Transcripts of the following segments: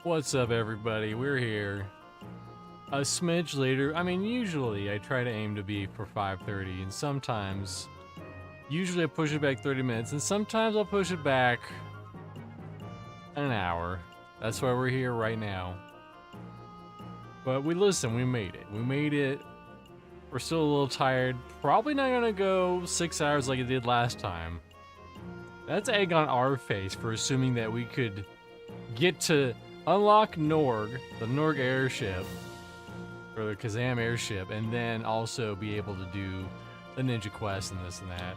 What's up, everybody? We're here. A smidge later. I mean, usually I try to aim to be for 5:30, and sometimes, usually I push it back 30 minutes, and sometimes I'll push it back an hour. That's why we're here right now. But we made it. We made it. We're still a little tired. Probably not gonna go 6 hours like it did last time. That's egg on our face for assuming that we could get to unlock Norg, the Norg airship, or the Kazam airship, and then also be able to do the Ninja Quest and this and that.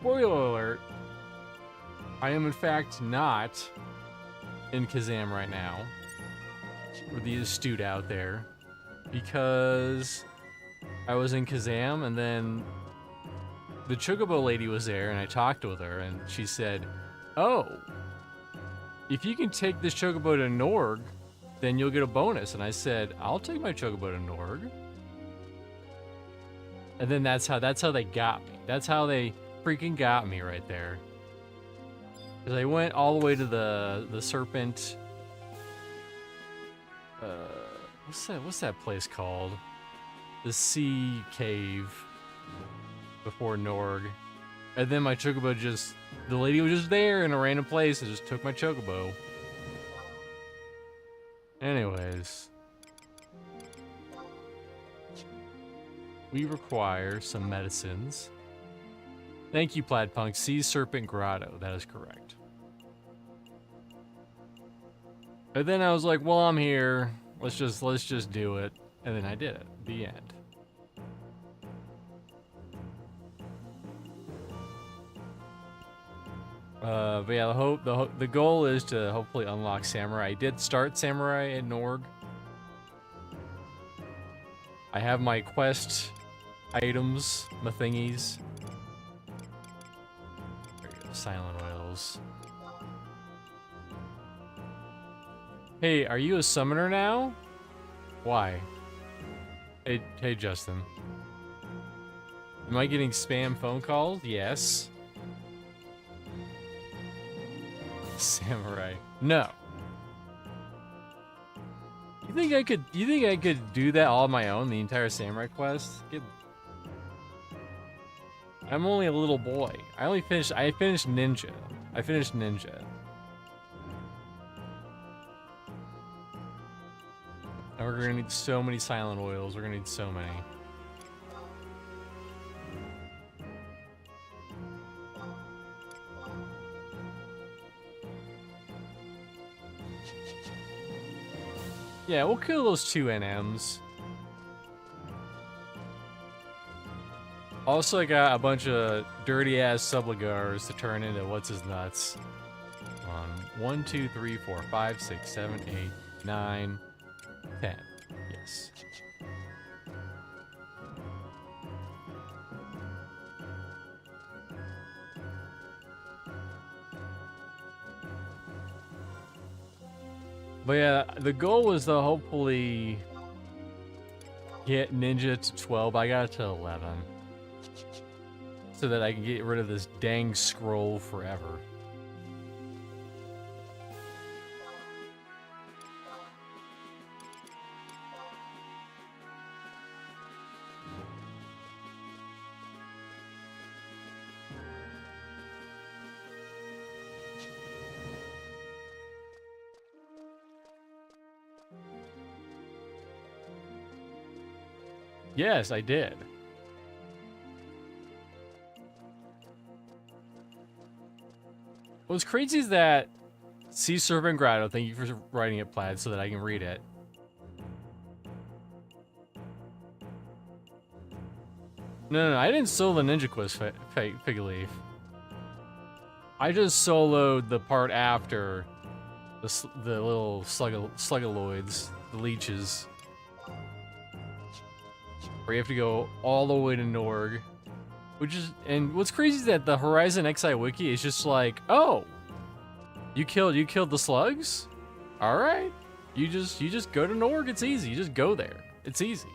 Spoiler alert, I am in fact not in Kazam right now, for the astute out there, because I was in Kazam and then the Chocobo lady was there and I talked with her and she said, oh, if you can take this Chocobo to Norg, then you'll get a bonus. And I said, I'll take my Chocobo to Norg. And then that's how they got me. That's how they freaking got me right there. Because I went all the way to the serpent. What's that place called? The sea cave before Norg. And then my Chocobo the lady was just there in a random place and just took my Chocobo. Anyways. We require some medicines. Thank you, Plaidpunk. Sea Serpent Grotto. That is correct. And then I was like, well, I'm here. Let's just do it. And then I did it. The end. But yeah, the goal is to hopefully unlock Samurai. I did start Samurai at Norg. I have my quest items, my thingies. There you go, silent oils. Hey, are you a summoner now? Why? Hey, Justin. Am I getting spam phone calls? Yes. Samurai. No. You think I could do that all on my own, the entire Samurai quest? I'm only a little boy. I finished Ninja. I finished Ninja. And we're gonna need so many silent oils. We're gonna need so many. Yeah, we'll kill those 2 NMs. Also, I got a bunch of dirty-ass subligars to turn into what's-his-nuts. 1, 2, 3, 4, 5, 6, 7, 8, 9, 10. Yes. But yeah, the goal was to hopefully get Ninja to 12. I got it to 11. So that I can get rid of this dang scroll forever. Yes, I did. What's crazy is that Sea Serpent Grotto, thank you for writing it, Plaid, so that I can read it. No, I didn't solo the Ninja Quest Fig Leaf. I just soloed the part after the little sluggaloids, the leeches. Where you have to go all the way to Norg. And what's crazy is that the HorizonXI wiki is just like, oh, you killed the slugs? All right, you just go to Norg. It's easy. You just go there. It's easy.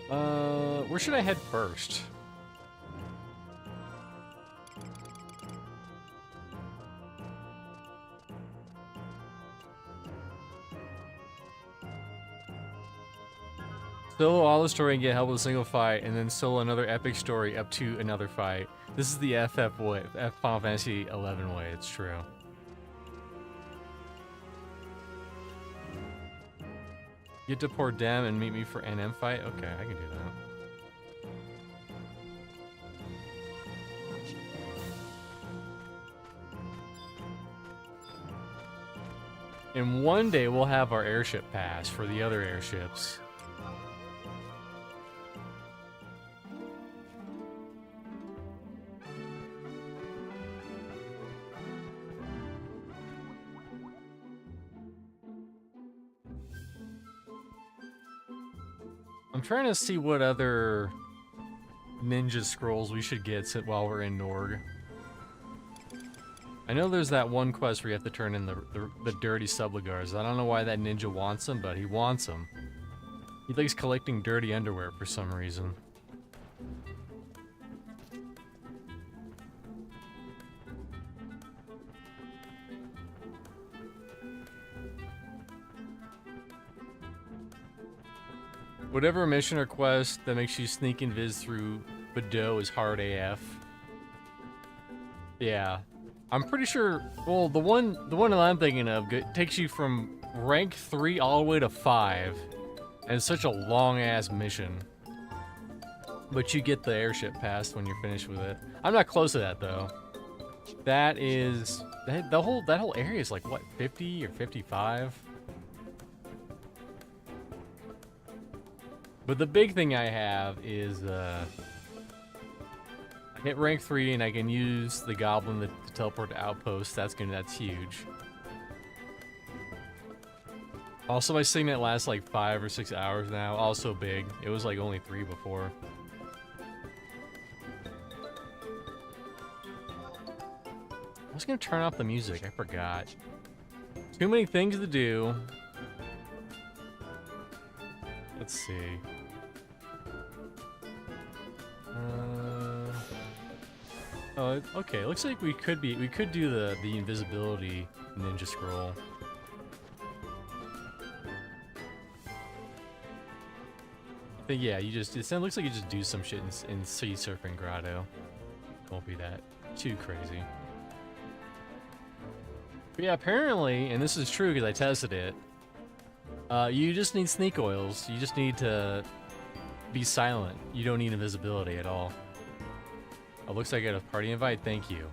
Where should I head first? Solo all the story and get help with a single fight, and then solo another epic story up to another fight. This is the FF way, F Final Fantasy 11 way. It's true. Get to Port Dem and meet me for NM fight. Okay, I can do that. And one day we'll have our airship pass for the other airships. I'm trying to see what other ninja scrolls we should get while we're in Norg. I know there's that one quest where you have to turn in the dirty subligars. I don't know why that ninja wants them, but he wants them. He likes collecting dirty underwear for some reason. Whatever mission or quest that makes you sneak and viz through Bordeaux is hard AF. Yeah. I'm pretty sure, well, the one that I'm thinking of takes you from rank 3 all the way to 5. And it's such a long-ass mission. But you get the airship pass when you're finished with it. I'm not close to that, though. That is... that whole area is like, what, 50 or 55? But the big thing I have is, I hit rank 3 and I can use the goblin to teleport to outposts. That's huge. Also, my signet lasts like 5 or 6 hours now. Also big. It was like only 3 before. I was gonna turn off the music. I forgot. Too many things to do. Let's see. Oh, okay. It looks like we could do the invisibility ninja scroll. But yeah, it looks like you just do some shit in Sea Surfing Grotto. Won't be that too crazy. But yeah, apparently, and this is true because I tested it, you just need sneak oils. You just need to be silent. You don't need invisibility at all. Oh, looks like I got a party invite. Thank you.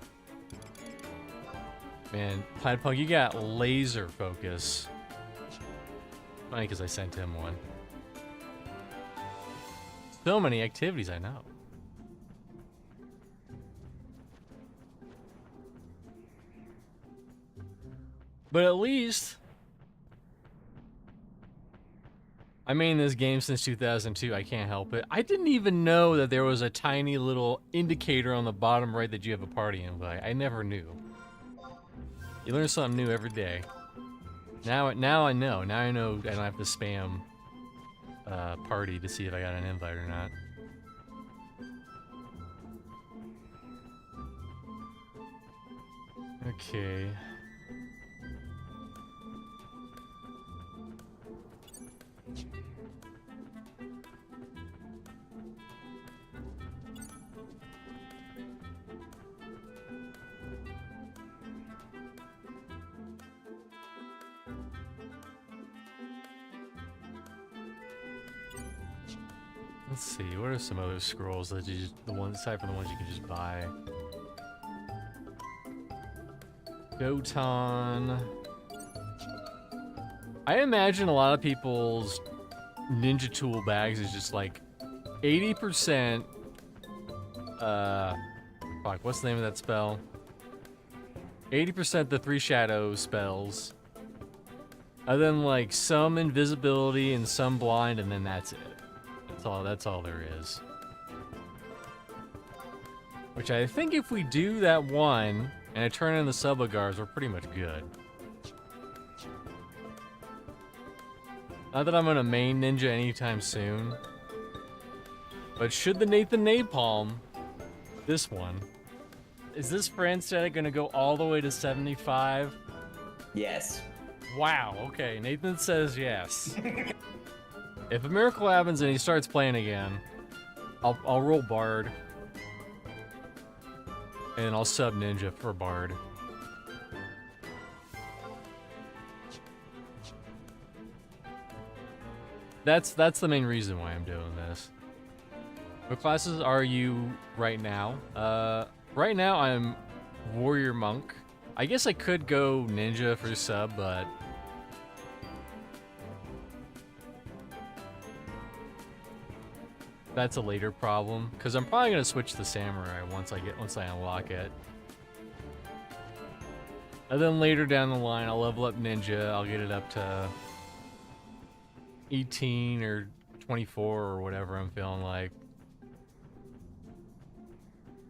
Man, Plaid Punk, you got laser focus. Funny because I sent him one. So many activities, I know. But at least... I made this game since 2002, I can't help it. I didn't even know that there was a tiny little indicator on the bottom right that you have a party invite. I never knew. You learn something new every day. Now I know. Now I know I don't have to spam party to see if I got an invite or not. Okay. Let's see, what are some other scrolls that you just, aside from the ones you can just buy? Gotan. I imagine a lot of people's ninja tool bags is just like 80%, fuck, what's the name of that spell? 80% the 3 shadow spells. And then like some invisibility and some blind, and then that's it. That's all there is. Which I think if we do that one, and I turn in the subligars, we're pretty much good. Not that I'm gonna main ninja anytime soon. But should the Nathan Napalm, this one, is this friend static gonna go all the way to 75? Yes. Wow, okay, Nathan says yes. If a miracle happens and he starts playing again, I'll roll Bard. And I'll sub Ninja for Bard. That's the main reason why I'm doing this. What classes are you right now? Right now I'm Warrior Monk. I guess I could go Ninja for sub, but that's a later problem, because I'm probably gonna switch to Samurai once I unlock it. And then later down the line, I'll level up Ninja. I'll get it up to 18 or 24 or whatever I'm feeling like.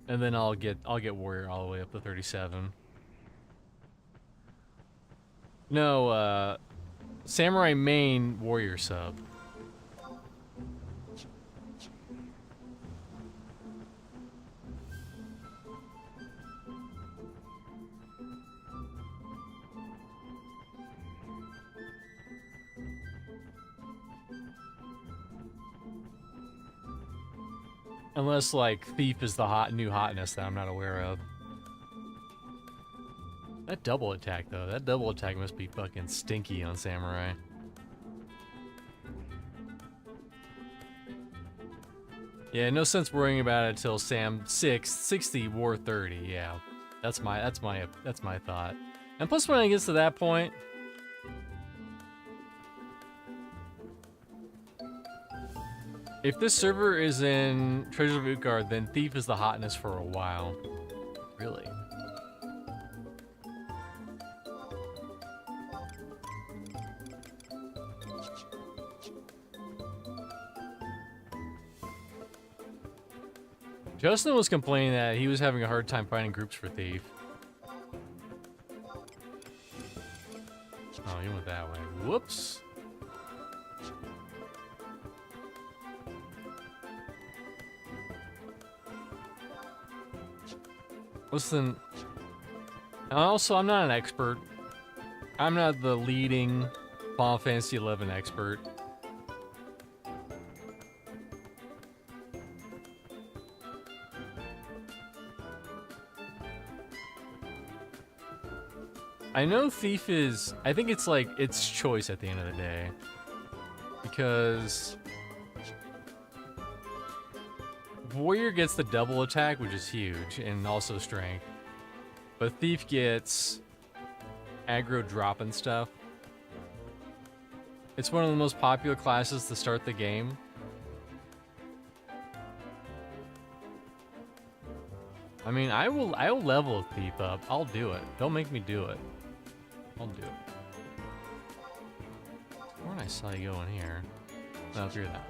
And then I'll get Warrior all the way up to 37. No, Samurai main, Warrior sub. Unless, like, Thief is the new hotness that I'm not aware of. That double attack, though. That double attack must be fucking stinky on Samurai. Yeah, no sense worrying about it till Sam 60, War 30. Yeah, that's my thought. And plus, when it gets to that point, if this server is in Treasure of Utgard, then Thief is the hotness for a while. Really. Justin was complaining that he was having a hard time finding groups for Thief. Oh, he went that way. Whoops. Listen, also, I'm not an expert. I'm not the leading Final Fantasy XI expert. I know Thief is... I think it's like, it's choice at the end of the day. Because... Warrior gets the double attack, which is huge, and also strength. But Thief gets aggro drop and stuff. It's one of the most popular classes to start the game. I mean, I'll level Thief up. I'll do it. Don't make me do it. I'll do it. Where I saw you going here? No, if you're that way.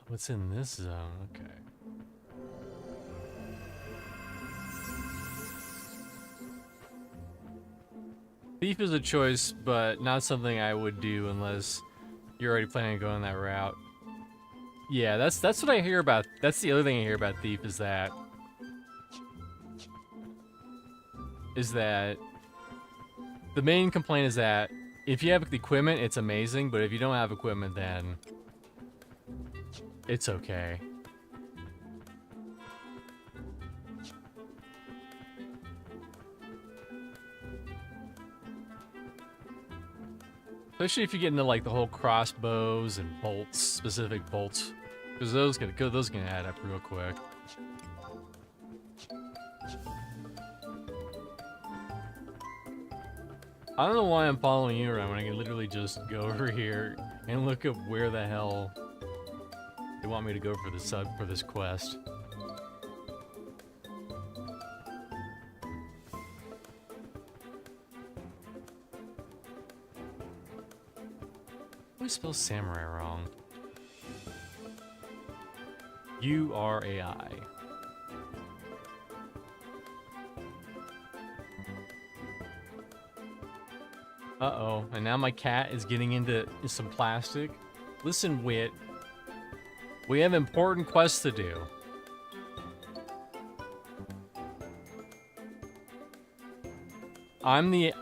What's in this zone? Okay. Thief is a choice, but not something I would do unless you're already planning on going that route. Yeah, that's what I hear about. That's the other thing I hear about Thief is that the main complaint is that if you have the equipment, it's amazing, but if you don't have equipment, then it's okay. Especially if you get into like the whole crossbows and bolts, specific bolts, because those can add up real quick. I don't know why I'm following you around when I can literally just go over here and look up where the hell they want me to go for this quest. I spell samurai wrong. U-R-A-I. Uh-oh, and now my cat is getting into some plastic. Listen, Wit. We have important quests to do. I'm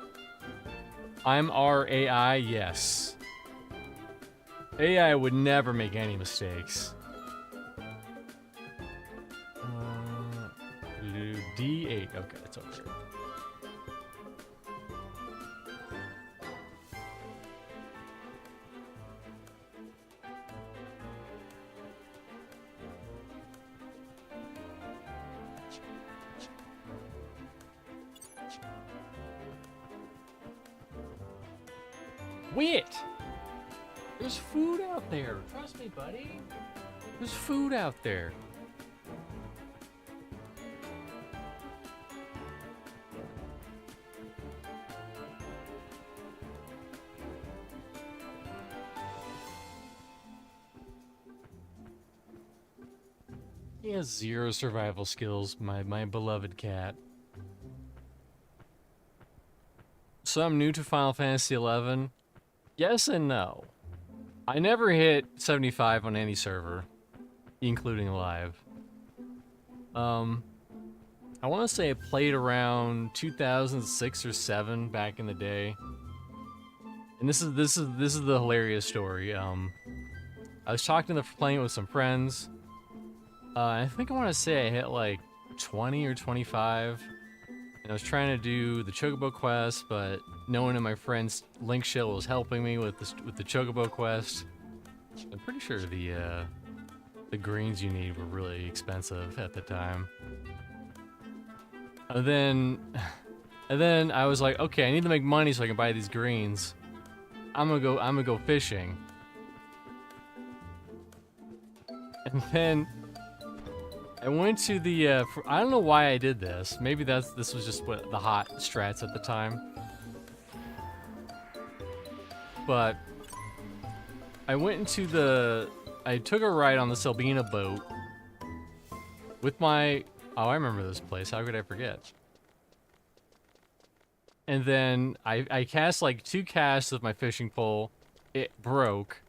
our AI, yes. AI would never make any mistakes. D8, okay, it's over here. Wait! There's food out there. Trust me, buddy. There's food out there. He has 0 survival skills, my beloved cat. So I'm new to Final Fantasy XI. Yes and no. I never hit 75 on any server, including live. I want to say I played around 2006 or 7 back in the day. And this is the hilarious story. I was playing with some friends. I think I want to say I hit like 20 or 25. And I was trying to do the Chocobo quest, but no one in my friend's link shell was helping me with the Chocobo quest. I'm pretty sure the greens you need were really expensive at the time. And then I was like, okay, I need to make money so I can buy these greens. I'm gonna go fishing. And then I went to the I don't know why I did this. Maybe this was just what the hot strats at the time. But I went into I took a ride on the Selbina boat with my, oh, I remember this place. How could I forget? And then I cast like 2 casts with my fishing pole. It broke.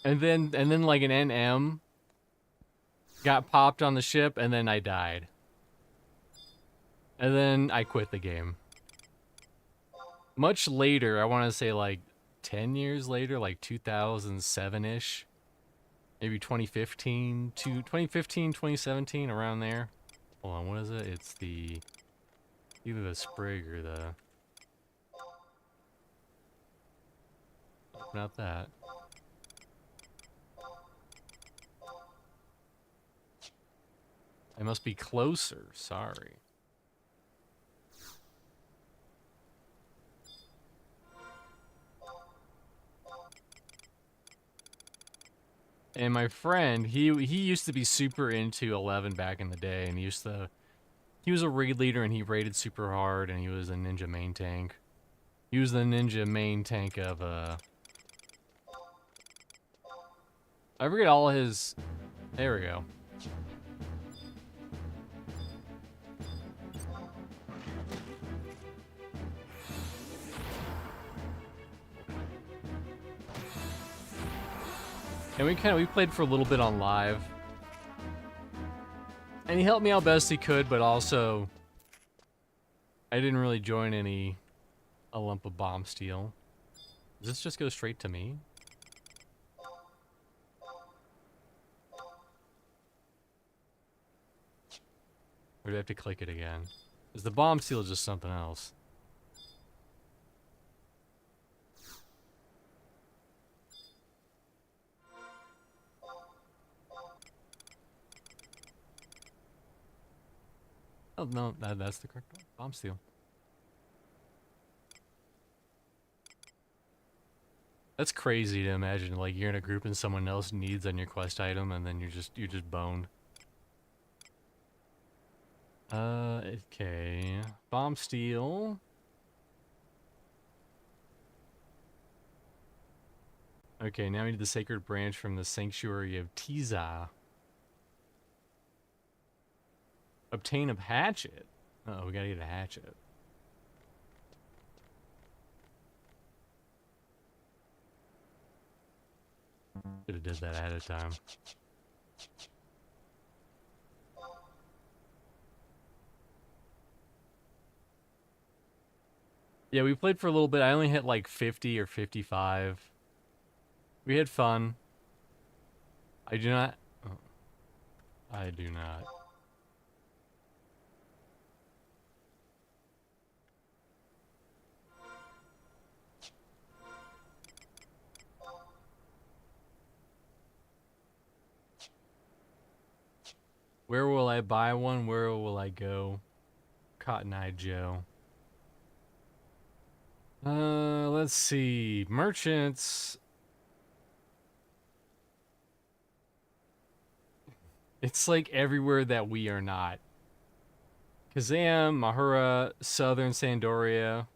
And then like an NM got popped on the ship, and then I died. And then I quit the game. Much later, I want to say like 10 years later, like 2007-ish. Maybe 2015, 2017, around there. Hold on, what is it? It's either the Sprig or the... Not that. I must be closer, sorry. And my friend, he used to be super into 11 back in the day, and he was a raid leader, and he raided super hard, and he was a ninja main tank. He was the ninja main tank of I forget all his... There we go. And we played for a little bit on live. And he helped me out best he could, but also I didn't really join a lump of bomb steel. Does this just go straight to me? Or do I have to click it again? Is the bomb steel just something else? Oh, no, that's the correct one. Bomb steel. That's crazy to imagine, like, you're in a group and someone else needs on your quest item, and then you're just boned. Okay. Bomb steel. Okay, now we need the sacred branch from the sanctuary of Tiza. Obtain a hatchet. Oh, we gotta get a hatchet. Should have did that ahead of time. Yeah, we played for a little bit. I only hit like 50 or 55. We had fun. I do not... Oh, I do not. Where will I buy one? Where will I go? Cotton Eye Joe. Let's see. Merchants. It's like everywhere that we are not. Kazam, Mahura, Southern Sandoria.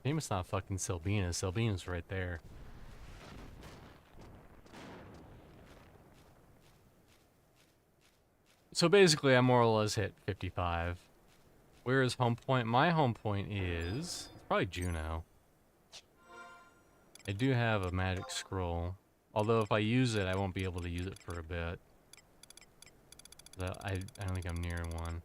Name it's not fucking Selbina. Selbina's right there. So basically, I more or less hit 55. Where is home point? My home point is... It's probably Juneau. I do have a magic scroll. Although if I use it, I won't be able to use it for a bit. I don't think I'm near one.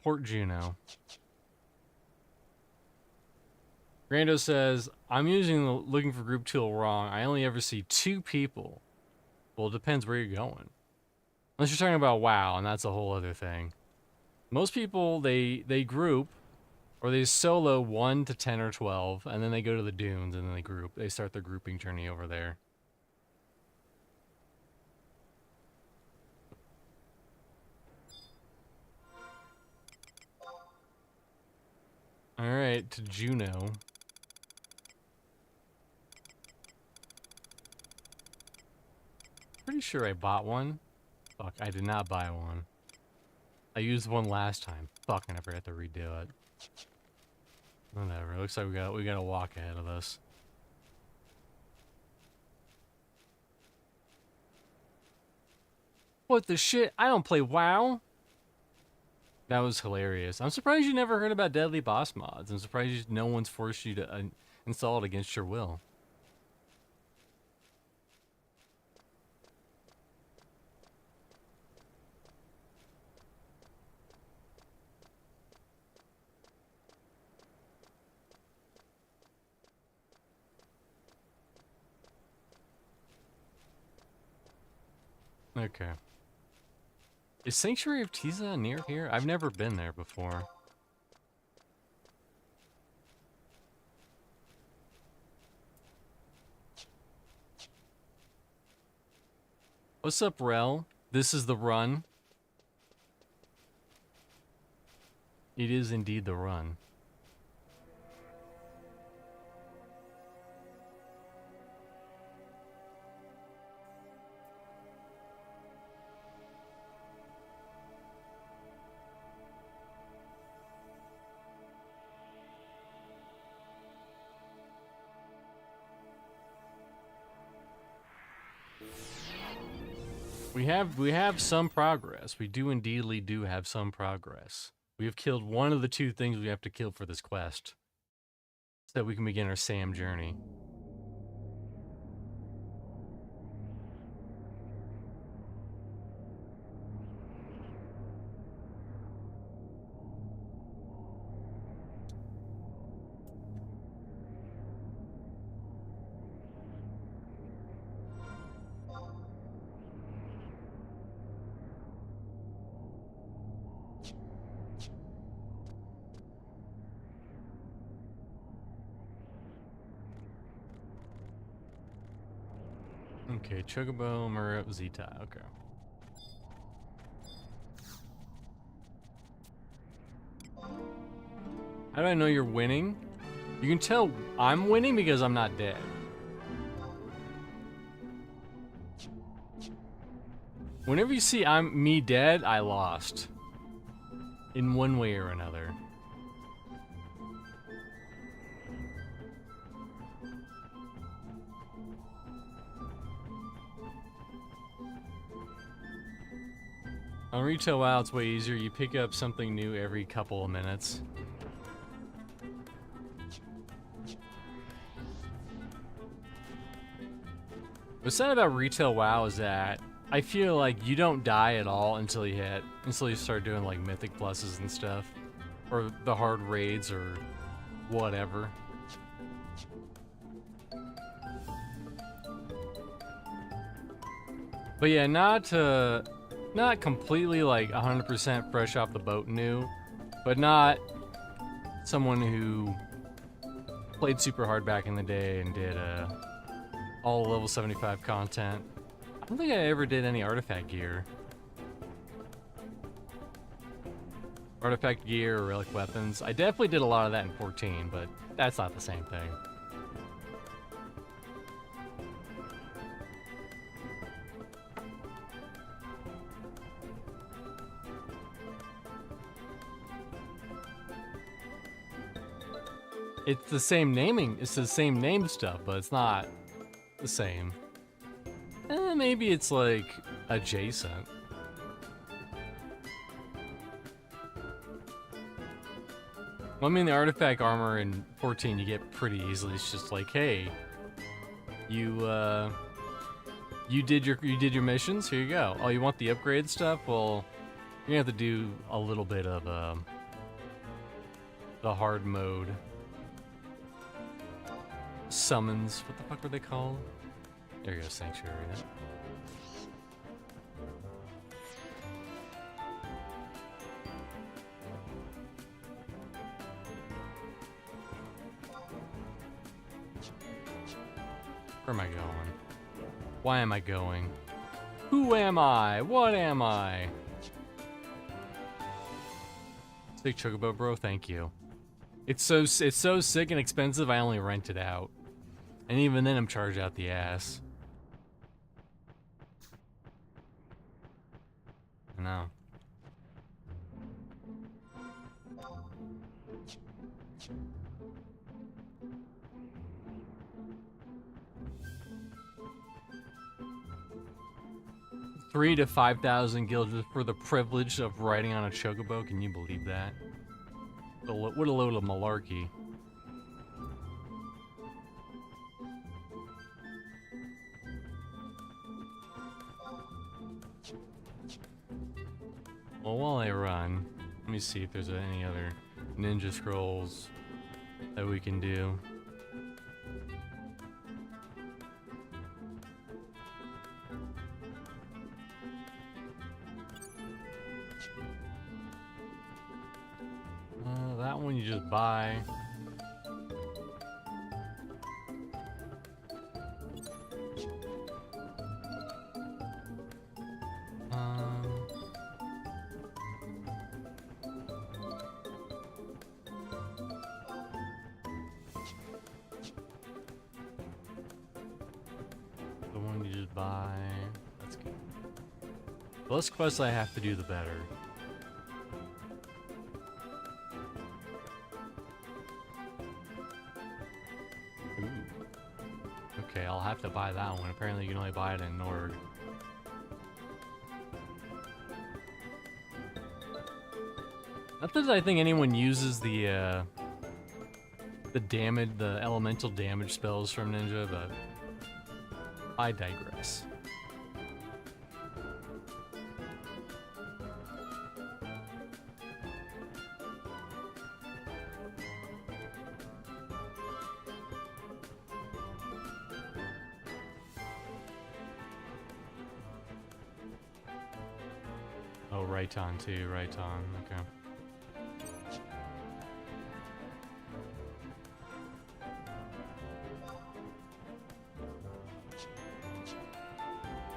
Port Juneau. Rando says, I'm using the looking for group tool wrong. I only ever see 2 people. Well, it depends where you're going. Unless you're talking about WoW, and that's a whole other thing. Most people, they group, or they solo 1 to 10 or 12, and then they go to the dunes, and then they group. They start their grouping journey over there. Alright, to Juneau. Pretty sure I bought one. Fuck, I did not buy one. I used one last time. Fuck, and I forgot to redo it. Whatever. Looks like we got a walk ahead of us. What the shit? I don't play WoW. That was hilarious. I'm surprised you never heard about Deadly Boss mods. I'm surprised no one's forced you to install it against your will. Okay. Is Sanctuary of Tiza near here? I've never been there before. What's up, Rel? This is the run. It is indeed the run. We have some progress. We do indeedly do have some progress. We have killed one of the 2 things we have to kill for this quest, so that we can begin our Sam journey. Okay, Chocobo, Murray, Zeta. Okay. How do I know you're winning? You can tell I'm winning because I'm not dead. Whenever you see me dead, I lost. In one way or another. On Retail WoW, it's way easier. You pick up something new every couple of minutes. What's sad about Retail WoW is that I feel like you don't die at all until you start doing like Mythic Pluses and stuff. Or the hard raids or whatever. But yeah, not completely like 100% fresh off the boat new, but not someone who played super hard back in the day and did all level 75 content. I don't think I ever did any artifact gear. Artifact gear or relic weapons. I definitely did a lot of that in 14, but that's not the same thing. It's the same naming, it's the same name stuff, but it's not the same. Maybe it's like adjacent. Well, I mean, the artifact armor in 14 you get pretty easily. It's just like, hey, you did your missions. Here you go. Oh, you want the upgrade stuff? Well, you're gonna have to do a little bit of the hard mode summons. What the fuck were they called? There you go, Sanctuary. Yeah. Where am I going? Why am I going? Who am I? What am I? Sick Chocobo, bro. Thank you. It's so sick and expensive. I only rent it out, and even then, I'm charged out the ass. I know. $3,000 to $5,000 guilds for the privilege of riding on a chocobo. Can you believe that? What a load of malarkey. Well, while I run, let me see if there's any other ninja scrolls that we can do. That one you just buy. The one you just buy. That's good. The less quests I have to do, the better. Okay, I'll have to buy that one. Apparently you can only buy it in Nord. Not that I think anyone uses the elemental damage spells from Ninja, but I digress. Oh, right on too, right on, okay.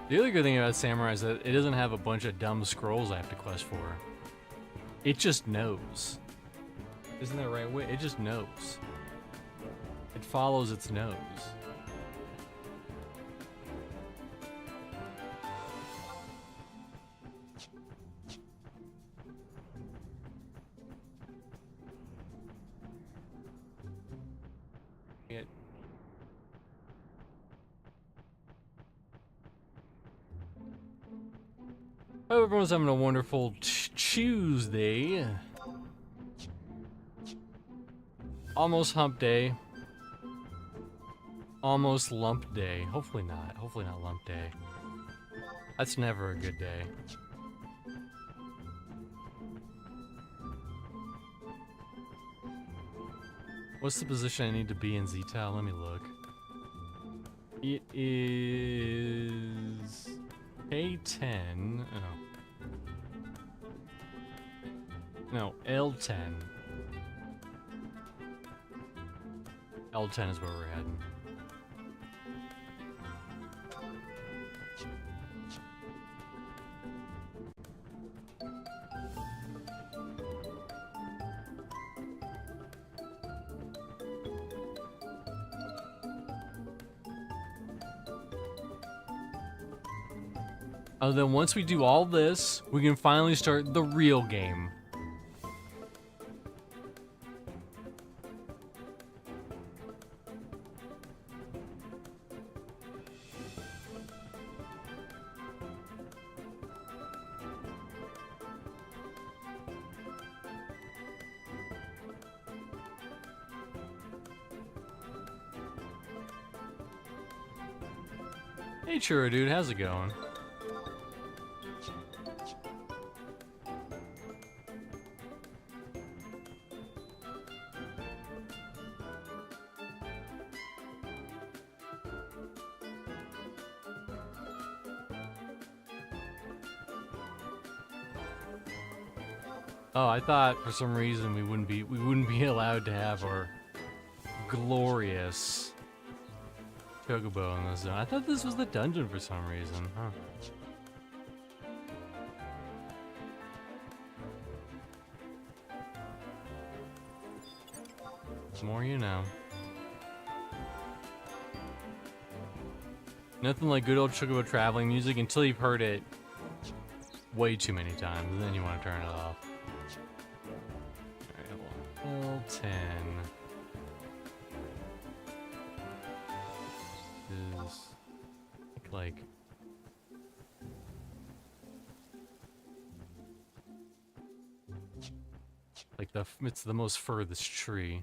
The other good thing about Samurai is that it doesn't have a bunch of dumb scrolls I have to quest for. It just knows. Isn't that right way? It just knows. It follows its nose. Hope everyone's having a wonderful Tuesday. Almost hump day. Almost lump day. Hopefully not. Hopefully not lump day. That's never a good day. What's the position I need to be in Z-Tile? Let me look. It is K10. Oh. No, L10. L10 is where we're heading. Then once we do all this, we can finally start the real game. Hey Churro dude, how's it going? Oh, I thought for some reason we wouldn't be allowed to have our glorious Chocobo in this zone. I thought this was the dungeon for some reason, huh? The more you know. Nothing like good old Chocobo traveling music until you've heard it way too many times, and then you want to turn it off. Alright, L10 is like it's the most furthest tree.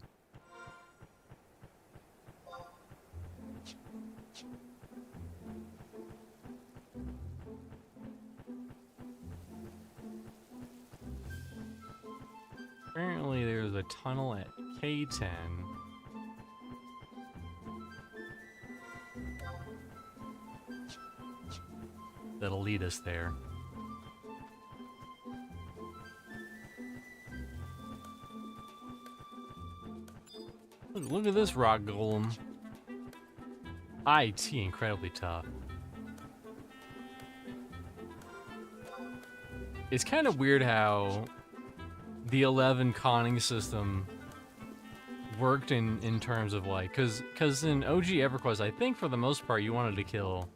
Apparently there's a tunnel at K10. That'll lead us there. Look at this rock golem. IT incredibly tough. It's kind of weird how the 11 conning system worked in terms of like, cause in OG EverQuest, I think for the most part you wanted to kill.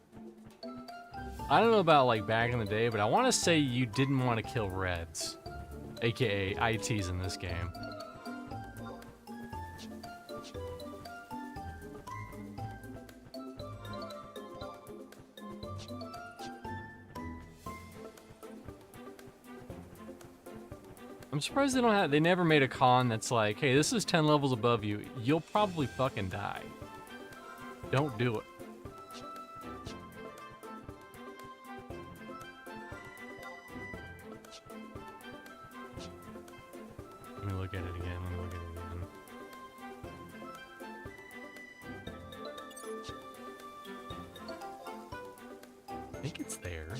I don't know about like back in the day, but I want to say you didn't want to kill reds, aka ITs in this game. I'm surprised they never made a con that's like, hey, this is 10 levels above you. You'll probably fucking die. Don't do it. Let me look at it again. I think it's there.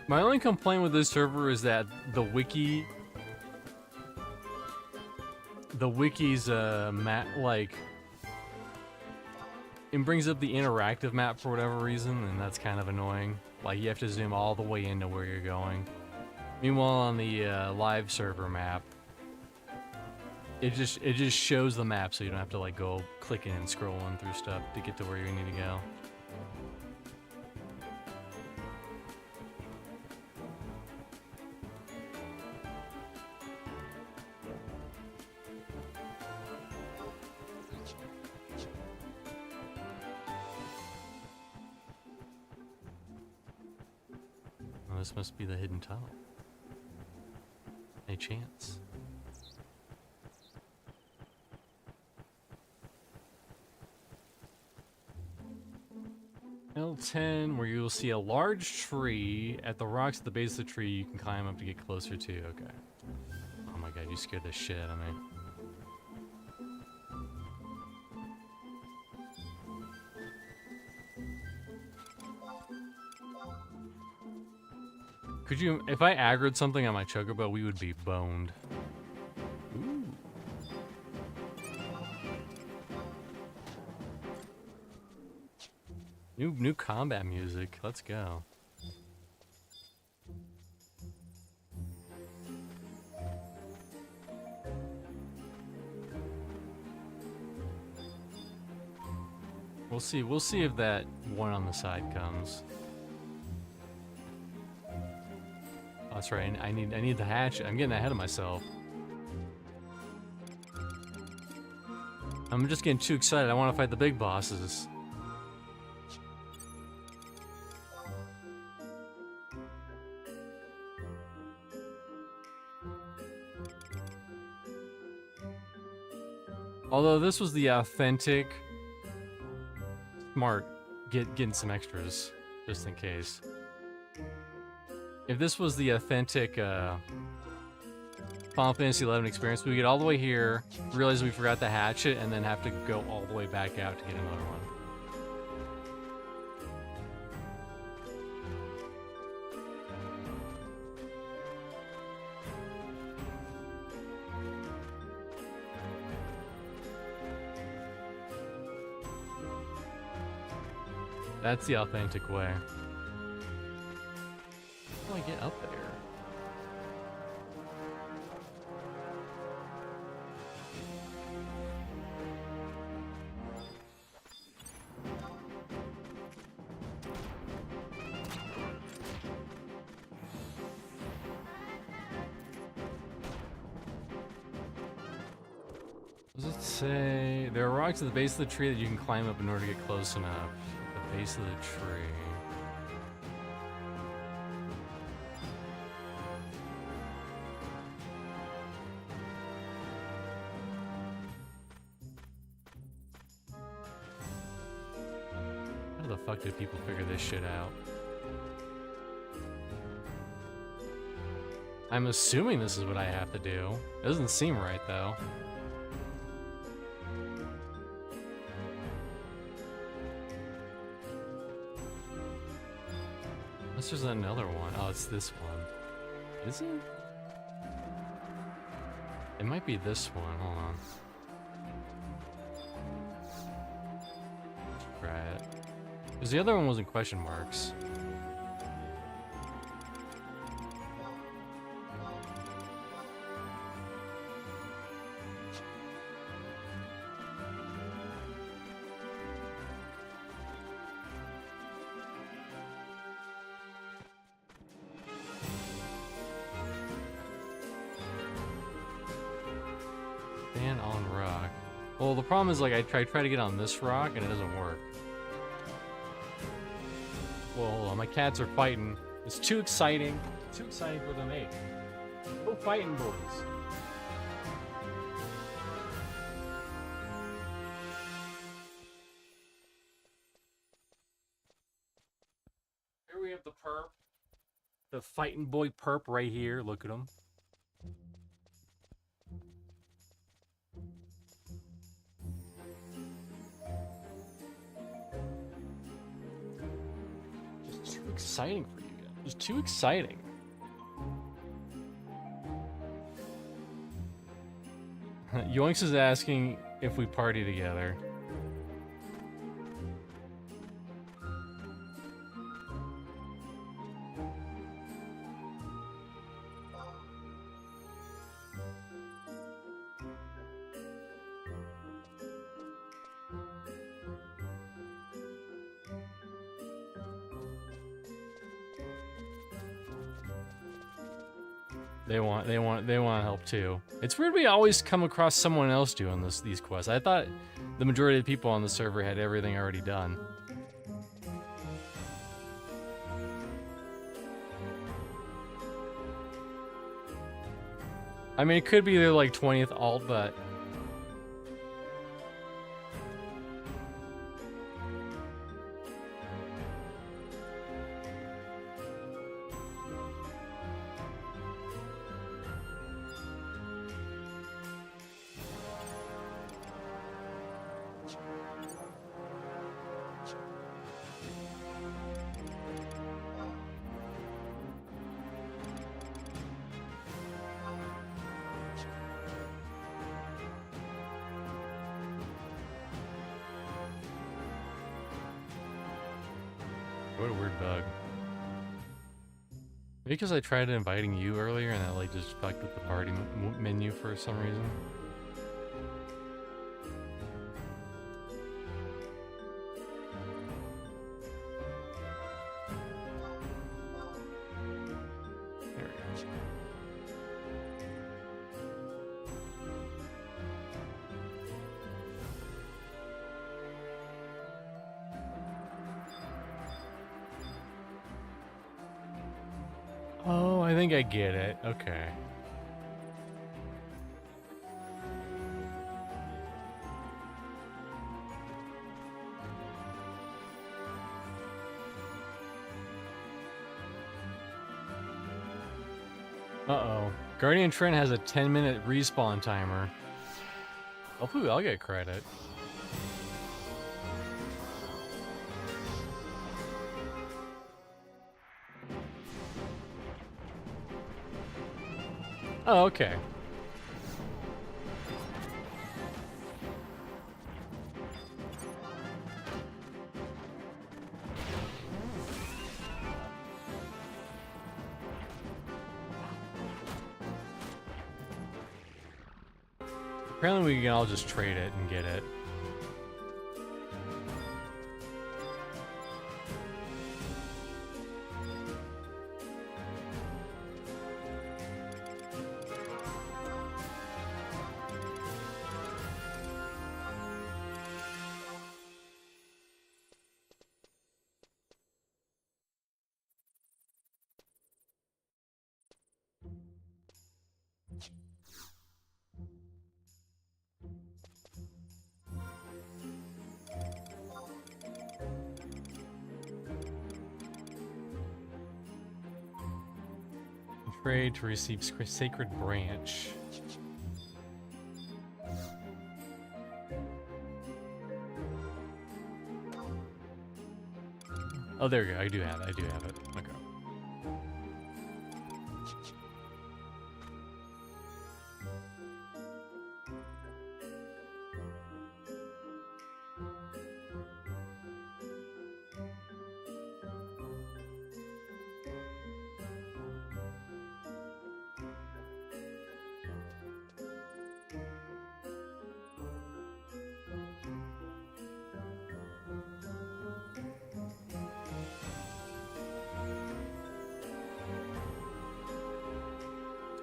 My only complaint with this server is that the wiki's map, like, it brings up the interactive map for whatever reason, and that's kind of annoying. Like, you have to zoom all the way into where you're going. Meanwhile, on the live server map, it just shows the map, so you don't have to like go clicking and scrolling through stuff to get to where you need to go. this must be the hidden tunnel. Any chance? L10, where you'll see a large tree. At the rocks at the base of the tree, you can climb up to get closer to. Okay. Oh my god, you scared the shit out of me. Could you, if I aggroed something on my chocobo, we would be boned. Ooh. New combat music. Let's go. We'll see if that one on the side comes. Oh, that's right. I need the hatchet. I'm getting ahead of myself. I'm just getting too excited. I want to fight the big bosses. Although this was the authentic, smart, getting some extras just in case. If this was the authentic Final Fantasy XI experience, we get all the way here, realize we forgot the hatchet, and then have to go all the way back out to get another one. That's the authentic way. How do I get up there? Does it say there are rocks at the base of the tree that you can climb up in order to get close enough? At the base of the tree. How the fuck did people figure this shit out? I'm assuming this is what I have to do. It doesn't seem right though. Unless there's another one. Oh, it's this one. Is it? It might be this one. Hold on. Let's try it. Because the other one was in question marks. Stand on rock. Well, the problem is, like, I try to get on this rock and it doesn't work. Well, hold on. My cats are fighting. It's too exciting. Too exciting for them, mate. Go fighting, boys. Here we have the perp. The fighting boy perp right here. Look at him. Exciting for you guys. It's too exciting. Yoinks is asking if we party together. They want help too. It's weird we always come across someone else doing these quests. I thought the majority of the people on the server had everything already done. I mean, it could be their like 20th alt, but what a weird bug. Maybe because I tried inviting you earlier and that like just fucked with the party menu for some reason. There we go. Oh, I think I get it. Okay. Uh-oh. Guardian Trent has a 10-minute respawn timer. Oh, ooh, I'll get credit. Oh, okay. Apparently we can all just trade it and get it. Trade to receive Sacred Branch. Oh, there we go. I do have it. I do have it. Okay.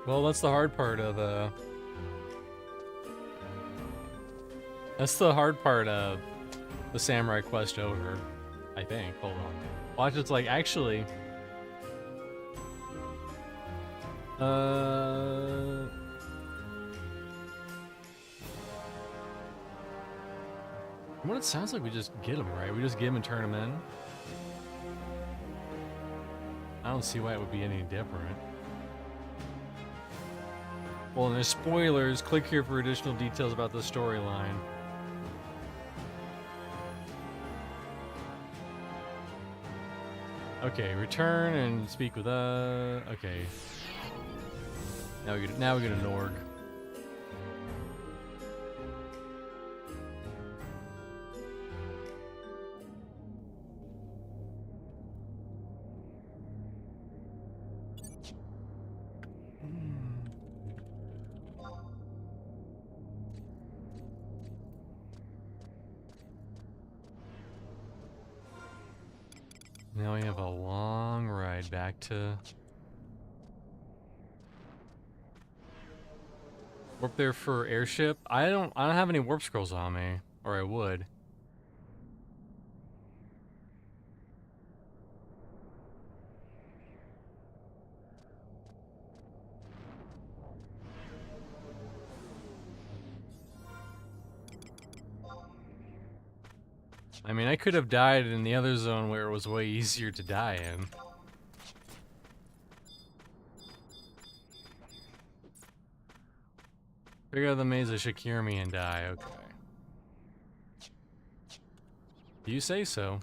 Well, that's the hard part of that's the hard part of the Samurai Quest over, I think. Hold on. Watch, it's like actually what it sounds like we just get them, right? We just get them and turn them in. I don't see why it would be any different. Well, and there's spoilers. Click here for additional details about the storyline. Okay, return and speak with okay. Now we get an org. Now we have a long ride back to warp there for airship. I don't have any warp scrolls on me, or I would. I mean, I could have died in the other zone where it was way easier to die in. Figure out the maze that should cure me and die, okay. You say so.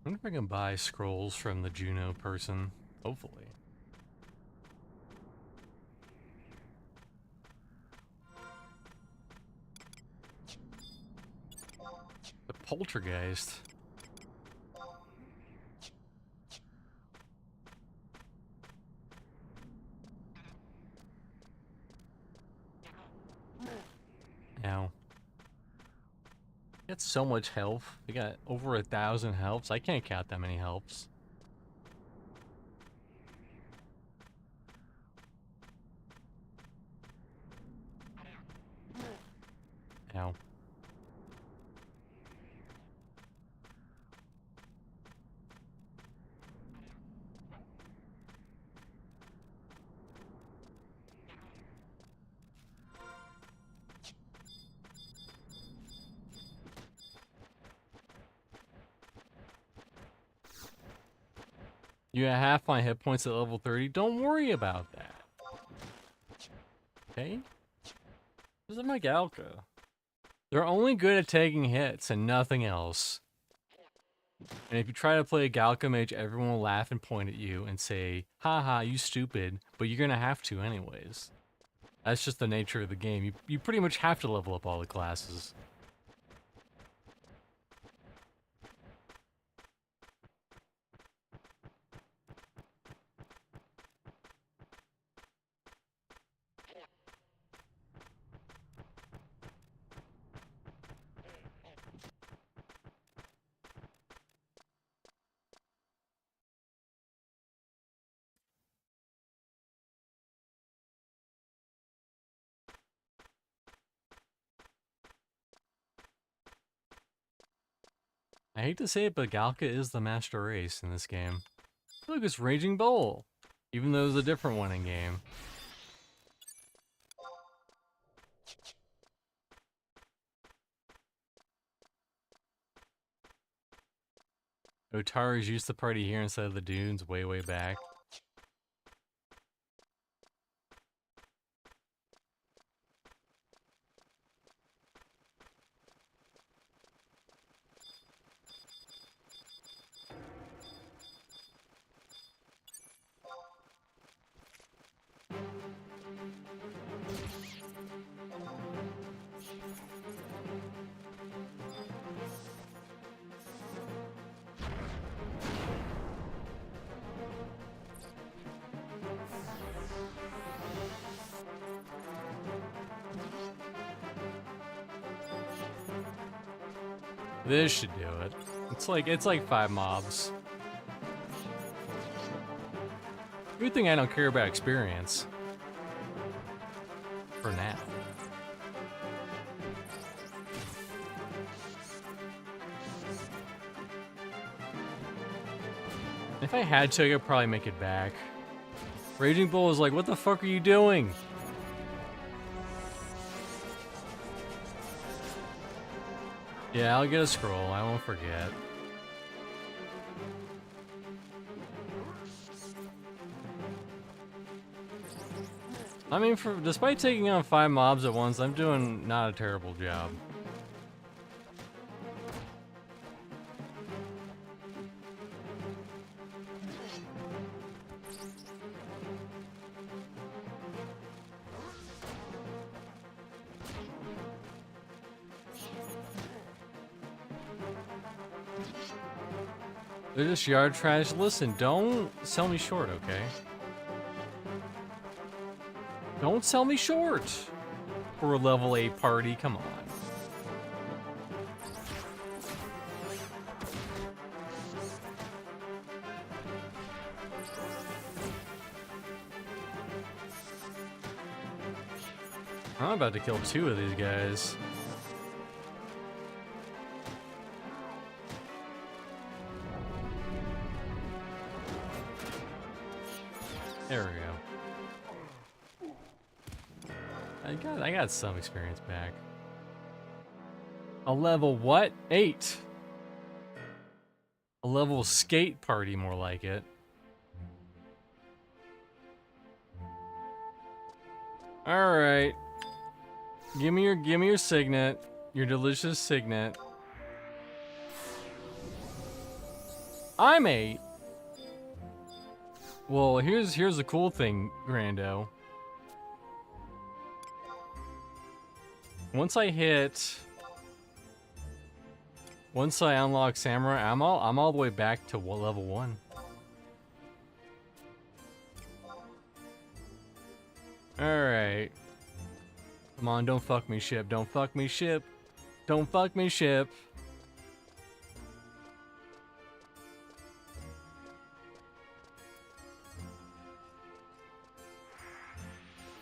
I wonder if I can buy scrolls from the Juno person. Hopefully. The poltergeist. Ow. Got so much health. We got over 1,000 healths. I can't count that many healths. Ow. You have half my hit points at level 30. Don't worry about that. Okay? This is my Galka. They're only good at taking hits and nothing else. And if you try to play a Galka mage, everyone will laugh and point at you and say, haha, you stupid, but you're gonna have to anyways. That's just the nature of the game. You pretty much have to level up all the classes. I hate to say it, but Galka is the master race in this game. Look, it's Raging Bull! Even though there's a different one in game. Otari's used to party here instead of the dunes way, way back. This should do it. It's like 5 mobs. Good thing I don't care about experience. For now. If I had to, I could probably make it back. Raging Bull is like, what the fuck are you doing? Yeah, I'll get a scroll. I won't forget. I mean, despite taking on 5 mobs at once, I'm doing not a terrible job. They're just yard trash. Listen, don't sell me short, okay? Don't sell me short for a level 8 party, come on. I'm about to kill 2 of these guys. There we go. I got some experience back. A level what? 8. A level skate party, more like it. All right. Give me your signet, your delicious signet. I'm 8. Well, here's the cool thing, Grando. Once I unlock Samurai, I'm all the way back to level 1. All right. Come on, don't fuck me, ship. Don't fuck me, ship. Don't fuck me, ship.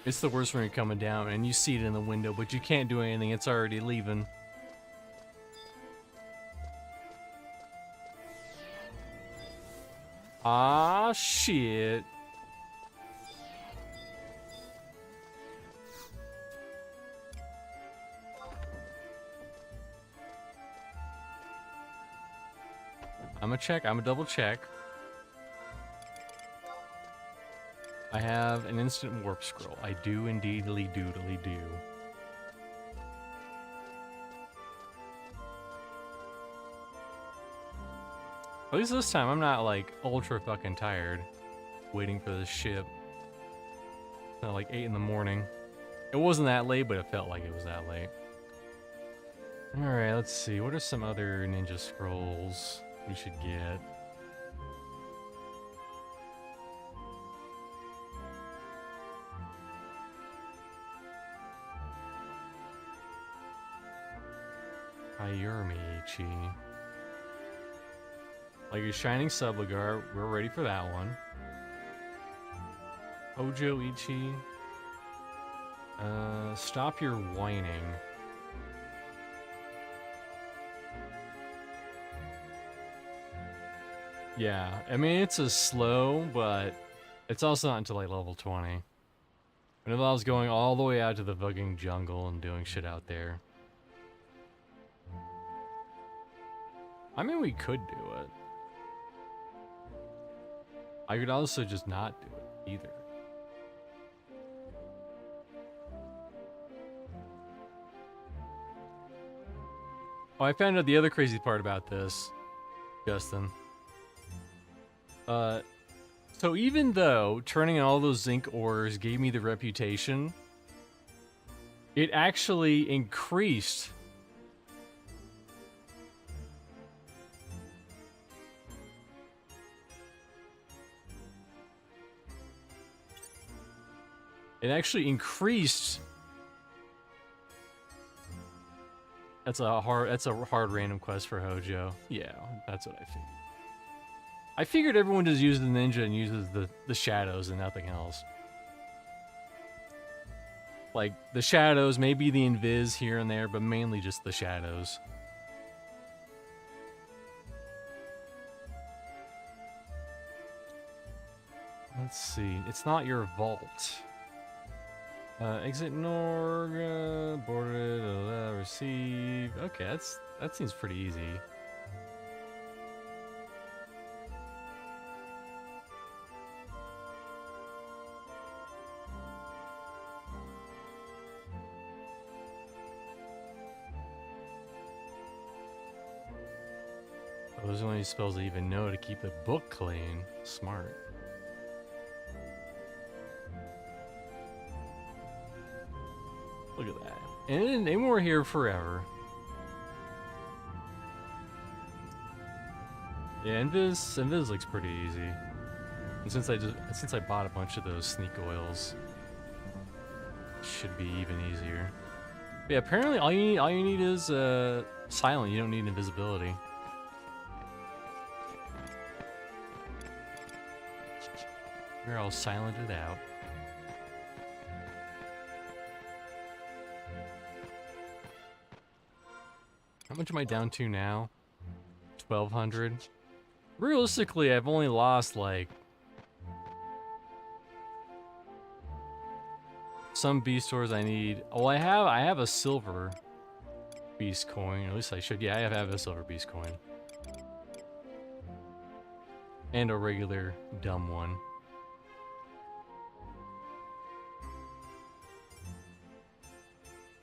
It's the worst when you're coming down and you see it in the window, but you can't do anything. It's already leaving. Ah, shit. I'm gonna double check. I have an instant warp scroll. I do indeedly doodly do. At least this time I'm not like ultra fucking tired waiting for this ship. It's not like 8 in the morning. It wasn't that late, but it felt like it was that late. Alright, let's see. What are some other ninja scrolls we should get? Ichi. Like a shining subligar, we're ready for that one. Hojo Ichi. Stop your whining. Yeah, I mean, it's a slow, but it's also not until like level 20. And if I was going all the way out to the fucking jungle and doing shit out there. I mean, we could do it. I could also just not do it either. Oh, I found out the other crazy part about this, Justin. So even though turning in all those zinc ores gave me the reputation, it actually increased That's a hard random quest for Hojo. Yeah, that's what I figured. I figured everyone just uses the ninja and uses the shadows and nothing else. Like, the shadows, maybe the invis here and there, but mainly just the shadows. Let's see. It's not your vault. Exit Norg, boarded, receive. Okay, that seems pretty easy. Those are the only spells I even know to keep the book clean. Smart. Look at that. And we're here forever. Yeah, Invis looks pretty easy. And since I bought a bunch of those sneak oils, it should be even easier. But yeah, apparently all you need is silent. You don't need invisibility. We're all silent it out. How much am I down to now? 1,200. Realistically, I've only lost like some beast ores I need. Oh, I have a silver beast coin. At least I should. Yeah, I have a silver beast coin. And a regular dumb one.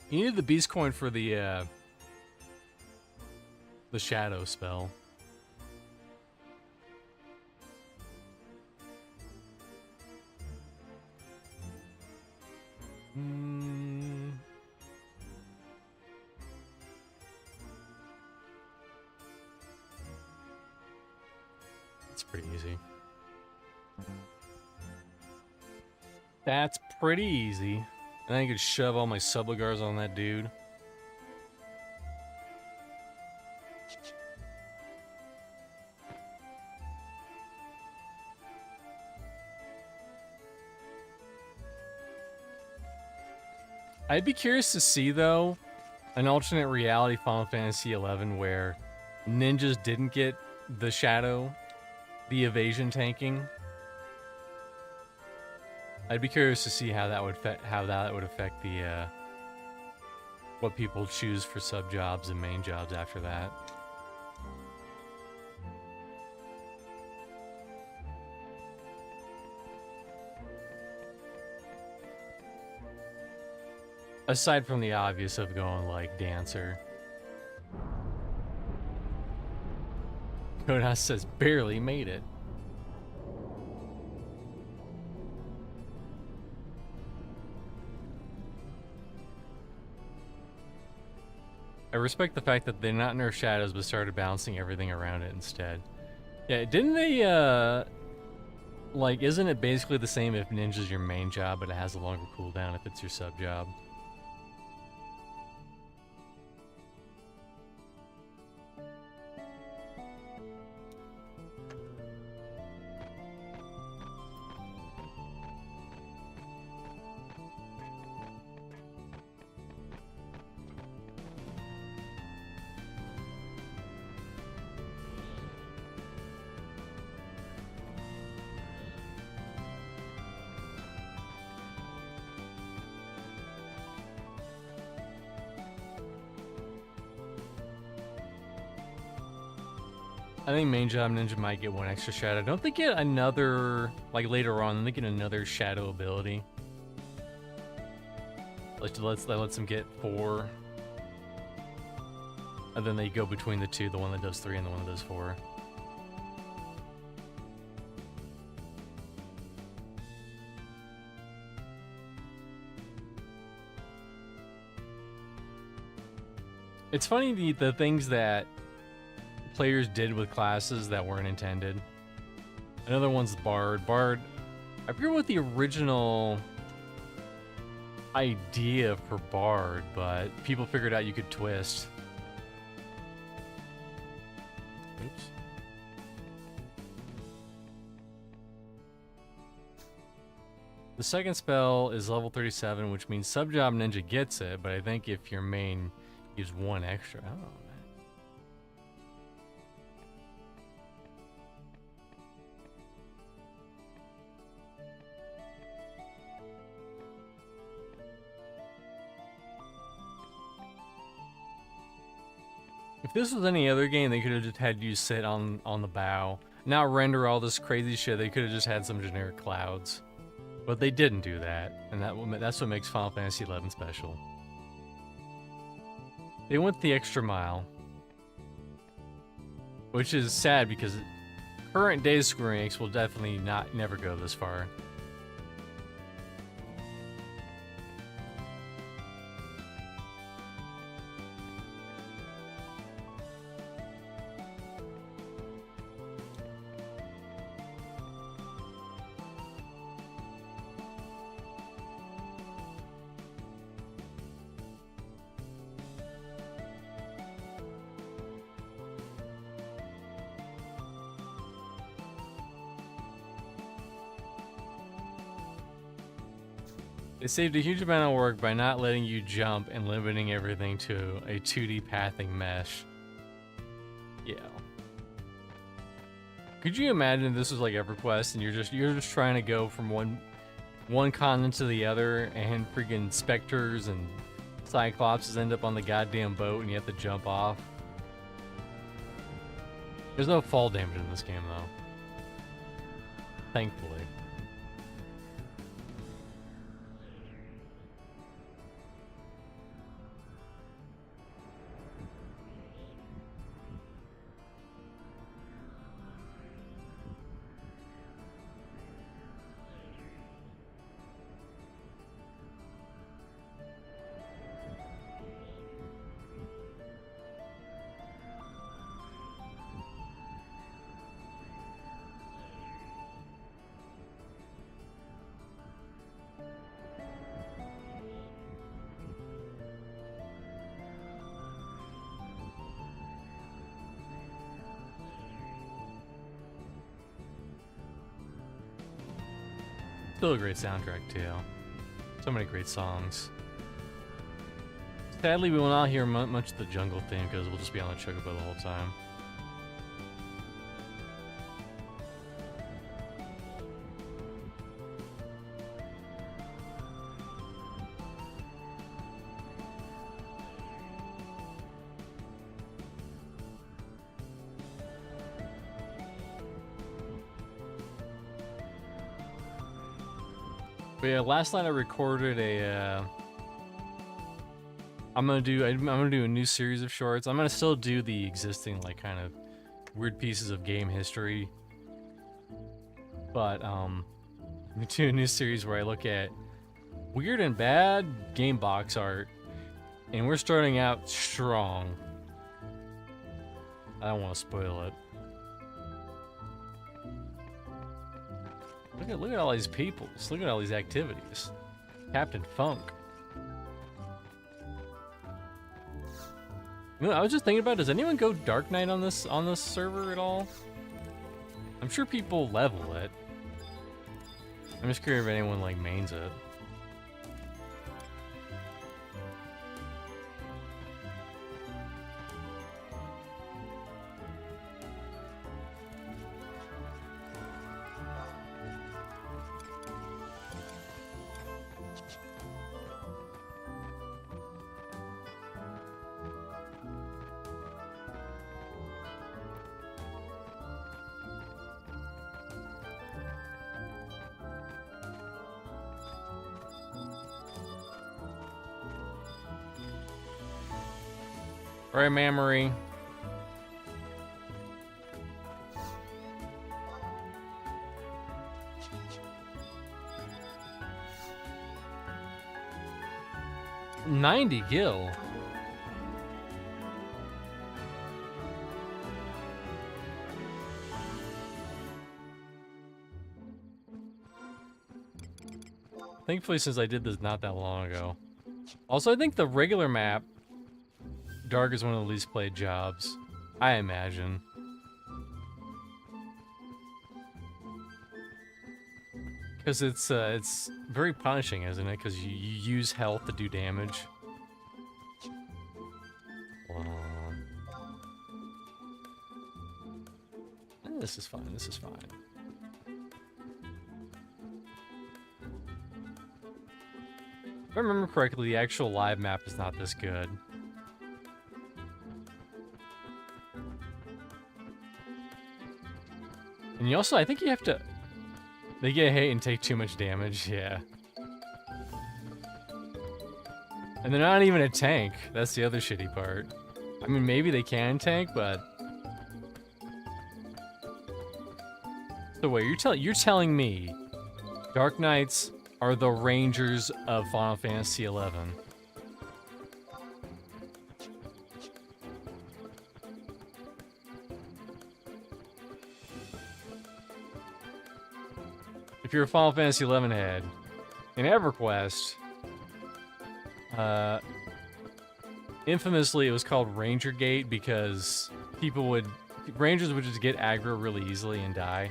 You needed the beast coin for the shadow spell. It's pretty easy. That's pretty easy. And I could shove all my subligars on that dude. I'd be curious to see, though, an alternate reality Final Fantasy XI where ninjas didn't get the shadow, the evasion tanking. I'd be curious to see how that would affect the what people choose for sub jobs and main jobs after that. Aside from the obvious of going like dancer. Kodas says barely made it. I respect the fact that they not nerfed shadows but started bouncing everything around it instead. Yeah, didn't they like, isn't it basically the same if ninja's your main job but it has a longer cooldown if it's your sub job? I think main job ninja might get one extra shadow. Don't they get another, like later on, they get another shadow ability? That lets them get 4. And then they go between the two, the one that does 3 and the one that does 4. It's funny the things that players did with classes that weren't intended. Another one's Bard. Bard, I forget what the original idea for Bard, but people figured out you could twist. Oops. The second spell is level 37, which means Subjob Ninja gets it, but I think if your main gives 1 extra. Oh, man. If this was any other game, they could have just had you sit on the bow, not render all this crazy shit. They could have just had some generic clouds, but they didn't do that, and that's what makes Final Fantasy XI special. They went the extra mile, which is sad because current day Square Enix will definitely never go this far. They saved a huge amount of work by not letting you jump and limiting everything to a 2D pathing mesh. Yeah. Could you imagine if this was like EverQuest and you're just trying to go from one continent to the other, and freaking specters and cyclopses end up on the goddamn boat and you have to jump off? There's no fall damage in this game though. Thankfully. Still a great soundtrack too. So many great songs. Sadly, we will not hear much of the jungle theme because we'll just be on the chocobo the whole time. But yeah, last night I recorded a. I'm gonna do a new series of shorts. I'm gonna still do the existing like kind of weird pieces of game history, but I'm gonna do a new series where I look at weird and bad game box art, and we're starting out strong. I don't want to spoil it. Look at all these peoples. Look at all these activities. Captain Funk. You know, I was just thinking about, does anyone go Dark Knight on this server at all? I'm sure people level it. I'm just curious if anyone like mains it. Alright, Mamory. $90 gil. Thankfully, since I did this not that long ago. Also, I think the regular map, Dark is one of the least played jobs, I imagine. Because it's very punishing, isn't it? Because you use health to do damage. This is fine, this is fine. If I remember correctly, the actual live map is not this good. And you also, I think you have to... They get hit and take too much damage, yeah. And they're not even a tank. That's the other shitty part. I mean, maybe they can tank, but... So wait, you're telling me Dark Knights are the Rangers of Final Fantasy XI? If you're a Final Fantasy XI head, in EverQuest, infamously it was called Ranger Gate because Rangers would just get aggro really easily and die.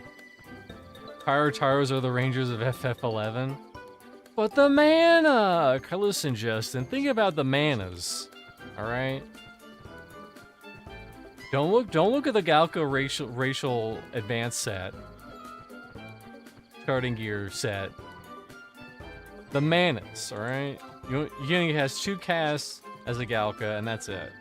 Taros are the Rangers of FF11. But the mana! Listen, Justin, think about the manas. Alright? Don't look at the Galco racial advanced set. Starting gear set. The manas, alright? He has 2 casts as a Galca, and that's it.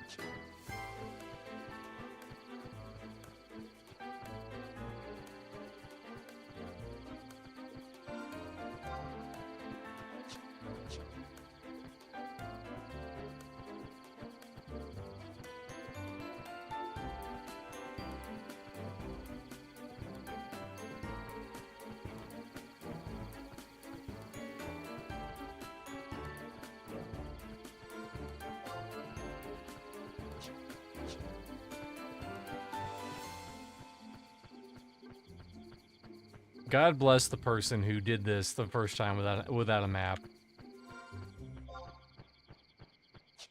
God bless the person who did this the first time without a map.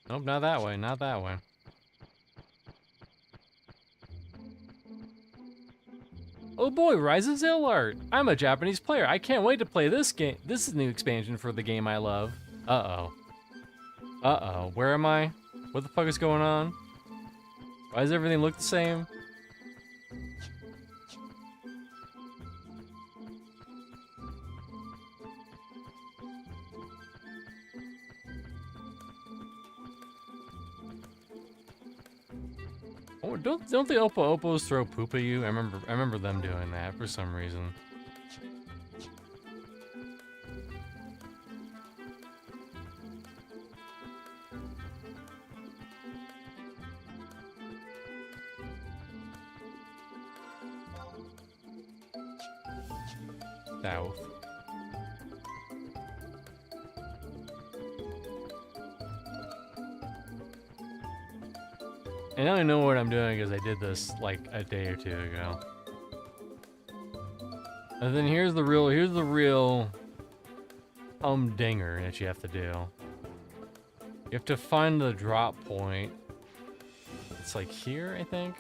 Nope, not that way, not that way. Oh boy, Rise of Zillart! I'm a Japanese player. I can't wait to play this game. This is a new expansion for the game I love. Uh-oh. Uh-oh. Where am I? What the fuck is going on? Why does everything look the same? Oh, don't the Oppos throw poop at you? I remember them doing that for some reason. South. And I don't know what I'm doing because I did this like a day or 2 ago. And then here's the real dinger that you have to do. You have to find the drop point. It's like here, I think.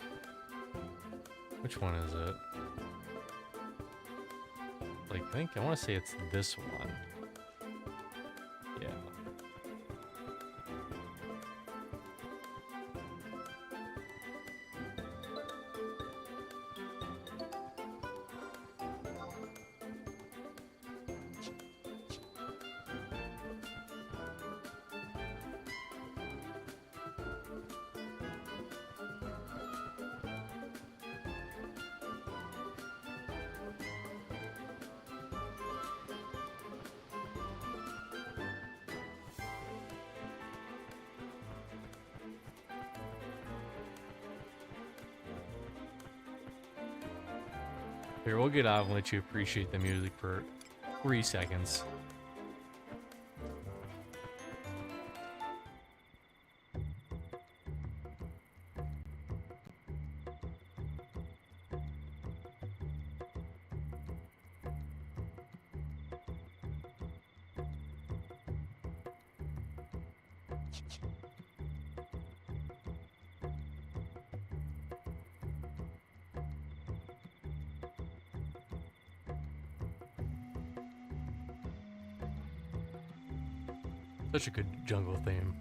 Which one is it? Like, I want to say it's this one. Yeah. Here, we'll get out and let you appreciate the music for 3 seconds. Such a good jungle theme.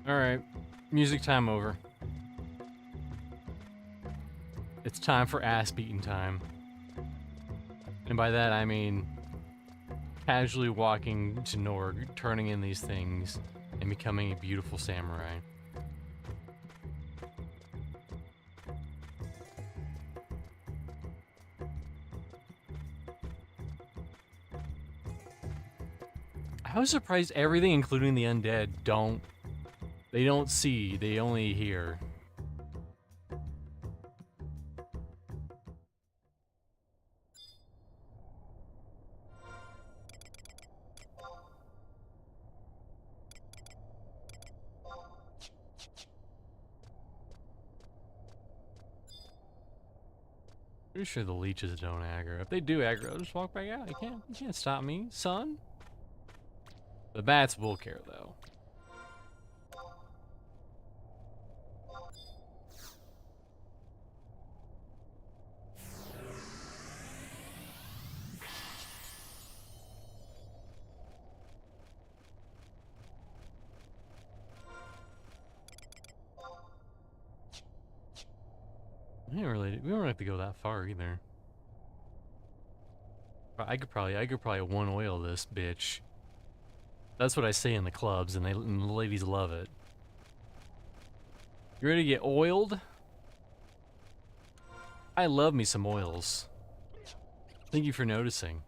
All right. Music time over. It's time for ass beating time. And by that I mean casually walking to Norg, turning in these things, and becoming a beautiful samurai. I was surprised everything, including the undead, they don't see, they only hear. Pretty sure the leeches don't aggro. If they do aggro, I'll just walk back out. You can't stop me, son. The bats will care though. We don't have to go that far either. I could probably one oil this bitch. That's what I say in the clubs, and the ladies love it. You ready to get oiled? I love me some oils. Thank you for noticing.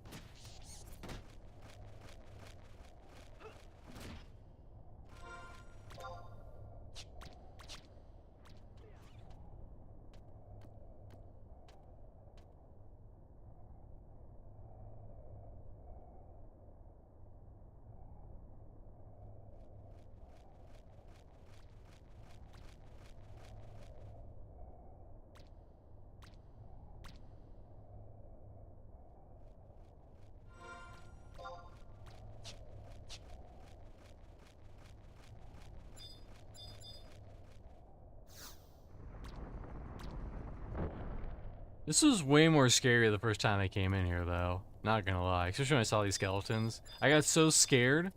This was way more scary the first time I came in here, though. Not gonna lie, especially when I saw these skeletons. I got so scared,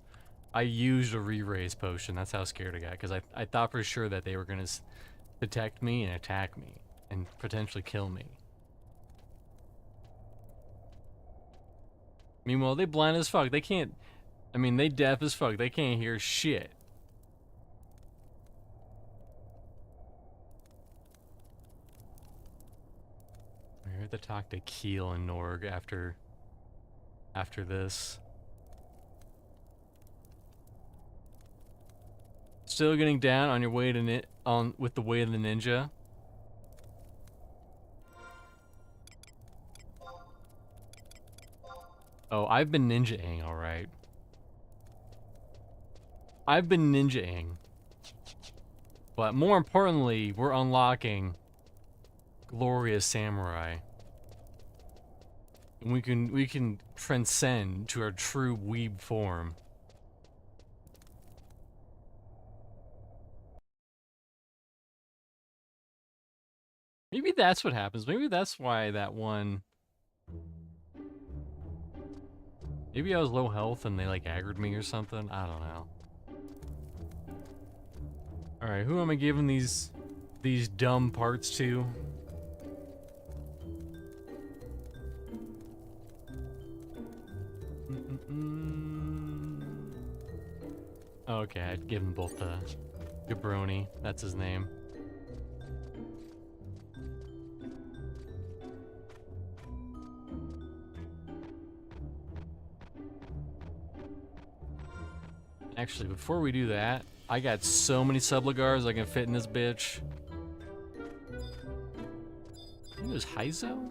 I used a re-raise potion. That's how scared I got, because I thought for sure that they were gonna detect me and attack me, and potentially kill me. Meanwhile, they blind as fuck. They can't, I mean, they deaf as fuck. They can't hear shit. We have to talk to Keel and Norg after this. Still getting down on your way to with the way of the ninja. Oh, I've been ninja-ing, alright. I've been ninja-ing. But more importantly, we're unlocking Glorious Samurai. And we can transcend to our true weeb form. Maybe that's what happens. Maybe that's why that one... Maybe I was low health and they like aggroed me or something. I don't know. Alright, who am I giving these dumb parts to? Okay, I'd give them both to Gabroni. That's his name. Actually, before we do that, I got so many subligars I can fit in this bitch. I think it was Heizo?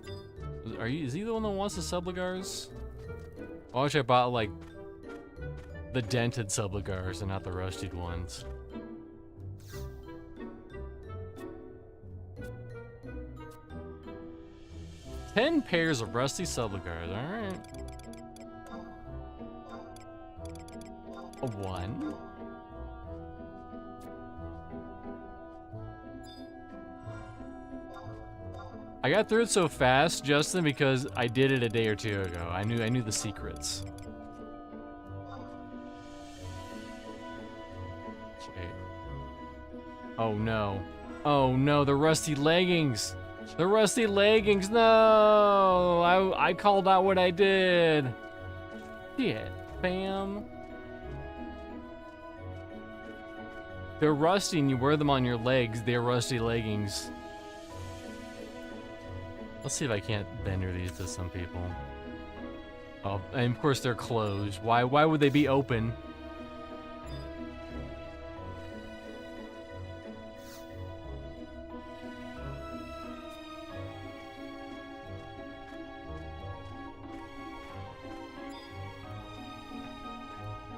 Is he the one that wants the subligars? I wish I bought like the dented subligars and not the rusted ones. $10 pairs of rusty subligars, alright. A 1. I got through it so fast, Justin, because I did it a day or two ago. I knew the secrets. Wait. Oh no. Oh no, the rusty leggings. The rusty leggings, no! I called out what I did. Shit, fam. They're rusty and you wear them on your legs. They're rusty leggings. Let's see if I can't vendor these to some people. Oh, and of course they're closed. Why would they be open?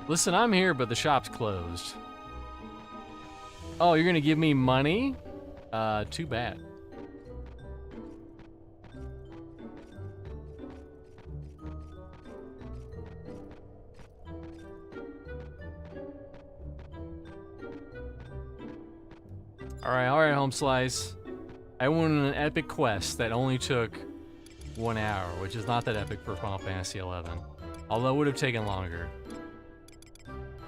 Listen, I'm here, but the shop's closed. Oh, you're gonna give me money? Too bad. Alright, home slice. I went on an epic quest that only took 1 hour, which is not that epic for Final Fantasy XI. Although it would have taken longer.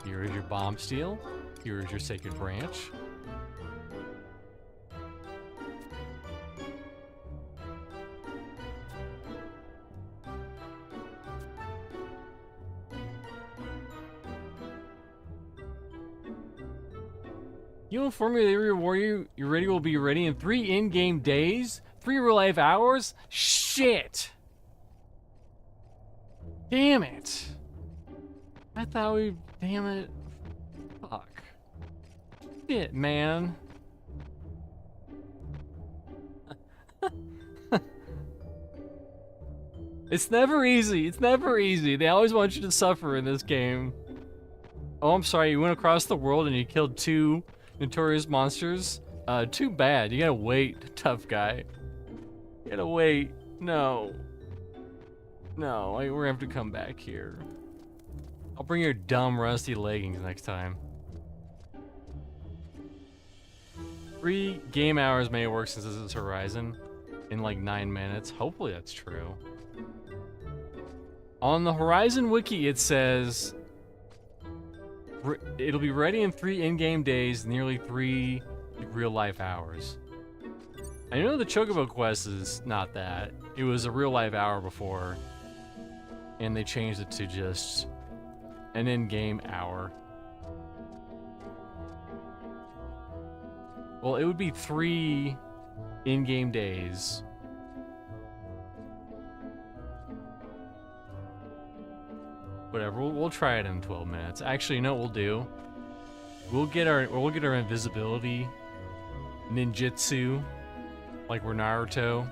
Here is your bomb steel. Here is your sacred branch. You inform me that your warrior, your ready will be ready in 3 in-game days? 3 real-life hours? Shit! Damn it! I thought we... Damn it. Fuck. Shit, man. It's never easy. It's never easy. They always want you to suffer in this game. Oh, I'm sorry. You went across the world and you killed 2 notorious monsters? Too bad. You gotta wait, tough guy. You gotta wait. No. No, we're gonna have to come back here. I'll bring your dumb rusty leggings next time. 3 game hours may work since this is Horizon in like 9 minutes. Hopefully that's true. On the Horizon wiki it says it'll be ready in 3 in-game days, nearly 3 real-life hours. I know the Chocobo quest is not that. It was a real-life hour before, and they changed it to just an in-game hour. Well, it would be 3 in-game days. Whatever, we'll try it in 12 minutes. Actually, you know what we'll do? We'll get our invisibility ninjutsu, like we're Naruto.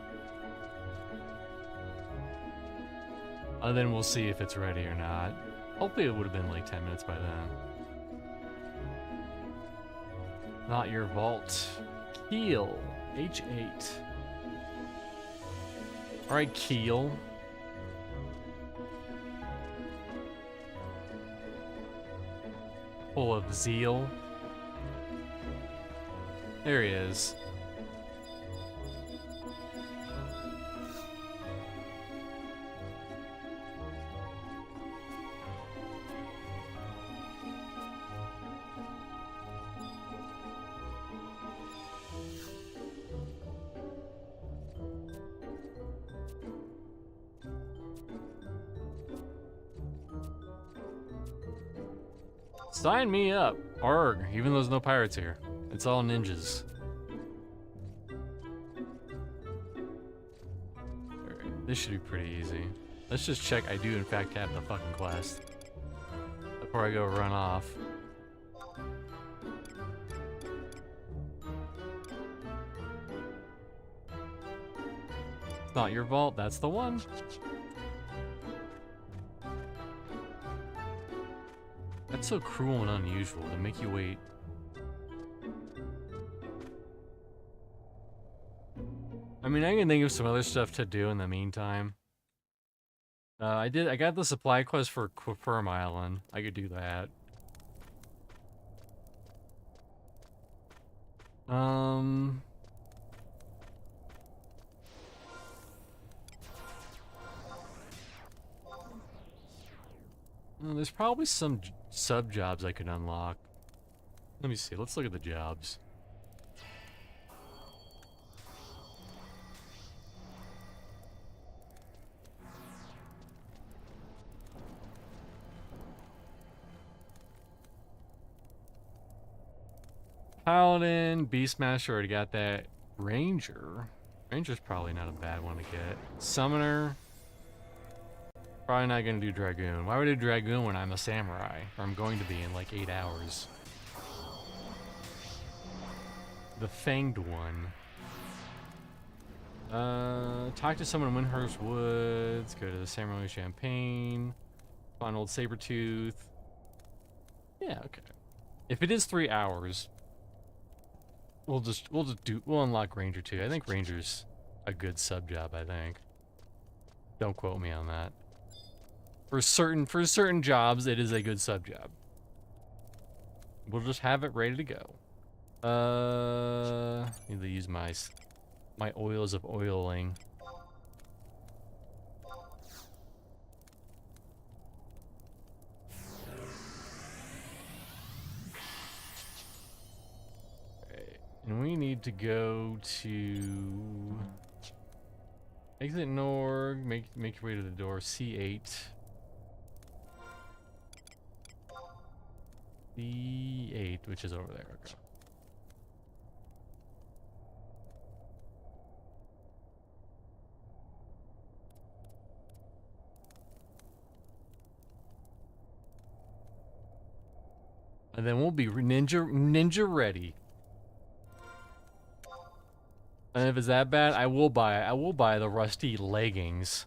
And then we'll see if it's ready or not. Hopefully it would have been like 10 minutes by then. Not your vault. Keel. H8. Alright, Keel. Full of zeal. There he is. Sign me up. Arg, even though there's no pirates here. It's all ninjas. Alright, this should be pretty easy. Let's just check I do in fact have the fucking quest before I go run off. It's not your vault, that's the one. That's so cruel and unusual to make you wait. I mean, I can think of some other stuff to do in the meantime. I got the supply quest for Quifirm Island. I could do that. There's probably some sub jobs I could unlock. Let me see. Let's look at the jobs. Paladin, Beastmaster, already got that. Ranger. Ranger's probably not a bad one to get. Summoner. Probably not gonna do Dragoon. Why would I do Dragoon when I'm a samurai? Or I'm going to be in like 8 hours. The Fanged one. Talk to someone in Windhurst Woods. Go to the Samurai Champagne. Find old Sabretooth. Yeah, okay. If it is 3 hours, we'll unlock Ranger too. I think Ranger's a good sub job, I think. Don't quote me on that. For certain jobs, it is a good sub job. We'll just have it ready to go. Need to use my oils of oiling. And we need to go to exit Norg, make your way to the door, C8. C8, which is over there, okay. And then we'll be ninja ready. And if it's that bad, I will buy the rusty leggings.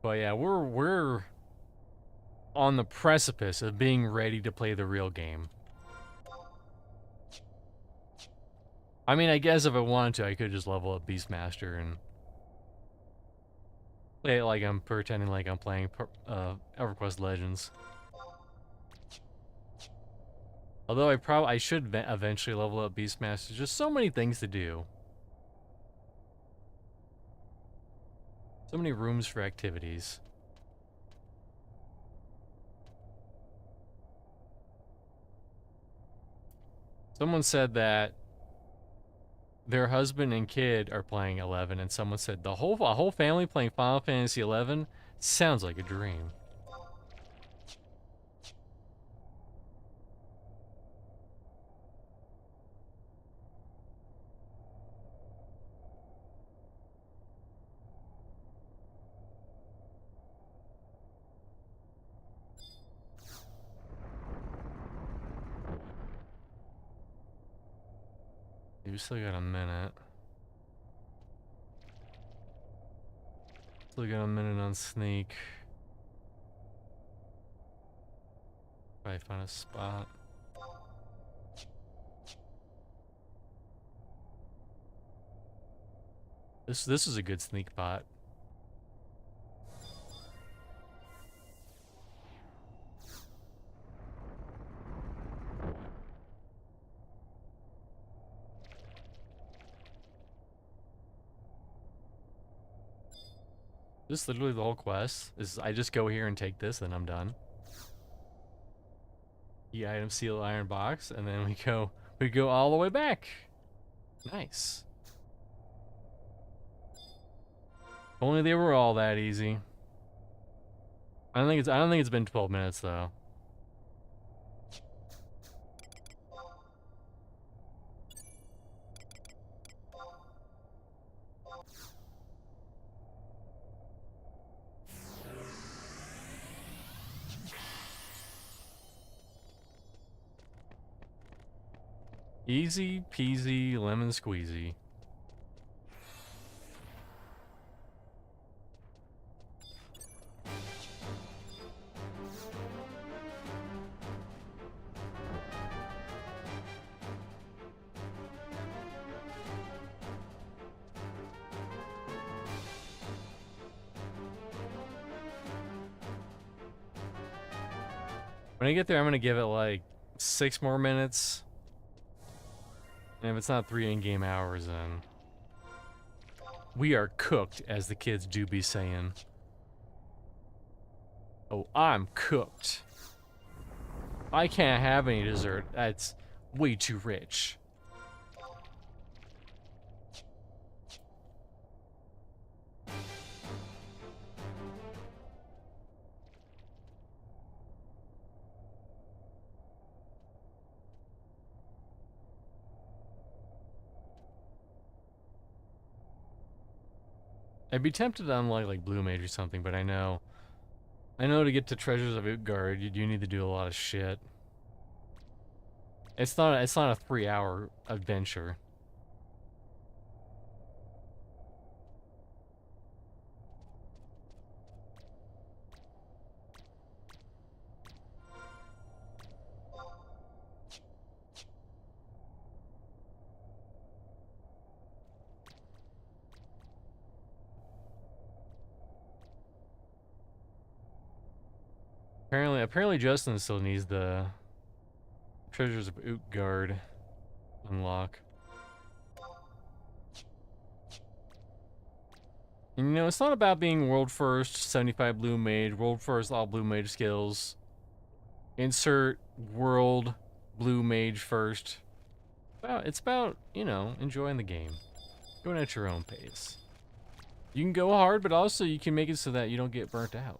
But yeah, we're on the precipice of being ready to play the real game. I mean, I guess if I wanted to, I could just level up Beastmaster and play it like I'm pretending like I'm playing EverQuest Legends. Although I should eventually level up Beastmaster. There's just so many things to do. So many rooms for activities. Someone said that their husband and kid are playing 11, and someone said a whole family playing Final Fantasy 11 sounds like a dream. You still got a minute. Still got a minute on sneak. Probably find a spot. This is a good sneak bot. This is literally the whole quest. I just go here and take this, then I'm done. The item seal iron box, and then we go all the way back. Nice. If only they were all that easy. I don't think it's been 12 minutes though. Easy peasy lemon squeezy. When I get there, I'm gonna give it like 6 more minutes. And if it's not 3 in-game hours, then we are cooked, as the kids do be saying. Oh, I'm cooked. I can't have any dessert. That's way too rich. I'd be tempted to unlock like Blue Mage or something, but I know to get to Treasures of Utgard, you do need to do a lot of shit. It's not a 3-hour adventure. Apparently Justin still needs the Treasures of Utgard unlock. And, you know, it's not about being world first, 75 blue mage, world first, all blue mage skills. Insert world blue mage first. Well, it's about, you know, enjoying the game. Going at your own pace. You can go hard, but also you can make it so that you don't get burnt out.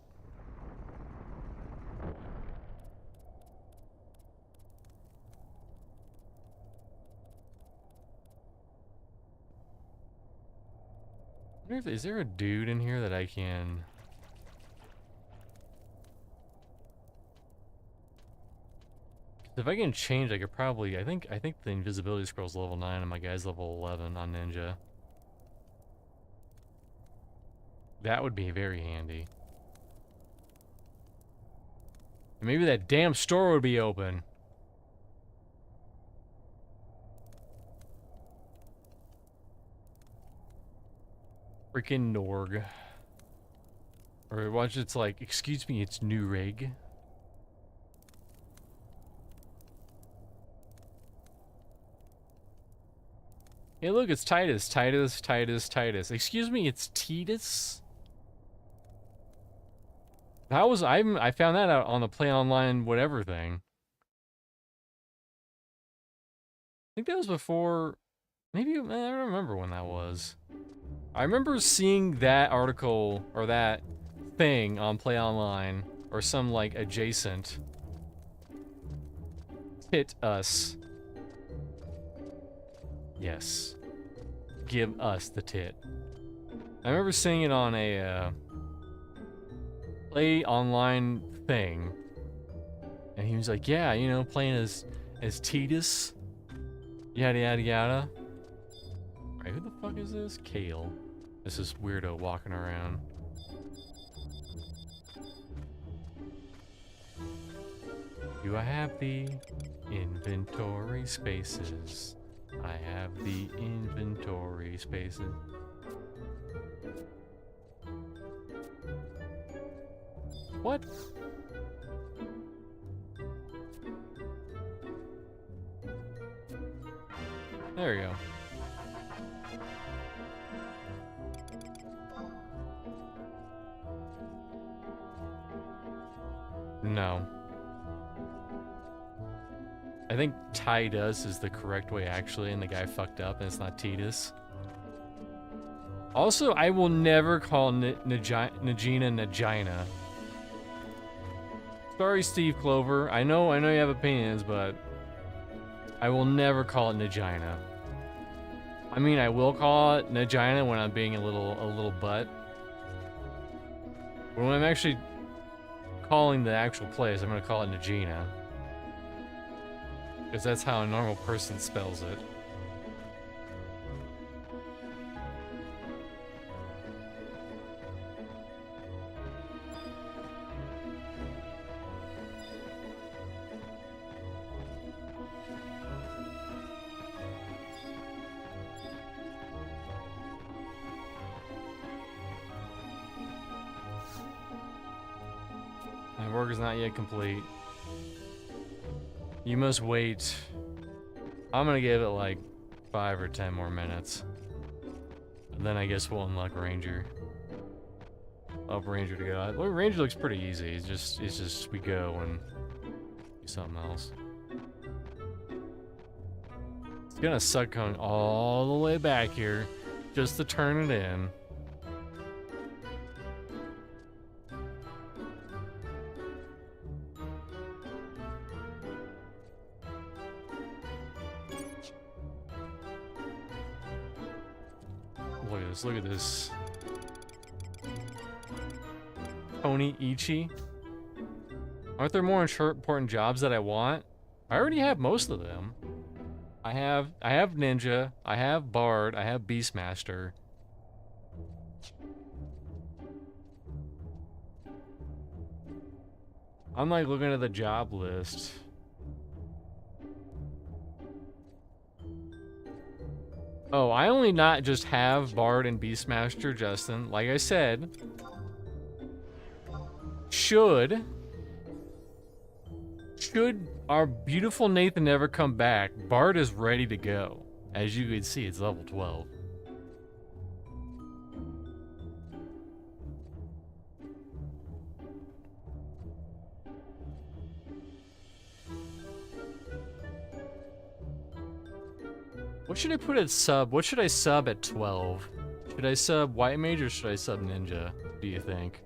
Is there a dude in here that I can... If I can change, I could probably... I think the invisibility scroll's level 9 and my guy's level 11 on Ninja. That would be very handy. And maybe that damn store would be open. Freaking Norg. Or watch, it's like, excuse me, it's new rig. Hey look, it's Titus. Excuse me, it's Titus? That was, I found that out on the Play Online whatever thing. I think that was before, maybe, I don't remember when that was. I remember seeing that article, or that thing on Play Online, or some, like, adjacent tit us. Yes. Give us the tit. I remember seeing it on a, Play Online thing. And he was like, yeah, you know, playing as Titus. Yada yada yada. Alright, who the fuck is this? Kale. This is weirdo walking around. Do I have the inventory spaces? I have the inventory spaces. What? There we go. No. I think Titus is the correct way actually, and the guy fucked up and it's not Titus. Also, I will never call Nagina Nagina. Sorry, Steve Clover. I know you have opinions, but I will never call it Nagina. I mean, I will call it Nagina when I'm being a little butt. But when I'm actually calling the actual place, I'm gonna call it Nagina. Because that's how a normal person spells it. My work is not yet complete. You must wait. I'm gonna give it like 5 or 10 more minutes. And then I guess we'll unlock Ranger. Up Ranger to go. Well, Ranger looks pretty easy. It's just we go and do something else. It's gonna suck coming all the way back here just to turn it in. Look at this. Tony Ichi. Aren't there more important jobs that I want? I already have most of them. I have Ninja, I have Bard, I have Beastmaster. I'm like looking at the job list. Oh, I only not just have Bard and Beastmaster, Justin. Like I said, should our beautiful Nathan ever come back, Bard is ready to go. As you can see, it's level 12. What should I put at sub? What should I sub at 12? Should I sub White Mage or should I sub Ninja, do you think?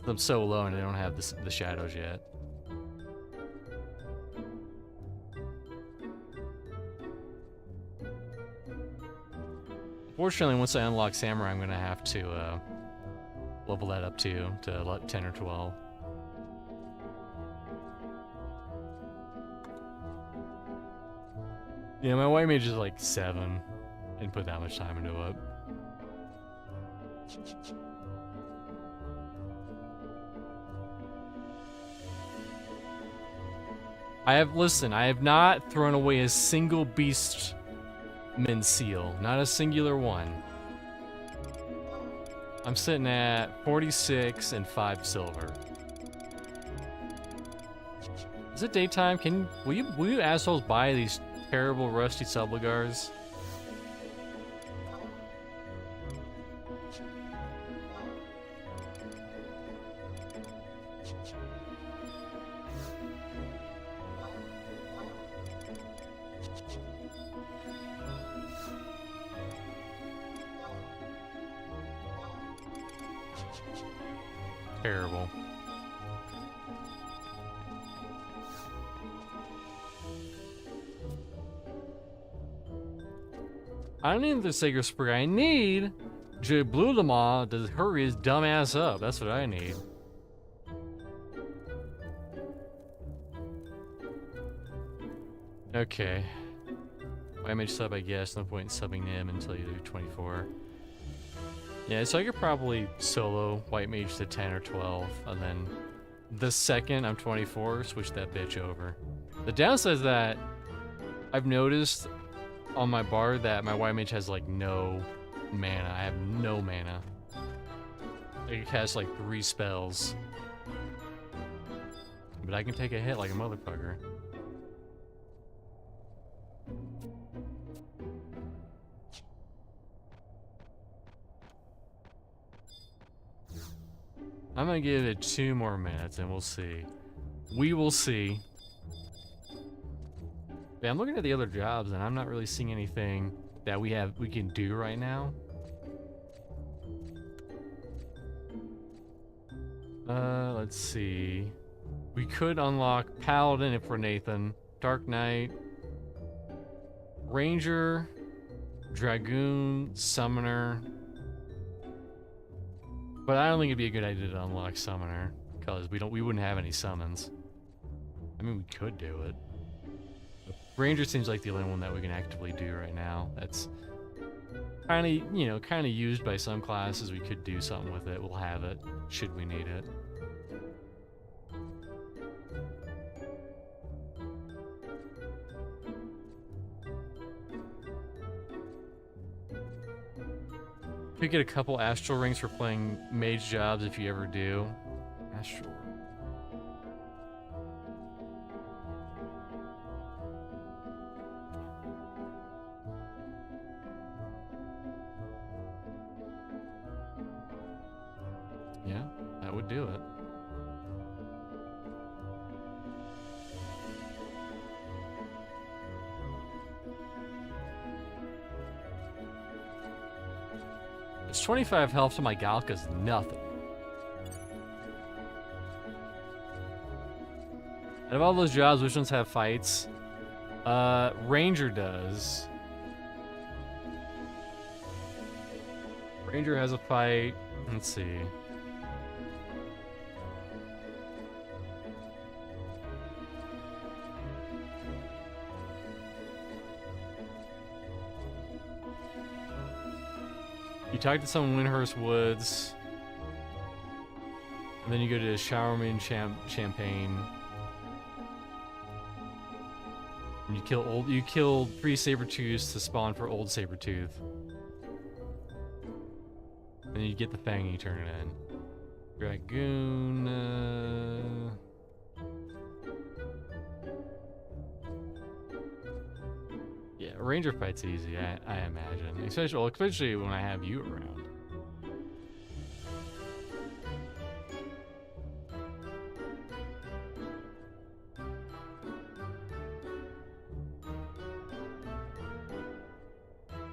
I'm so low and I don't have the shadows yet. Fortunately, once I unlock Samurai, I'm gonna have to level that up to 10 or 12. Yeah, my White Mage is like 7. I didn't put that much time into it. I have not thrown away a single Beastman seal. Not a singular one. I'm sitting at 46 and 5 silver. Is it daytime? Will you assholes buy these terrible rusty subligars? Terrible. I don't need the Sacred Spray. I need J Blue Lamar to hurry his dumb ass up. That's what I need. Okay. White Mage sub, I guess. No point in subbing him until you do 24. Yeah, so I could probably solo White Mage to 10 or 12, and then the second I'm 24, switch that bitch over. The downside is that I've noticed on my Bard that my White Mage has like no mana. I have no mana. I can cast like 3 spells. But I can take a hit like a motherfucker. I'm gonna give it 2 more minutes and we'll see. We will see. Yeah, I'm looking at the other jobs and I'm not really seeing anything that we can do right now. Let's see. We could unlock Paladin if we're Nathan, Dark Knight, Ranger, Dragoon, Summoner. But I don't think it'd be a good idea to unlock Summoner, because we wouldn't have any summons. I mean, we could do it. But Ranger seems like the only one that we can actively do right now. That's kind of used by some classes. We could do something with it. We'll have it, should we need it. You could get a couple astral rings for playing mage jobs if you ever do. Astral. Yeah, that would do it. It's 25 health to my Galka's nothing. Out of all those jobs, which ones have fights? Ranger does. Ranger has a fight. Let's see. You talk to someone in Windhurst Woods. And then you go to Showerman Champagne. And you kill 3 Sabertooths to spawn for old Sabertooth. And then you get the Fang and you turn it in. Dragoon. Yeah, Ranger fight's easy, I imagine. Especially when I have you around.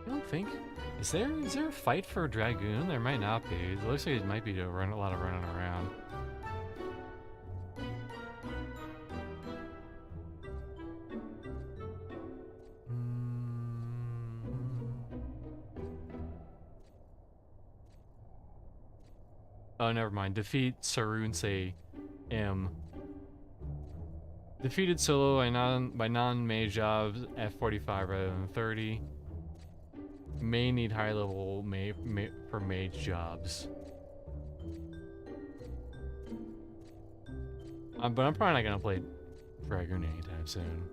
I don't think. Is there a fight for a Dragoon? There might not be. It looks like it might be a lot of running around. Oh, never mind. Defeat Sarunse M. Defeated solo by non-mage jobs at 45 rather than 30. May need high level for mage jobs. But I'm probably not gonna play Dragoon anytime soon.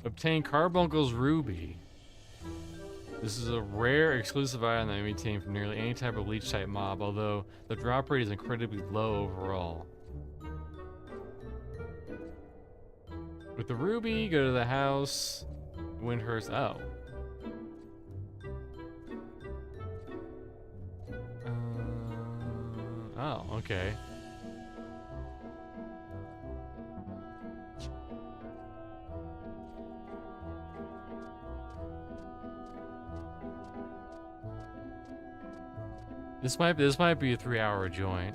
Obtain Carbuncle's Ruby. This is a rare exclusive item that may be obtained from nearly any type of leech type mob, although the drop rate is incredibly low overall. With the Ruby, go to the house, Windhurst. Oh. Oh, okay. This might be a 3-hour joint.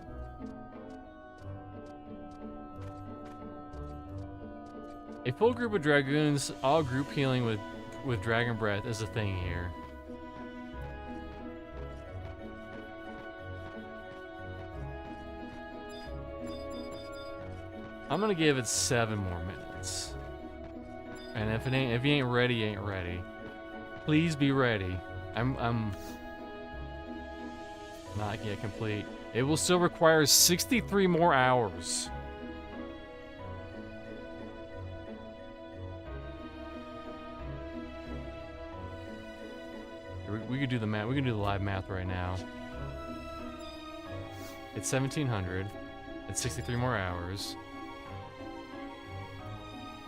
A full group of Dragoons, all group healing with Dragon Breath is a thing here. I'm gonna give it 7 more minutes. And if you ain't ready, you ain't ready. Please be ready. I'm not yet complete. It will still require 63 more hours. We could do the math. We can do the live math right now. It's 1700. It's 63 more hours.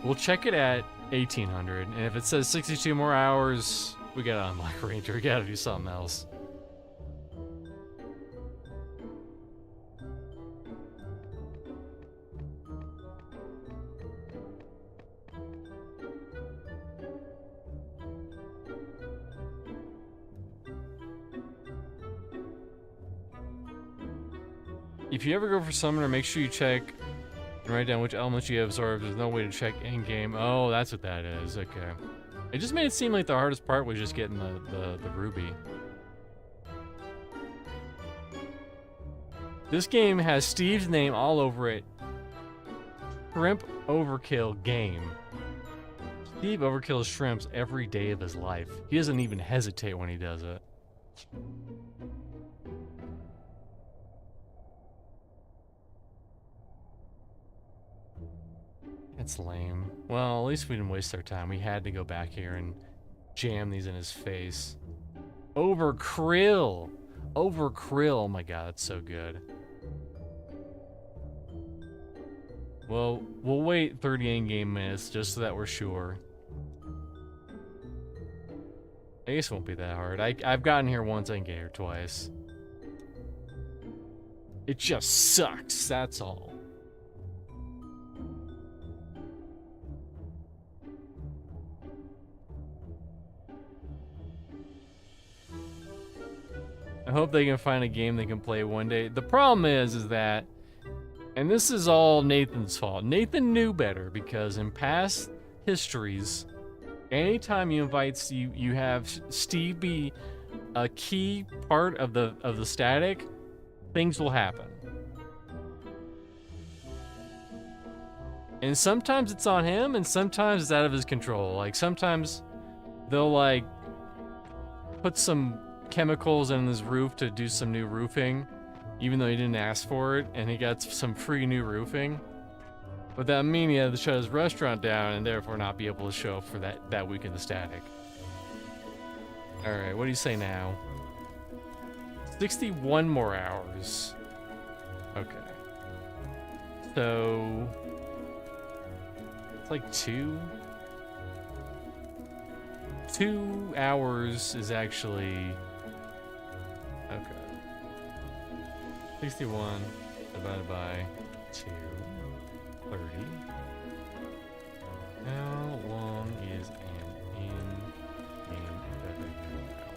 We'll check it at 1800, and if it says 62 more hours, we gotta unlock Ranger. We gotta do something else. If you ever go for Summoner, make sure you check and write down which elements you have absorbed. There's no way to check in-game. Oh, that's what that is. Okay. It just made it seem like the hardest part was just getting the Ruby. This game has Steve's name all over it. Shrimp Overkill game. Steve overkills shrimps every day of his life. He doesn't even hesitate when he does it. That's lame. Well, at least we didn't waste our time. We had to go back here and jam these in his face. Over Krill! Over Krill! Oh my god, that's so good. Well, we'll wait 30 in-game minutes just so that we're sure. I guess it won't be that hard. I've gotten here once, I can get here twice. It just sucks, that's all. I hope they can find a game they can play one day. The problem is that, and this is all Nathan's fault. Nathan knew better because in past histories, anytime you invite you have Steve be a key part of the static, things will happen. And sometimes it's on him, and sometimes it's out of his control. Like, sometimes they'll, like, put some chemicals in his roof to do some new roofing, even though he didn't ask for it, and he got some free new roofing. But that means he had to shut his restaurant down and therefore not be able to show up for that week in the static. Alright, what do you say now? 61 more hours. Okay. So... it's like 2 hours is actually... okay. 61 divided by 2. 30. How long is an in-game revenue hour?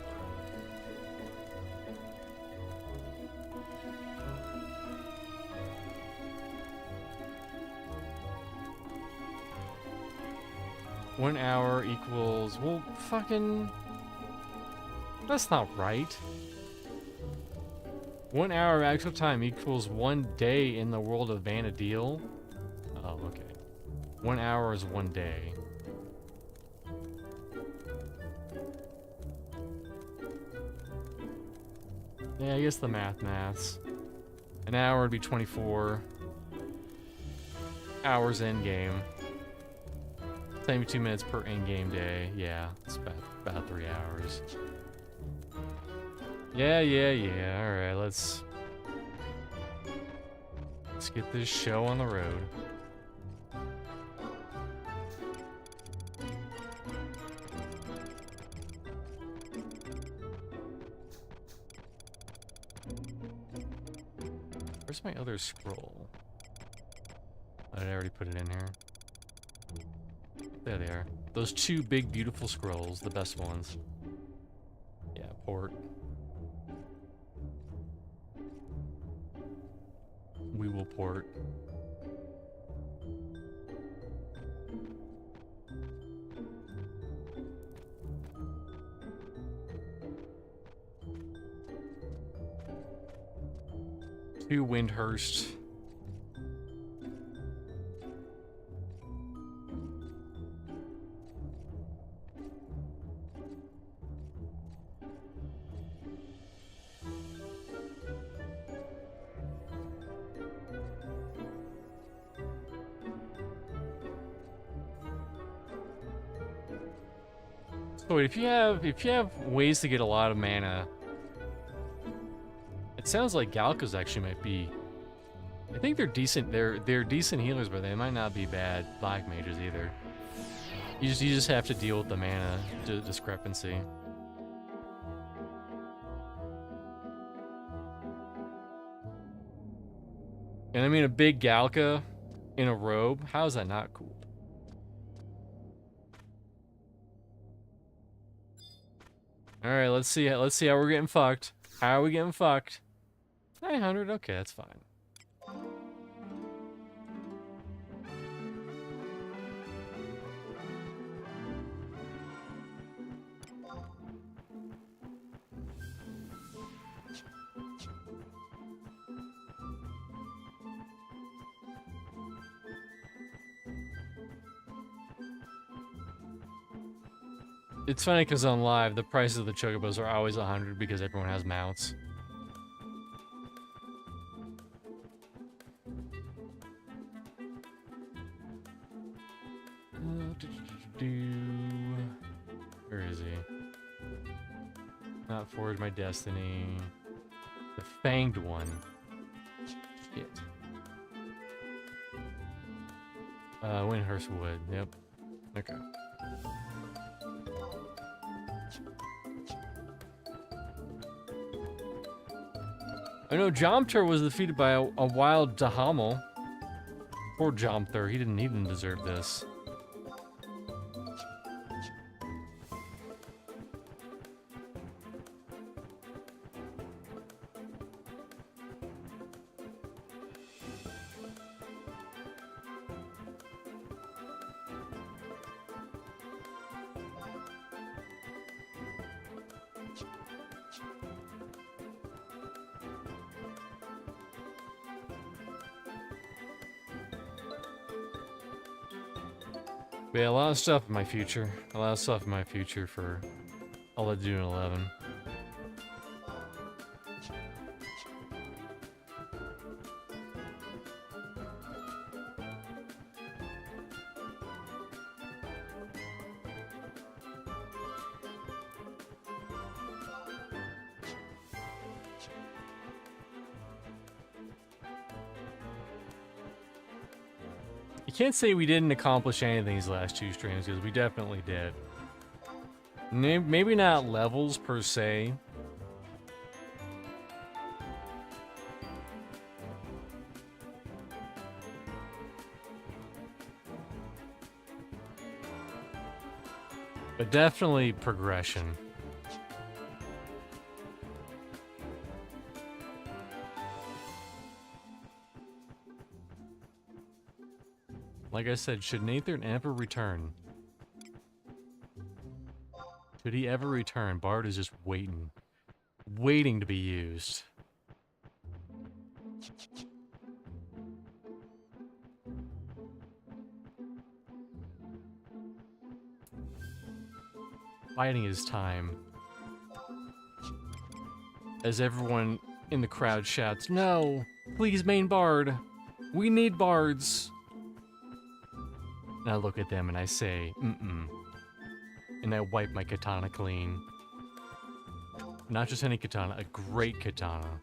One hour equals, well, fucking, that's not right. 1 hour of actual time equals 1 day in the world of Vanadil. Oh, okay. 1 hour is 1 day. Yeah, I guess the maths. An hour would be 24 hours in game. 72 minutes per in-game day. Yeah, it's about 3 hours. Yeah. All right, let's get this show on the road. Where's my other scroll? Oh, did I already put it in here? There they are. Those 2 big, beautiful scrolls, the best ones. Yeah, port. We will port. To Windhurst. So wait, if you have ways to get a lot of mana, it sounds like Galkas actually might be. I think they're decent. They're decent healers, but they might not be bad black mages either. You just have to deal with the mana discrepancy. And I mean, a big Galka in a robe. How is that not cool? All right, let's see how we're getting fucked. How are we getting fucked? 900. Okay, that's fine. It's funny because on live, the prices of the chocobos are always 100 because everyone has mounts. Where is he? Not Forge My Destiny. The Fanged one. Shit. Windhurst Wood. Yep. Okay. I know Jomter was defeated by a wild Dahamel. Poor Jomter, he didn't even deserve this. But yeah, a lot of stuff in my future. A lot of stuff in my future for I'll let do in 11. You can't say we didn't accomplish anything these last 2 streams, because we definitely did. Maybe not levels per se. But definitely progression. Like I said, should Nathan ever return? Should he ever return? Bard is just waiting. Waiting to be used. Biding his time. As everyone in the crowd shouts, "No! Please, main Bard! We need bards!" And I look at them and I say, "Mm-mm." And I wipe my katana clean. Not just any katana, a great katana.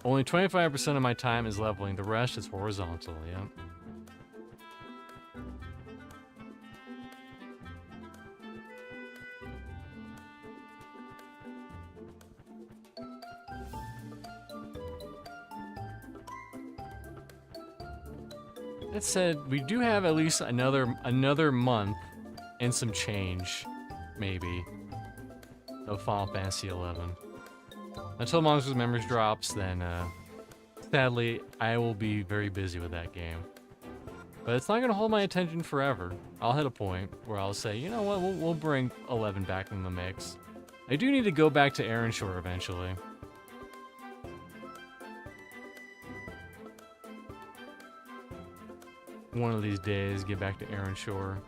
Only 25% of my time is leveling, the rest is horizontal, yeah. That said, we do have at least another month and some change, maybe, of Final Fantasy 11. Until Monsters Memories drops, then sadly I will be very busy with that game. But it's not gonna hold my attention forever. I'll hit a point where I'll say, you know what, we'll bring 11 back in the mix. I do need to go back to Shore eventually. One of these days, get back to Shore.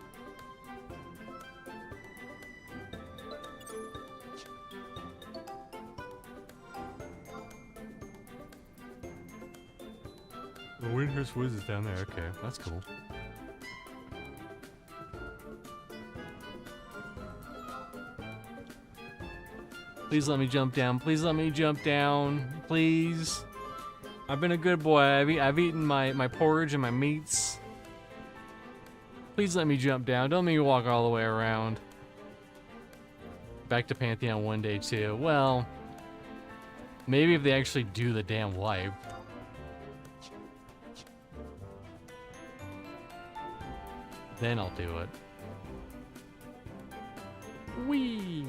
The Windhurst Woods is down there. Okay, that's cool. Please let me jump down. Please let me jump down. Please. I've been a good boy. I've eaten my porridge and my meats. Please let me jump down. Don't make me walk all the way around. Back to Pantheon one day too. Well, maybe if they actually do the damn wipe. Then I'll do it. Whee!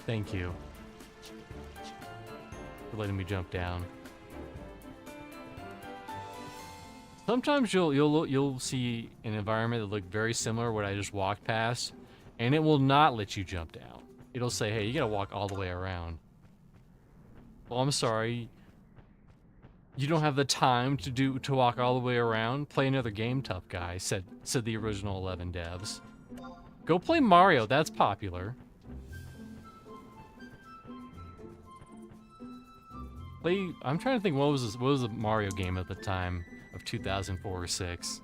Thank you for letting me jump down. Sometimes you'll see an environment that looked very similar to what I just walked past, and it will not let you jump down. It'll say, "Hey, you gotta walk all the way around." Well, I'm sorry. You don't have the time to walk all the way around. Play another game, tough guy. Said the original 11 devs. Go play Mario. That's popular. I'm trying to think what was the Mario game at the time of 2004 or 6?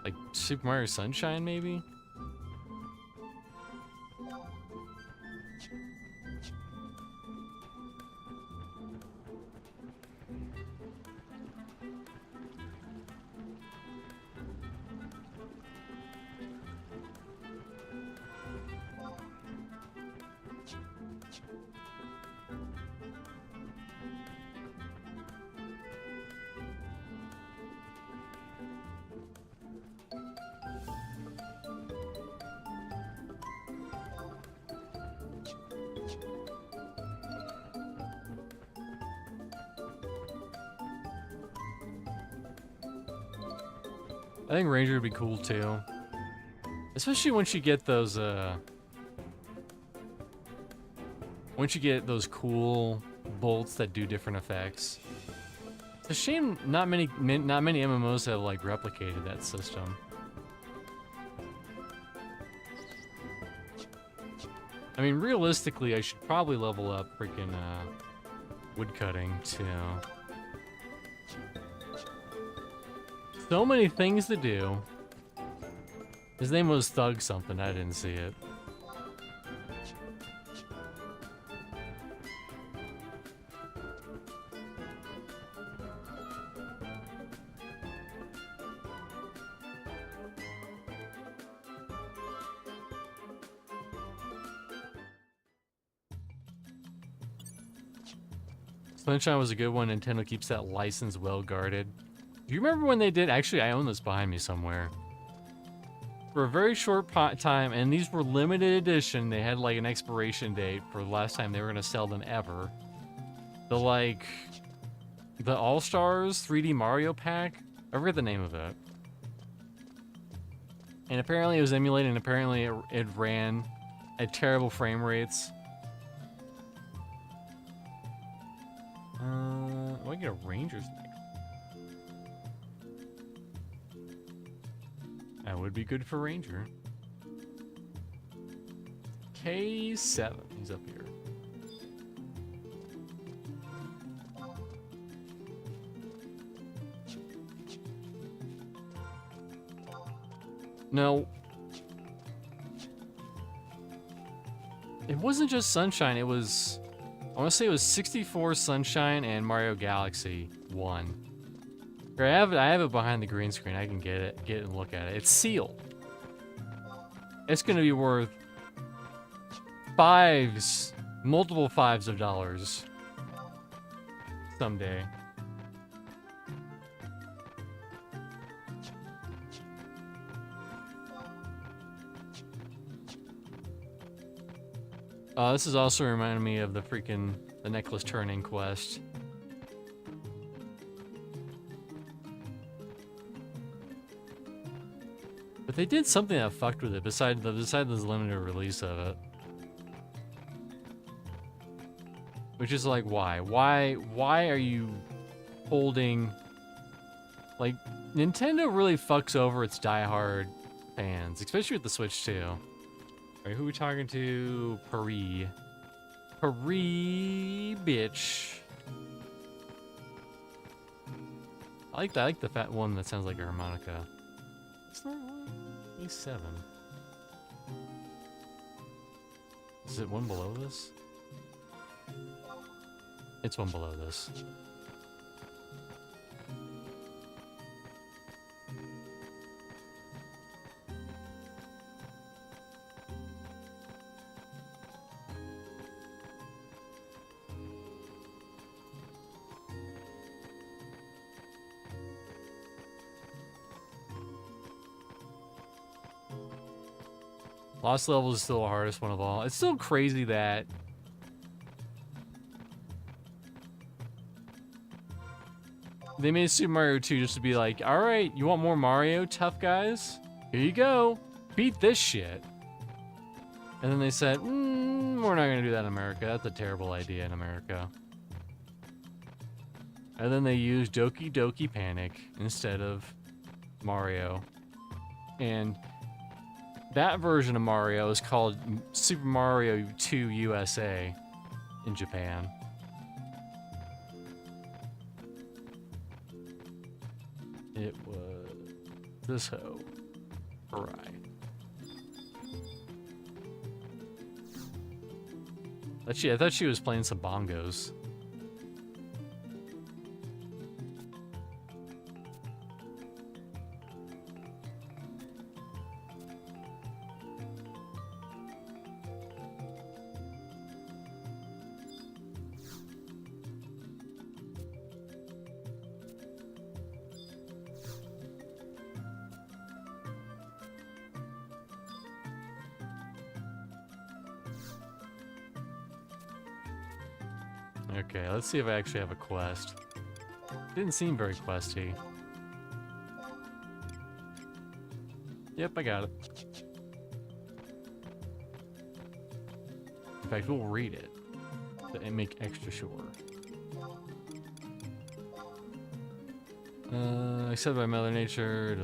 Like Super Mario Sunshine, maybe? I think Ranger would be cool too. Especially once you get those, Once you get those cool bolts that do different effects. It's a shame not many MMOs have like replicated that system. I mean, realistically, I should probably level up freaking woodcutting too. So many things to do. His name was Thug something, I didn't see it. Sunshine was a good one. Nintendo keeps that license well guarded. Do you remember when they did? Actually, I own this behind me somewhere. For a very short time, and these were limited edition. They had like an expiration date for the last time they were gonna sell them ever. The All-Stars 3D Mario pack. I forget the name of it. And apparently it was emulated, and apparently it ran at terrible frame rates. Do I get a Ranger's neck? That would be good for Ranger. K7, he's up here. No. It wasn't just Sunshine, it was... I want to say it was 64 Sunshine and Mario Galaxy 1. Here, I have it behind the green screen. I can get it and look at it. It's sealed. It's going to be worth multiple fives of dollars someday. This is also reminding me of the necklace turning quest. But they did something that fucked with it besides this limited release of it. Which is like, why? Why are you holding... Like, Nintendo really fucks over its diehard fans, especially with the Switch 2. Alright, who are we talking to? Paris. Paris, bitch. I like the fat one that sounds like a harmonica. It's not one. A7. Is it one below this? It's one below this. Lost level is still the hardest one of all. It's still crazy that they made Super Mario 2 just to be like, alright, you want more Mario, tough guys? Here you go. Beat this shit. And then they said, we're not gonna do that in America. That's a terrible idea in America. And then they used Doki Doki Panic instead of Mario. And that version of Mario is called Super Mario 2 USA in Japan. It was this hoe. Right. I thought she was playing some bongos. Okay, let's see if I actually have a quest. Didn't seem very questy. Yep, I got it. In fact, we'll read it. to make extra sure. Accepted by Mother Nature.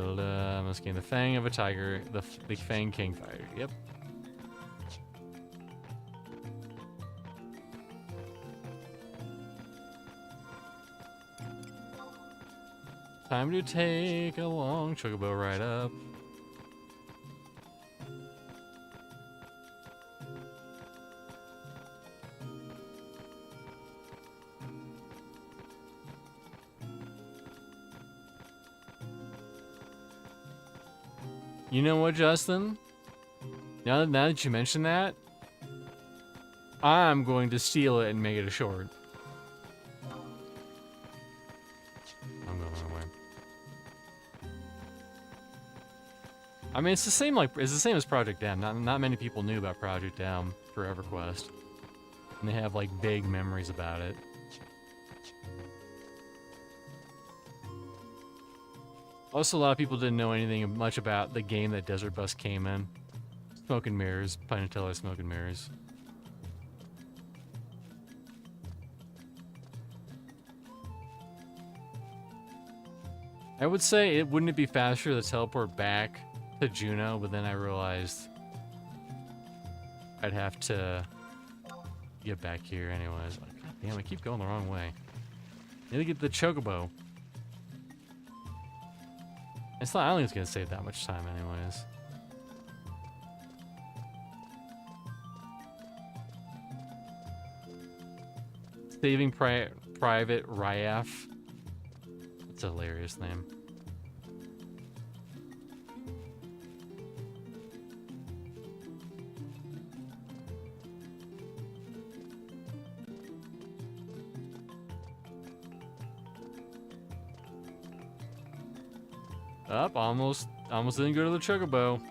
Must gain the fang of a tiger. The fang king fighter. Yep. Time to take a long chocobo ride up. You know what, Justin? Now that you mention that, I'm going to steal it and make it a short. I'm going the wrong way. I mean, it's the same as Project M. Not many people knew about Project M for EverQuest, and they have like vague memories about it. Also, a lot of people didn't know anything much about the game that Desert Bus came in. Smoke and Mirrors, Pinatelli Smoke and Mirrors. I would say, wouldn't it be faster to teleport back to Juno, but then I realized I'd have to get back here anyways. Like, God damn, I keep going the wrong way. Need to get the Chocobo. It's not, I don't think it's gonna save that much time anyways. Saving Private Ryaf. That's a hilarious name. Up, almost didn't go to the Chocobo.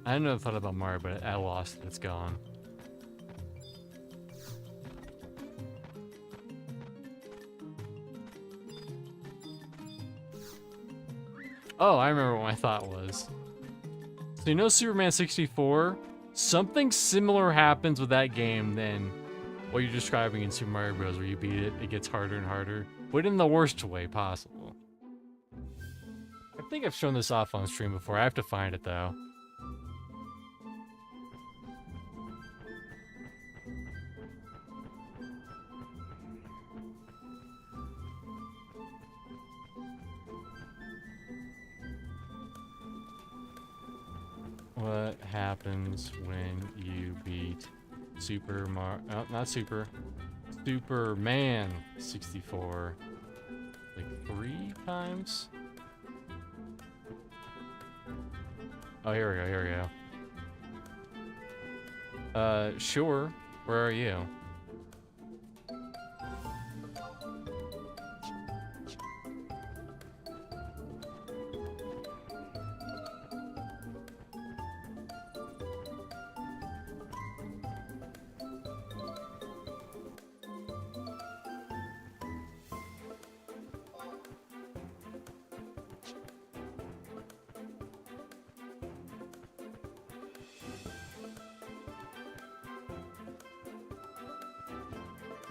I never thought about Mario, but I lost it. It's gone. Oh, I remember what my thought was. So you know Superman 64? Something similar happens with that game than what you're describing in Super Mario Bros. Where you beat it, it gets harder and harder. But in the worst way possible. I think I've shown this off on stream before. I have to find it though. What happens when you beat Superman 64 like 3 times? Oh, here we go. Sure. Where are you?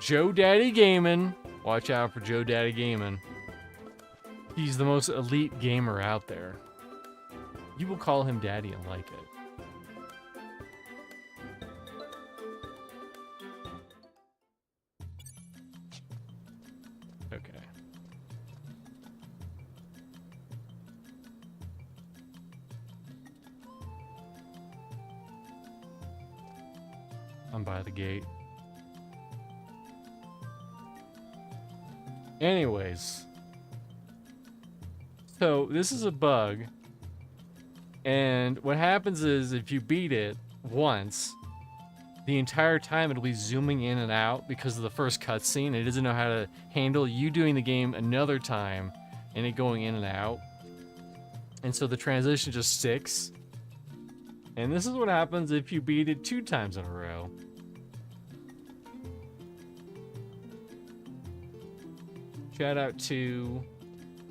Joe Daddy Gaming. Watch out for Joe Daddy Gaming. He's the most elite gamer out there. You will call him Daddy and like it. Okay. I'm by the gate. Anyways, so this is a bug, and what happens is if you beat it once, the entire time it'll be zooming in and out because of the first cutscene. It doesn't know how to handle you doing the game another time and it going in and out. And so the transition just sticks. And this is what happens if you beat it 2 times in a row. Shout out to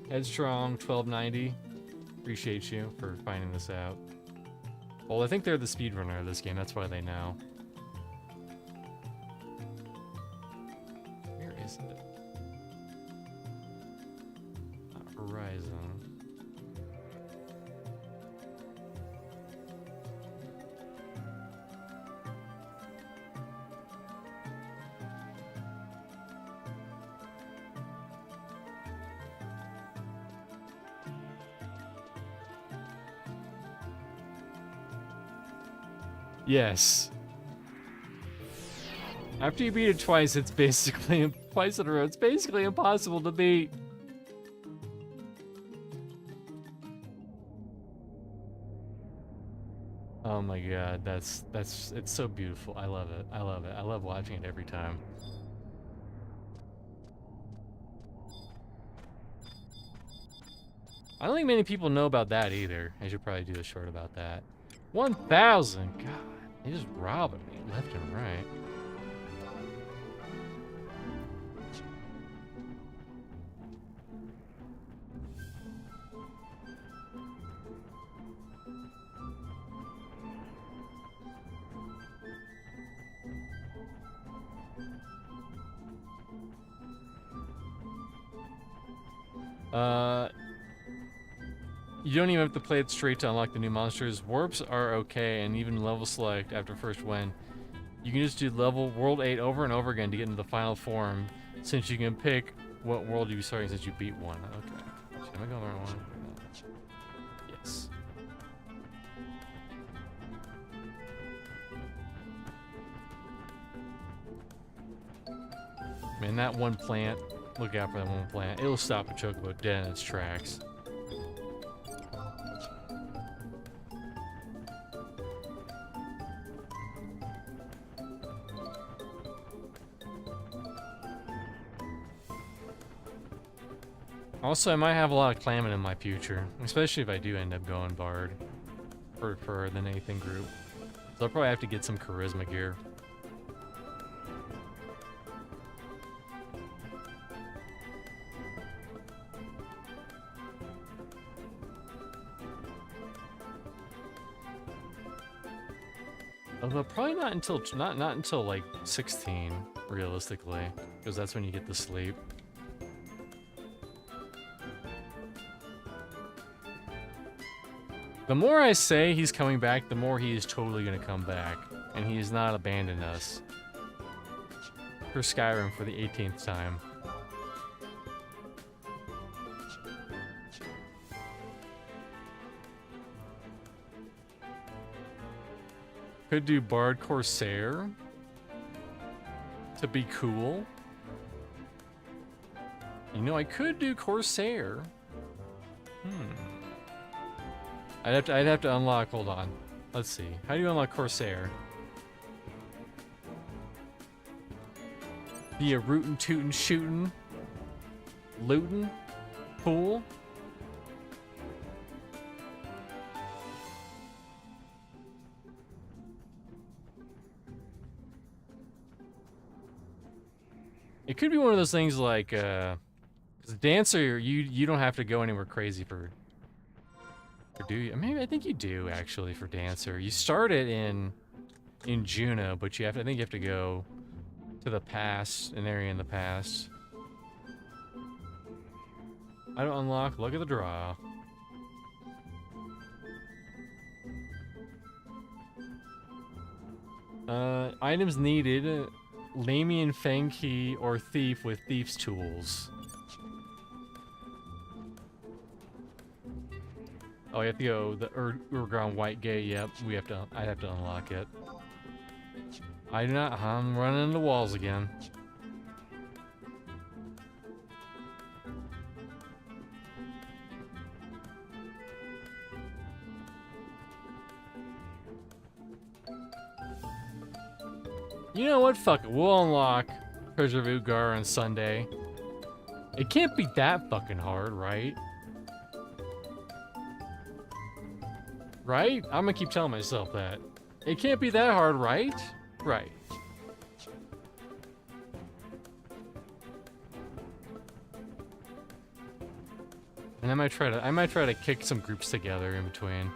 Headstrong 1290. Appreciate you for finding this out. Well, I think they're the speedrunner of this game. That's why they know. Where is it? Horizon. Yes. After you beat it twice, it's basically twice in a row. It's basically impossible to beat. Oh my god, it's so beautiful. I love it. I love it. I love watching it every time. I don't think many people know about that either. I should probably do a short about that. 1,000! God, they just robbing me left and right. You don't even have to play it straight to unlock the new monsters. Warps are okay, and even level select after first win. You can just do level World 8 over and over again to get into the final form, since you can pick what world you'll be starting since you beat one. Okay. Should I go the wrong one? Yes. Man, that one plant. Look out for that one plant. It'll stop a chocobo dead in its tracks. Also, I might have a lot of clamming in my future, especially if I do end up going Bard for the Nathan group. So I'll probably have to get some charisma gear. Although probably not until like 16, realistically, because that's when you get the sleep. The more I say he's coming back, the more he is totally gonna come back, and he has not abandoned us. For Skyrim for the 18th time. Could do Bard Corsair to be cool. You know, I could do Corsair. I'd have to unlock. Hold on. Let's see. How do you unlock Corsair? Be a rootin', tootin', shootin', lootin', pool. It could be one of those things like, 'cause Dancer, you don't have to go anywhere crazy for do you? Maybe I think you do actually for Dancer. You start it in Juno, but I think you have to go to the past, an area in the past. I don't unlock. Look at the draw. Items needed: Lamian Fang Key or Thief with Thief's Tools. Oh, you have to go the Urground White Gate. Yep, I have to unlock it. I do not. I'm running into walls again. You know what? Fuck it. We'll unlock Treasure of Ugar on Sunday. It can't be that fucking hard, right? Right? I'm gonna keep telling myself that. It can't be that hard, right? Right. And I might try to kick some groups together in between.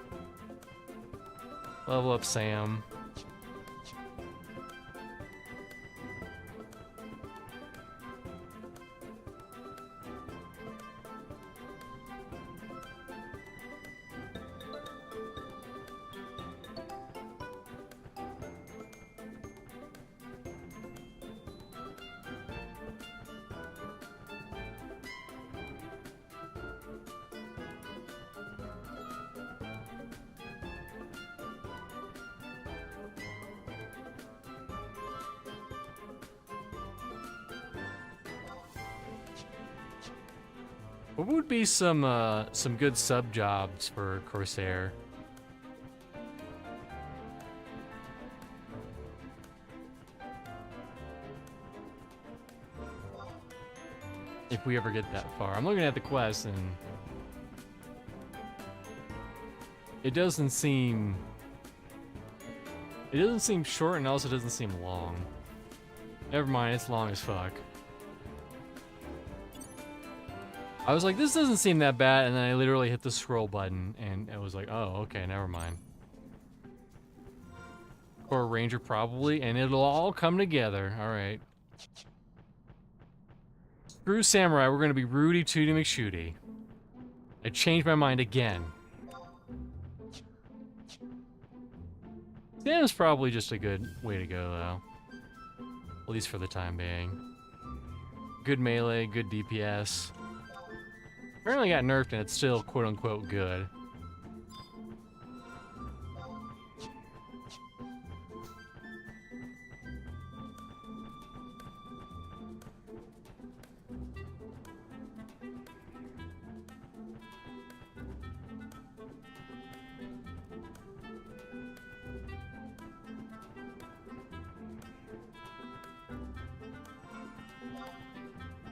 Level up Sam. What would be some good sub jobs for Corsair? If we ever get that far. I'm looking at the quest and it doesn't seem short and also doesn't seem long. Never mind, it's long as fuck. I was like, this doesn't seem that bad, and then I literally hit the scroll button, and it was like, oh, okay, never mind. Or Ranger probably, and it'll all come together. All right. Screw Samurai, we're gonna be Rudy Tooty McShooty. I changed my mind again. Sam's probably just a good way to go, though. At least for the time being. Good melee, good DPS. Apparently got nerfed and it's still quote-unquote good.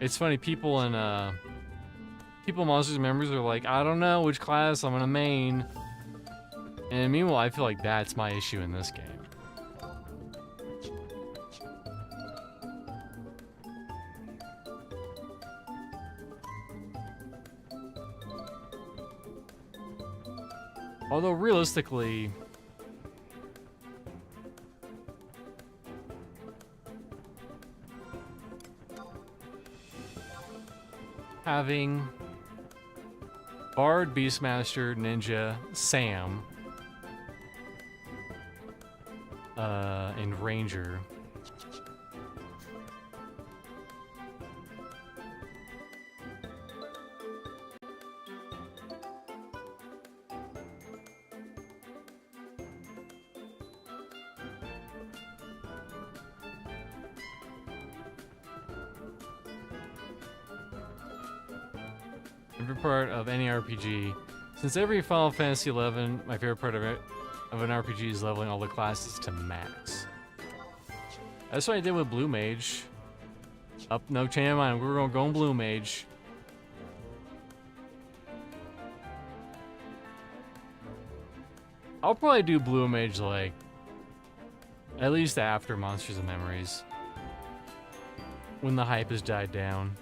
It's funny, people in Monsters and Members are like, I don't know which class I'm gonna main. And meanwhile, I feel like that's my issue in this game. Although realistically, having Bard, Beastmaster, Ninja, Sam, and Ranger. Favorite part of any RPG. Since every Final Fantasy XI, my favorite part of an RPG is leveling all the classes to max. That's what I did with Blue Mage. No, change of mind. We're going Blue Mage. I'll probably do Blue Mage like at least after Monsters and Memories, when the hype has died down.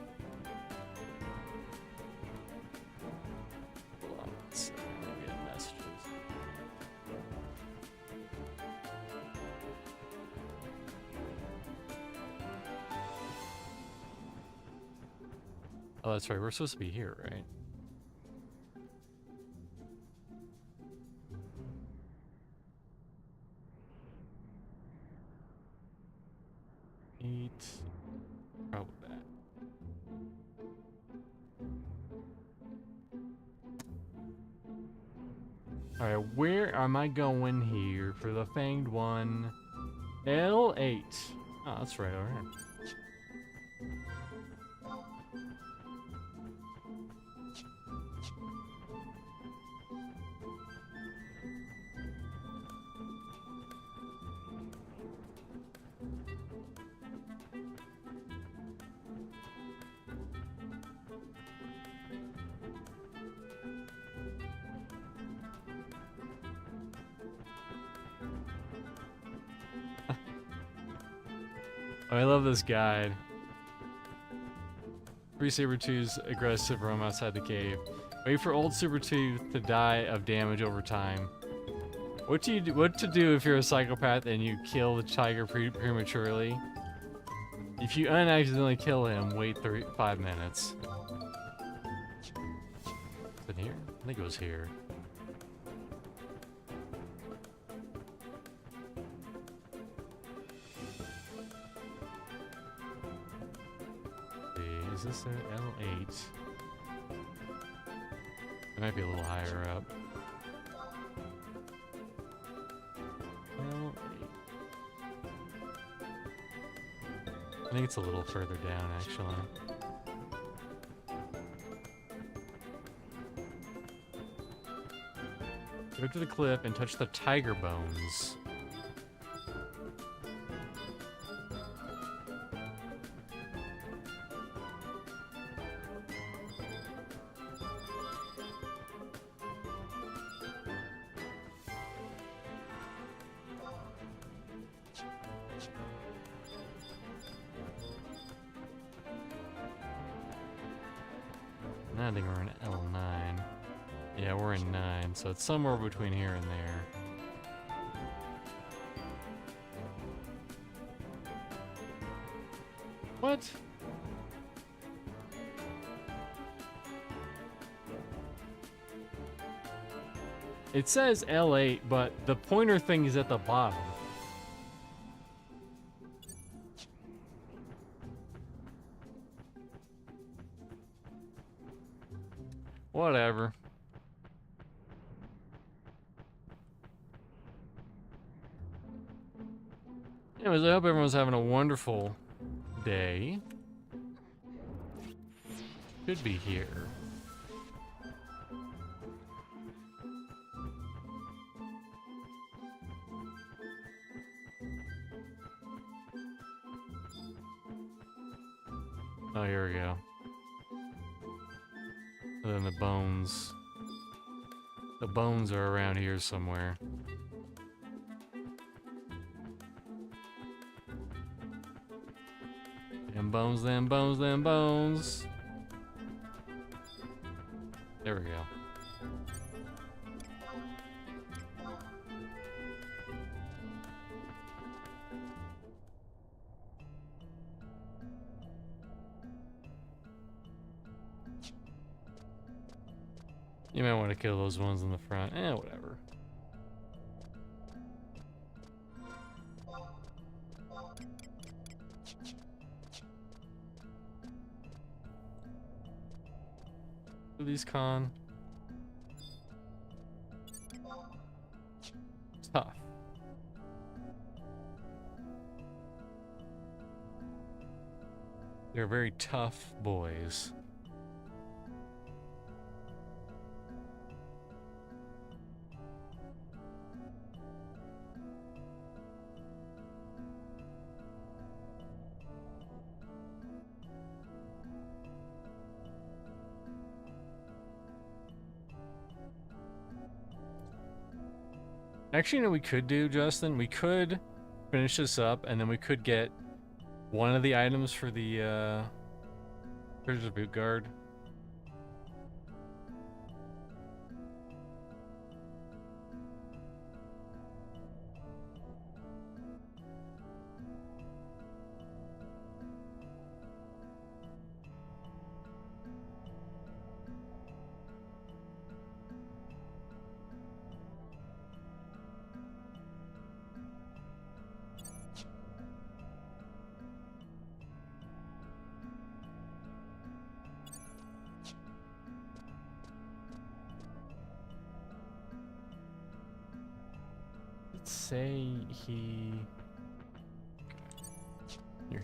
Oh, that's right. We're supposed to be here, right? Probably that. Alright, where am I going here for the Fanged one? L8. Oh, that's right over here. Oh, I love this guide. Free Sabertooth's aggressive roam outside the cave. Wait for old Sabertooth to die of damage over time. What to do if you're a psychopath and you kill the tiger prematurely? If you unaccidentally kill him, wait 5 minutes. Is it here? I think it was here. Is this an L8? It might be a little higher up. L8. I think it's a little further down, actually. Go to the cliff and touch the tiger bones. I think we're in L9. Yeah, we're in 9, so it's somewhere between here and there. What? It says L8, but the pointer thing is at the bottom. Whatever. Anyways, I hope everyone's having a wonderful day. Should be here. Oh, here we go. And then the bones. The bones are around here somewhere. Them bones, them bones, them bones. There we go. You might want to kill those ones in the front. Whatever. These con. Tough. They're very tough boys. Actually, you know what we could do, Justin? We could finish this up, and then we could get one of the items for the Treasure Boot Guard. Say you're here.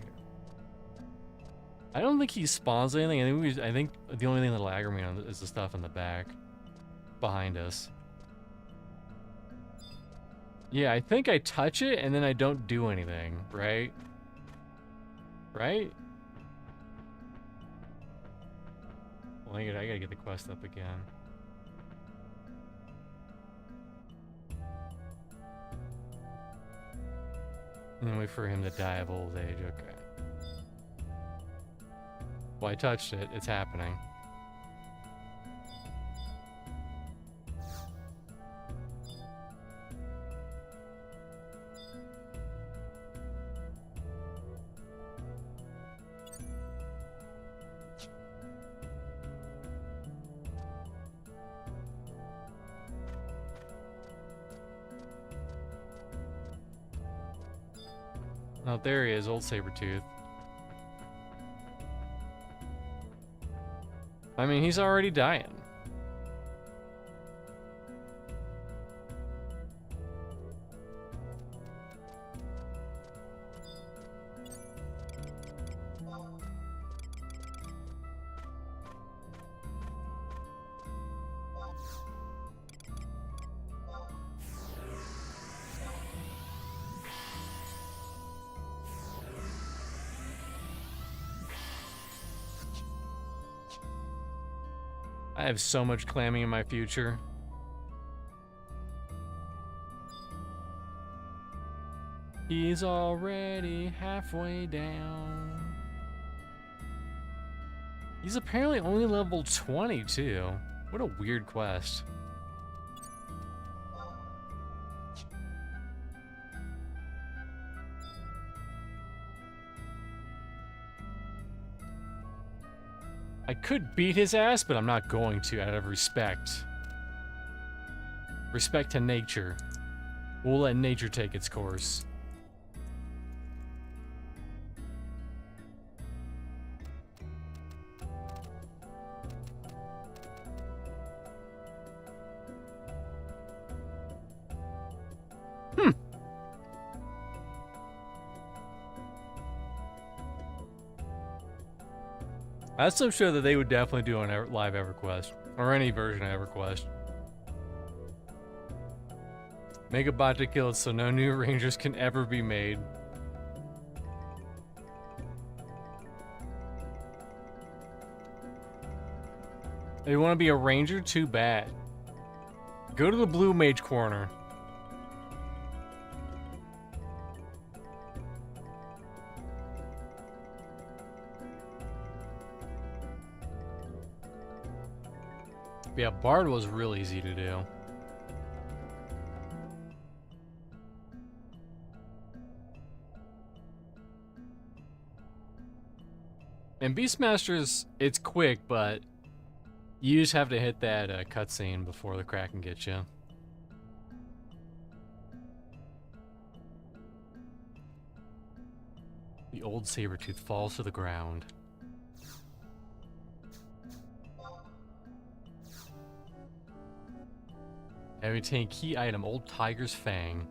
I don't think he spawns anything. I think the only thing that'll aggravate me is the stuff in the back behind us. Yeah, I think I touch it and then I don't do anything, right? Right? Well, I gotta get the quest up again. And wait for him to die of old age, okay. Well, I touched it. It's happening. Oh, there he is, old Sabretooth. I mean, he's already dying. I have so much clamming in my future. He's already halfway down. He's apparently only level 20 too. What a weird quest. I could beat his ass, but I'm not going to out of respect. Respect to nature. We'll let nature take its course. I'm so sure that they would definitely do an live EverQuest. Or any version of EverQuest. Make a bot to kill it so no new Rangers can ever be made. If you want to be a Ranger? Too bad. Go to the blue mage corner. Yeah, Bard was real easy to do. And Beastmasters, it's quick, but you just have to hit that cutscene before the Kraken gets you. The old Sabretooth falls to the ground. And we obtain key item, Old Tiger's Fang.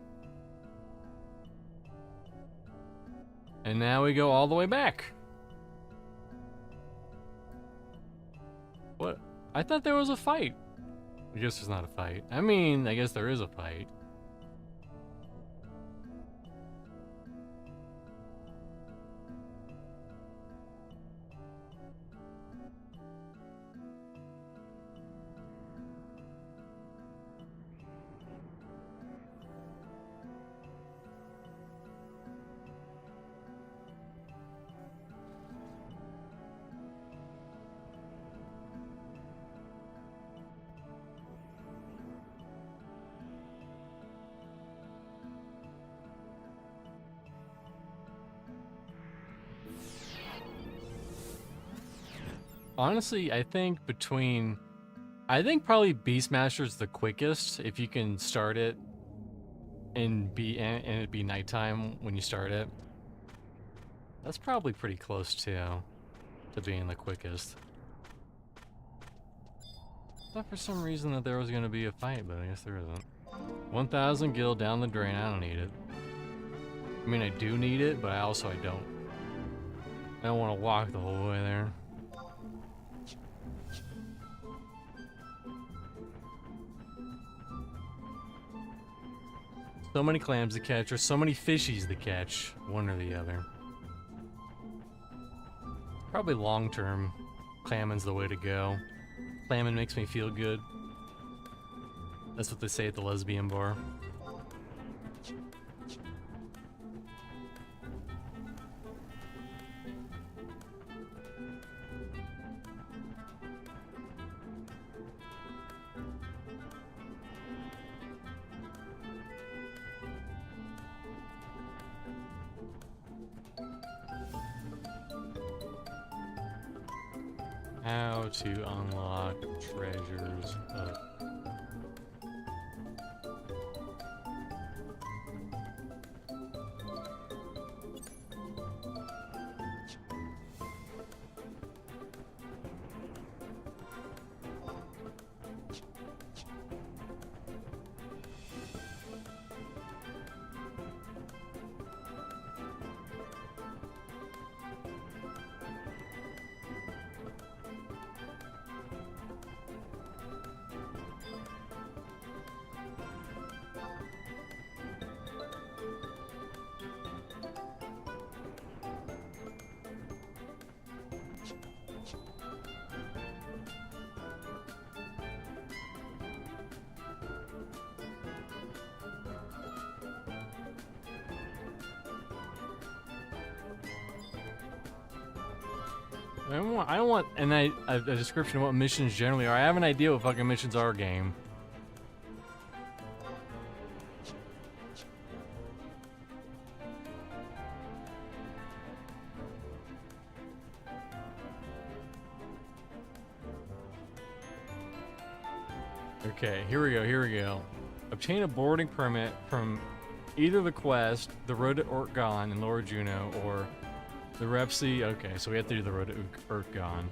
And now we go all the way back. What? I thought there was a fight. I guess there's not a fight. I mean, I guess there is a fight. Honestly, I think probably Beastmaster's the quickest if you can start it and it be nighttime when you start it. That's probably pretty close to being the quickest. I thought for some reason that there was going to be a fight, but I guess there isn't. 1,000 gil down the drain. I don't need it. I mean, I do need it, but I don't. I don't want to walk the whole way there. So many clams to catch, or so many fishies to catch. One or the other. Probably long-term, clamming's the way to go. Clamming makes me feel good. That's what they say at the lesbian bar. How to unlock treasures of... I don't want a description of what missions generally are. I have an idea what fucking missions are, game. Okay, here we go. Obtain a boarding permit from either the quest, the road to Ortgon in Lower Juno, or the Rhapsody. Okay, so we have to do the road to Ortgon.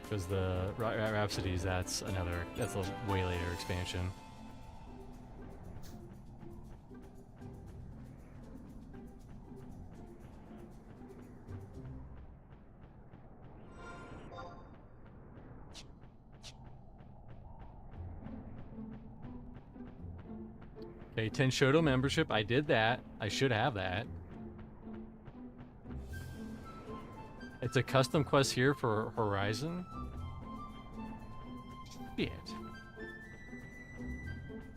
Because the Rhapsodies, that's a way later expansion. Okay, 10 Shoto membership. I did that. I should have that. It's a custom quest here for Horizon. Shit.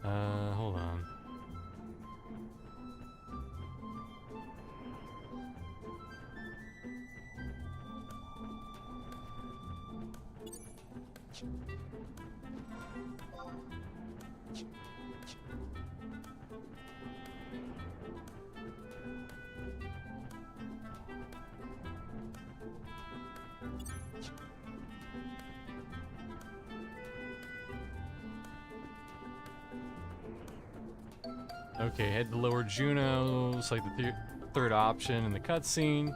Hold on. Okay, head to Lower Juno. Looks like the third option in the cutscene.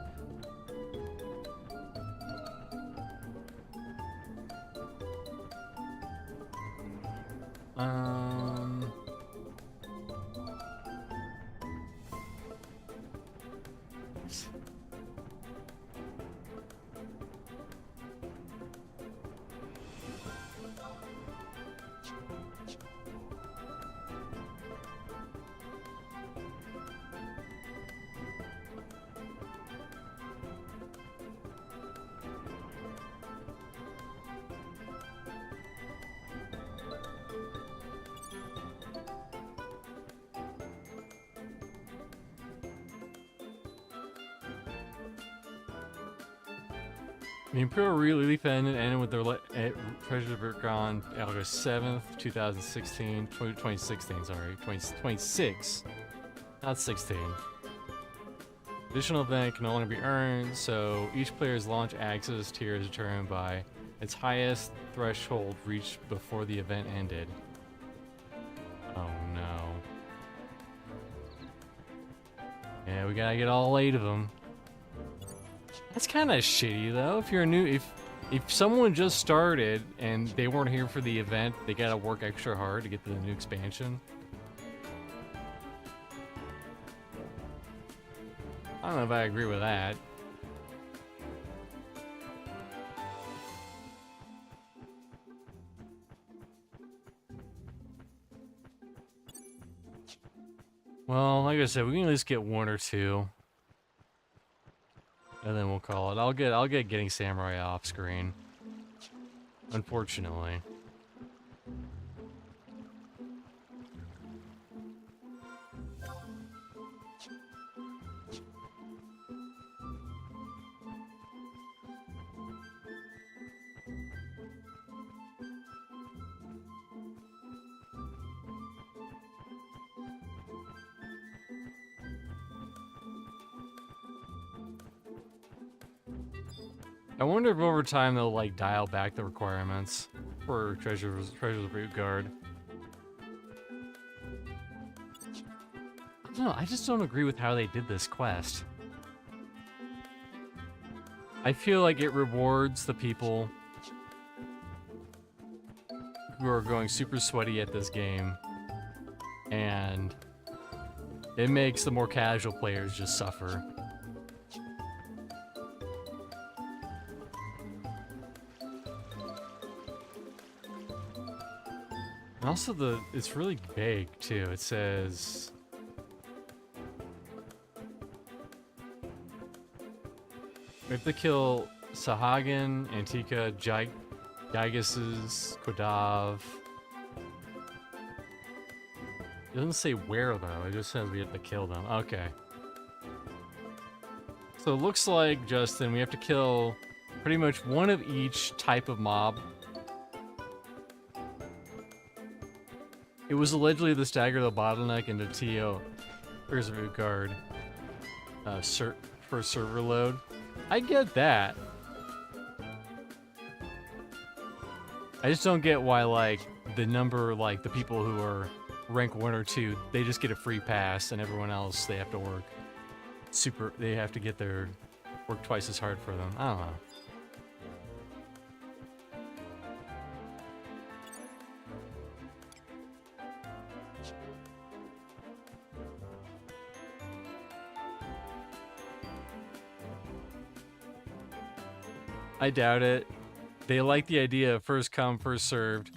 The Imperial Relief ended with their Treasure of Ortgon August 7th, 2016. 2016, sorry. 2026. Not 16. Additional event can no longer be earned, so each player's launch access tier is determined by its highest threshold reached before the event ended. Oh no. Yeah, we gotta get all 8 of them. That's kind of shitty though. If you're new, if someone just started and they weren't here for the event, they gotta work extra hard to get to the new expansion. I don't know if I agree with that. Well, like I said, we can at least get 1 or 2. And then we'll call it. I'll get getting Samurai off screen. Unfortunately. I wonder if over time they'll like dial back the requirements for Treasure's Boot Guard. I don't know, I just don't agree with how they did this quest. I feel like it rewards the people who are going super sweaty at this game, and it makes the more casual players just suffer. And also it's really vague too. It says we have to kill Sahagin, Antika, Gygases, Kodav. It doesn't say where though, it just says we have to kill them. Okay. So it looks like, Justin, we have to kill pretty much one of each type of mob. It was allegedly the stagger the bottleneck into TO. Here's a boot guard. For server load. I get that. I just don't get why, like, the number, like, the people who are rank 1 or 2, they just get a free pass, and everyone else, they have to work they have to get their work twice as hard for them. I don't know. I doubt it. They like the idea of first come, first served,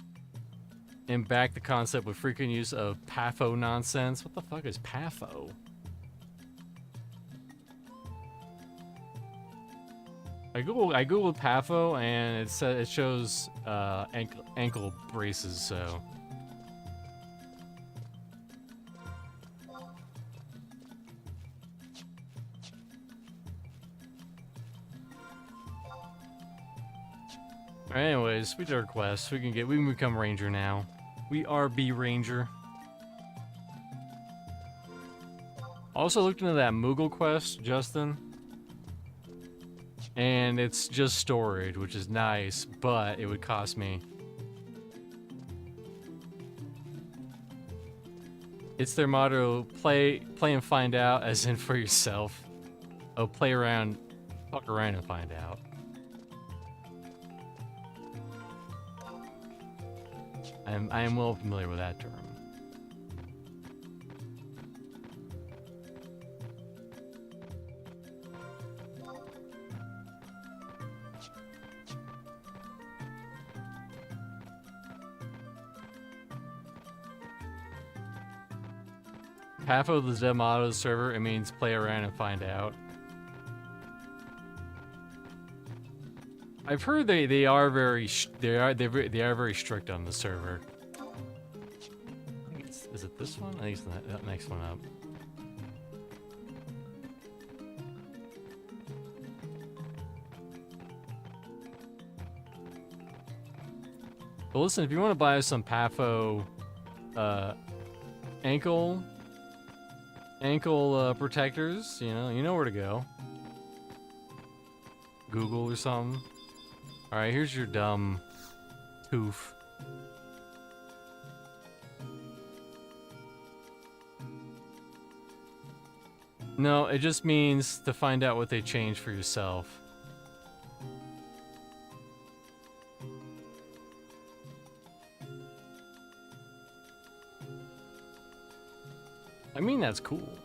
and back the concept with frequent use of PAFO nonsense. What the fuck is PAFO? I googled PAFO and it shows ankle braces. So anyways, we did our quest. We can become Ranger now. We are B Ranger. Also looked into that Moogle quest, Justin. And it's just storage, which is nice, but it would cost me. It's their motto, play and find out, as in for yourself. Oh, play around, fuck around and find out. I am well familiar with that term. PAFO the Zeb Motto server, it means play around and find out. I've heard they are very strict on the server. I think is it this one? I think it's that next one up. But listen, if you want to buy some PAFO ankle protectors, you know where to go. Google or something. All right, here's your dumb tooth. No, it just means to find out what they changed for yourself. I mean, that's cool.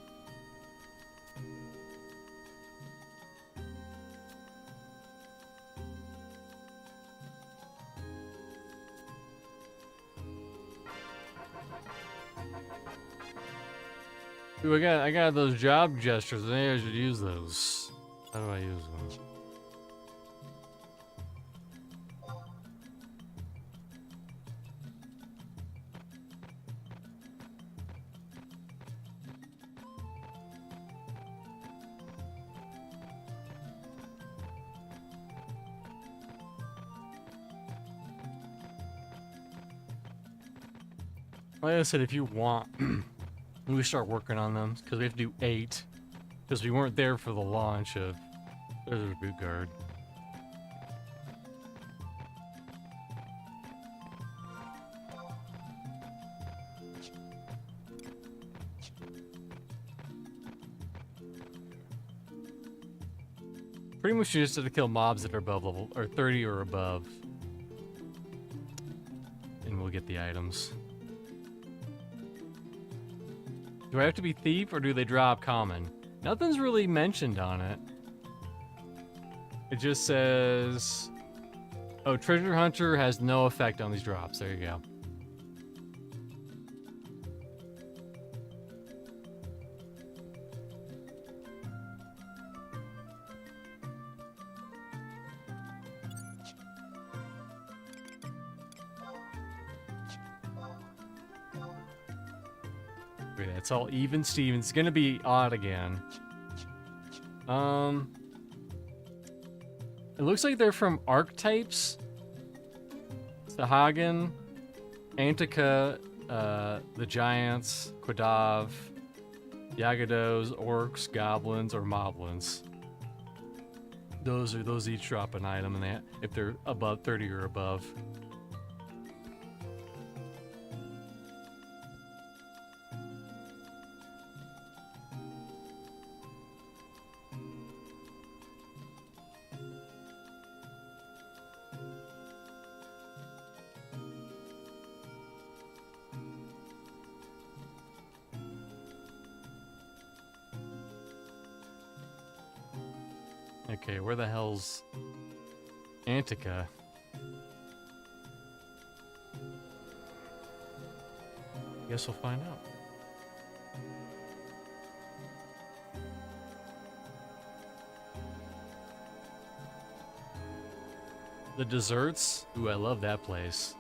Ooh, I got those job gestures. Maybe I should use those. How do I use them? Like I said, if you want, we start working on them because we have to do 8 because we weren't there for the launch of Boot Guard. Pretty much you just have to kill mobs that are above level, or 30 or above. And we'll get the items. Do I have to be thief, or do they drop common? Nothing's really mentioned on it. It just says... Oh, treasure hunter has no effect on these drops. There you go. Wait, it's all even Steven. It's gonna be odd again. It looks like they're from archetypes. Sahagin, Antica, the Giants, Quadav, Yagados, Orcs, Goblins, or Moblins. Those each drop an item, and if they're above 30 or above. Okay, where the hell's Antica? Guess we'll find out. The desserts? Ooh, I love that place.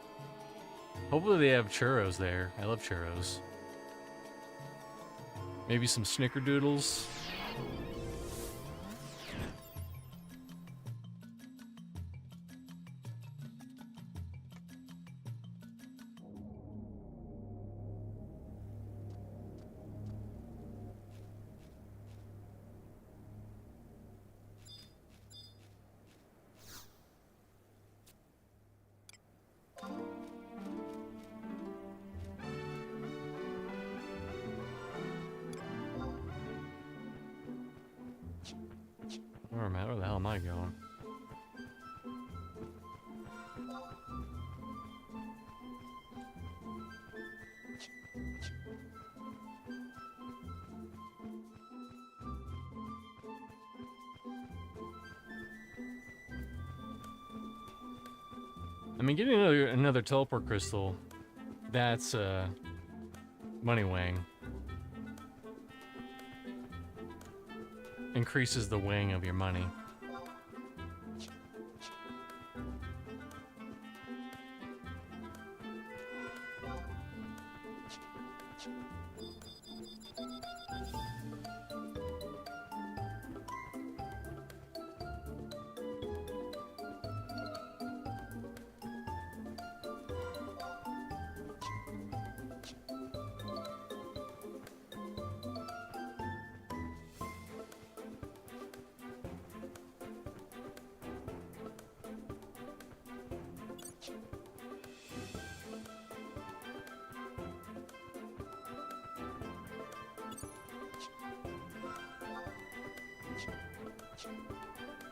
Hopefully they have churros there. I love churros. Maybe some snickerdoodles. Where the hell am I going? I mean, getting another teleport crystal, that's money wang. Increases the wang of your money.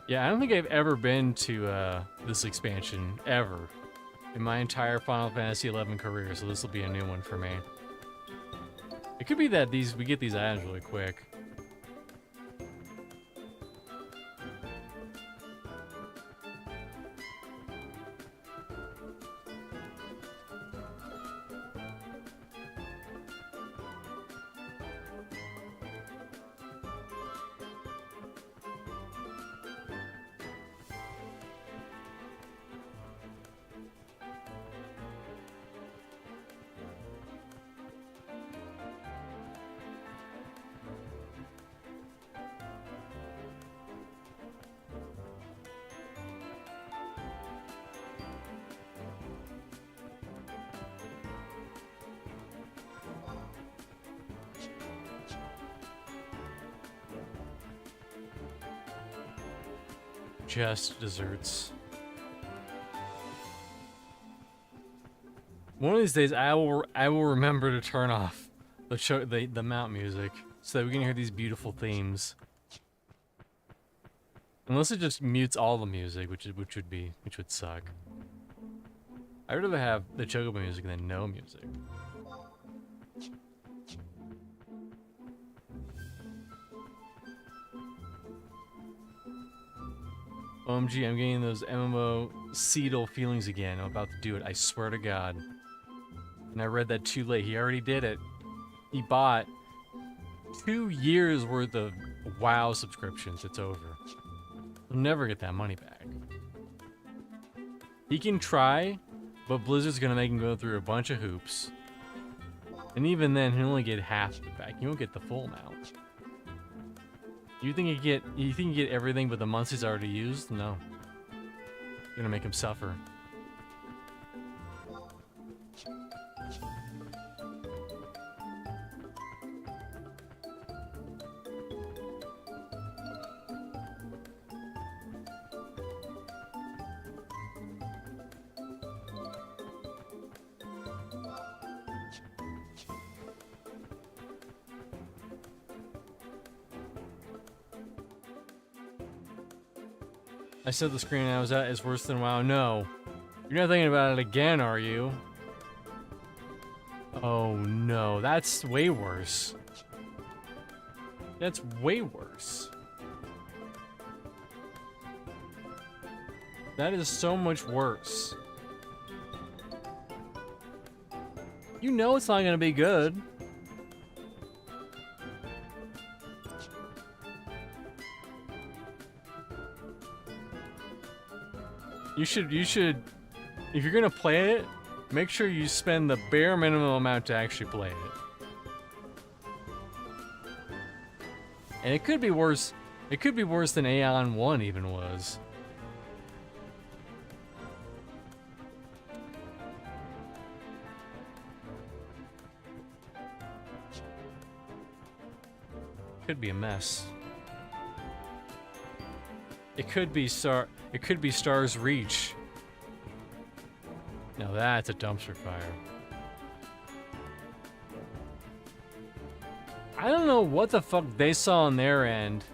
Yeah, I don't think I've ever been to this expansion, ever. In my entire Final Fantasy XI career, so this will be a new one for me. It could be that we get these items really quick. Just desserts. One of these days, I will remember to turn off the mount music so that we can hear these beautiful themes. Unless it just mutes all the music, which would suck. I'd rather have the Chocobo music than no music. OMG, I'm getting those MMO Seedle feelings again. I'm about to do it, I swear to God. And I read that too late. He already did it. He bought 2 years worth of WoW subscriptions. It's over. He'll never get that money back. He can try, but Blizzard's gonna make him go through a bunch of hoops. And even then, he'll only get half of it back. He won't get the full amount. You think you get everything but the months he's already used? No. You're gonna make him suffer. I said the screen I was at is worse than WoW. No. You're not thinking about it again, are you? Oh no, that's way worse. That's way worse. That is so much worse. You know it's not gonna be good. You should, if you're gonna play it, make sure you spend the bare minimum amount to actually play it. And it could be worse. It could be worse than Aeon 1 even was. Could be a mess. It could be Star's Reach. Now that's a dumpster fire. I don't know what the fuck they saw on their end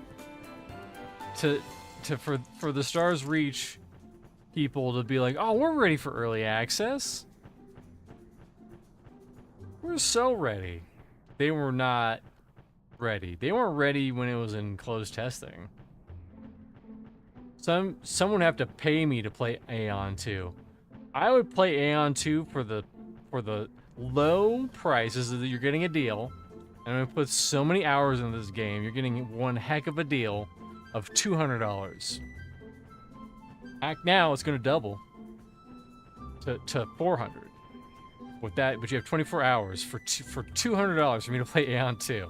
for the Star's Reach people to be like, oh, we're ready for early access. We're so ready. They were not ready. They weren't ready when it was in closed testing. Someone would have to pay me to play Aeon 2. I would play Aeon 2 for the low prices that you're getting a deal. And I'm gonna put so many hours in this game. You're getting one heck of a deal of $200. Act now, it's gonna double to 400. With that, but you have 24 hours for $200 for me to play Aeon 2.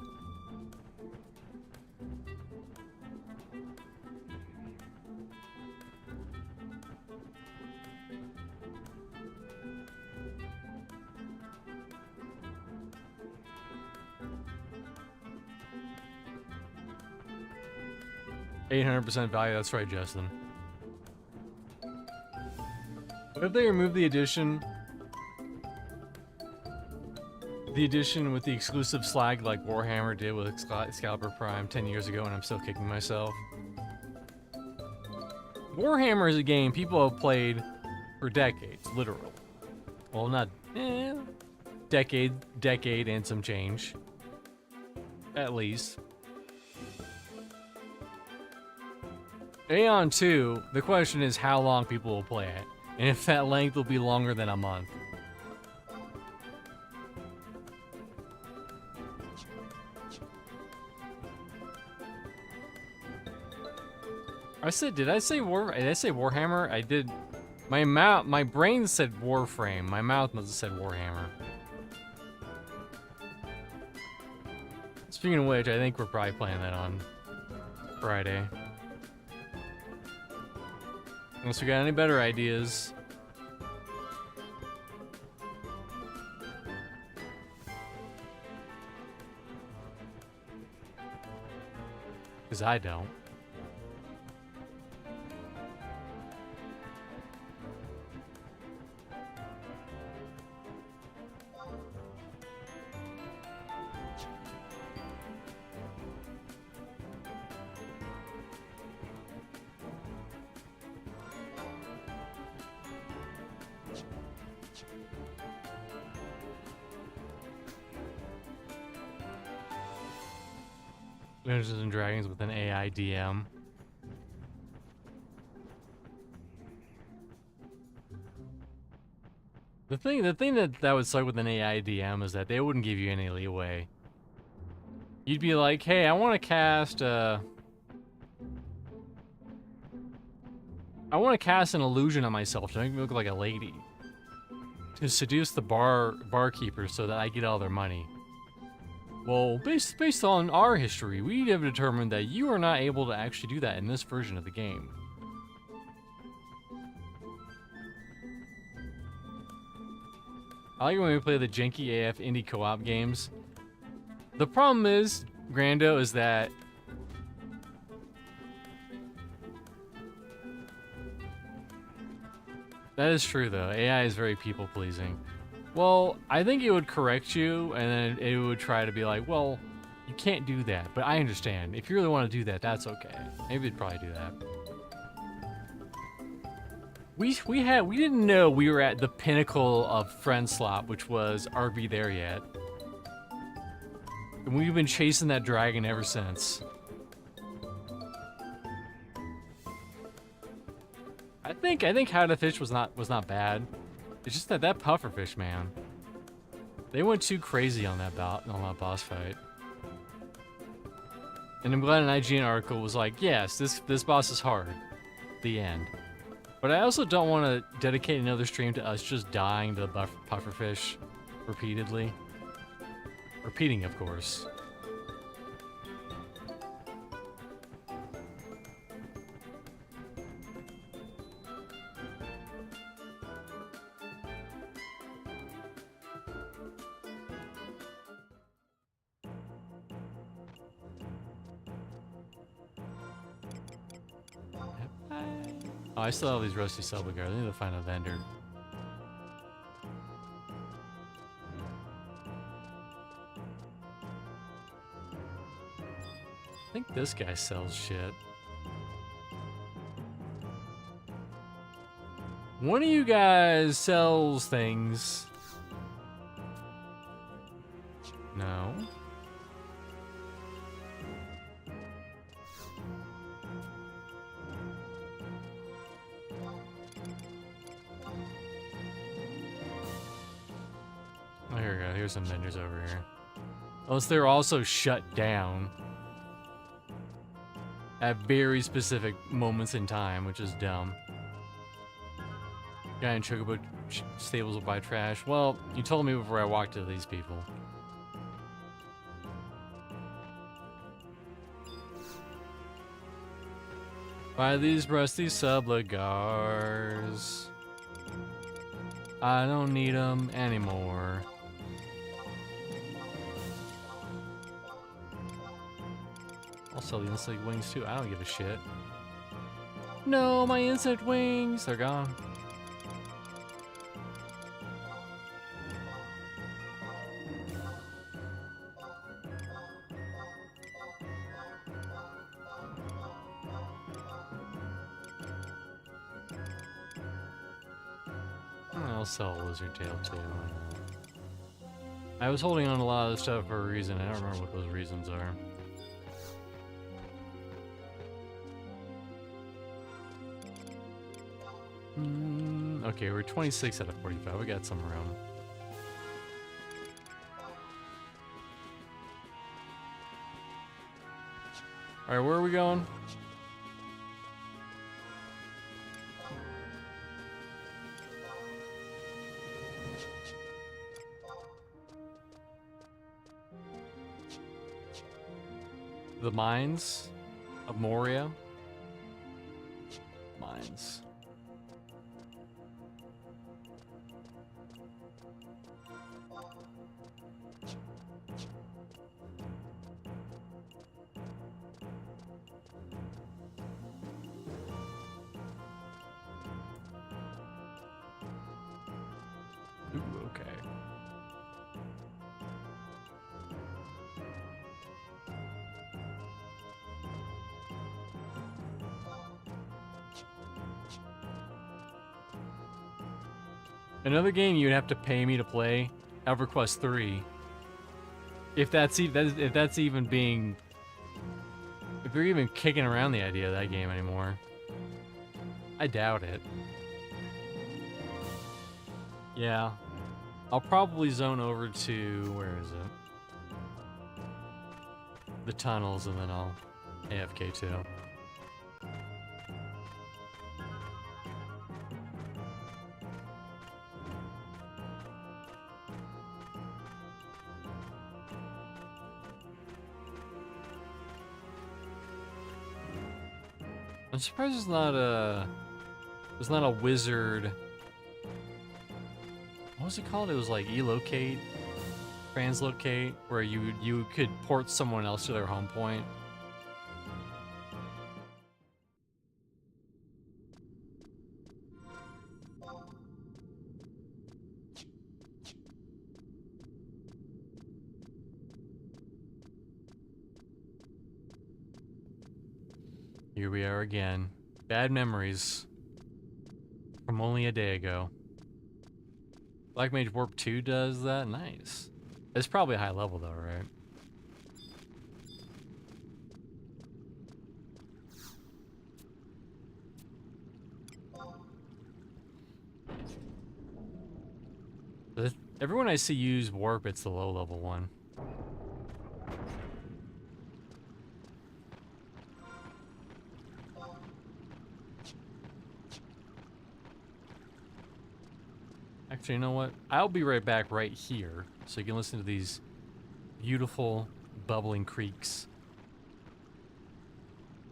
$800% value, that's right, Justin. What if they remove the edition with the exclusive slag like Warhammer did with Excalibur Prime 10 years ago, and I'm still kicking myself? Warhammer is a game people have played for decades, literally. Well, not decade and some change, at least. Aeon 2, the question is how long people will play it, and if that length will be longer than a month. Did I say Warhammer? I did. My brain said Warframe. My mouth must have said Warhammer. Speaking of which, I think we're probably playing that on Friday. Unless we got any better ideas. Because I don't. Dungeons and Dragons with an AI DM. The thing that would suck with an AI DM is that they wouldn't give you any leeway. You'd be like, hey, I want to cast an illusion on myself to make me look like a lady. To seduce the barkeeper so that I get all their money. Well, based on our history, we have determined that you are not able to actually do that in this version of the game. I like when we play the janky AF indie co-op games. The problem is, Grando, is that that is true though. AI is very people-pleasing. Well, I think it would correct you, and then it would try to be like, well, you can't do that, but I understand. If you really want to do that, that's okay. Maybe it'd probably do that. We didn't know we were at the pinnacle of friend slop, which was Are We There Yet? And we've been chasing that dragon ever since. I think How to Fish was not bad. It's just that pufferfish, man. They went too crazy on that boss fight. And I'm glad an IGN article was like, yes, this boss is hard. The end. But I also don't want to dedicate another stream to us just dying to the pufferfish repeatedly. Repeating, of course. Oh, I still have these rusty subligars. I need to find a vendor. I think this guy sells shit. One of you guys sells things. No. Oh, here we go. Here's some vendors over here. Unless they're also shut down at very specific moments in time, which is dumb. Guy in Chocobo stables will buy trash. Well, you told me before I walked to these people. Buy these rusty subligars. I don't need them anymore. I'll sell the insect wings too. I don't give a shit. No, my insect wings! They're gone. I'll sell a lizard tail too. I was holding on to a lot of this stuff for a reason. I don't remember what those reasons are. Okay, we're 26 out of 45. We got some room. Alright, where are we going? The mines of Moria. Mines. Ooh, okay. Another game you'd have to pay me to play, EverQuest 3. If that's even being they're even kicking around the idea of that game anymore. I doubt it. Yeah. I'll probably zone over to, where is it? The tunnels, and then I'll AFK too. I'm surprised there's not a wizard. What was it called? It was like elocate, translocate, where you could port someone else to their home point. Here we are again. Bad memories from only a day ago. Black Mage Warp 2 does that? Nice. It's probably a high level though, right? Everyone I see use Warp, it's the low level one. Actually, you know what? I'll be right back right here so you can listen to these beautiful bubbling creeks.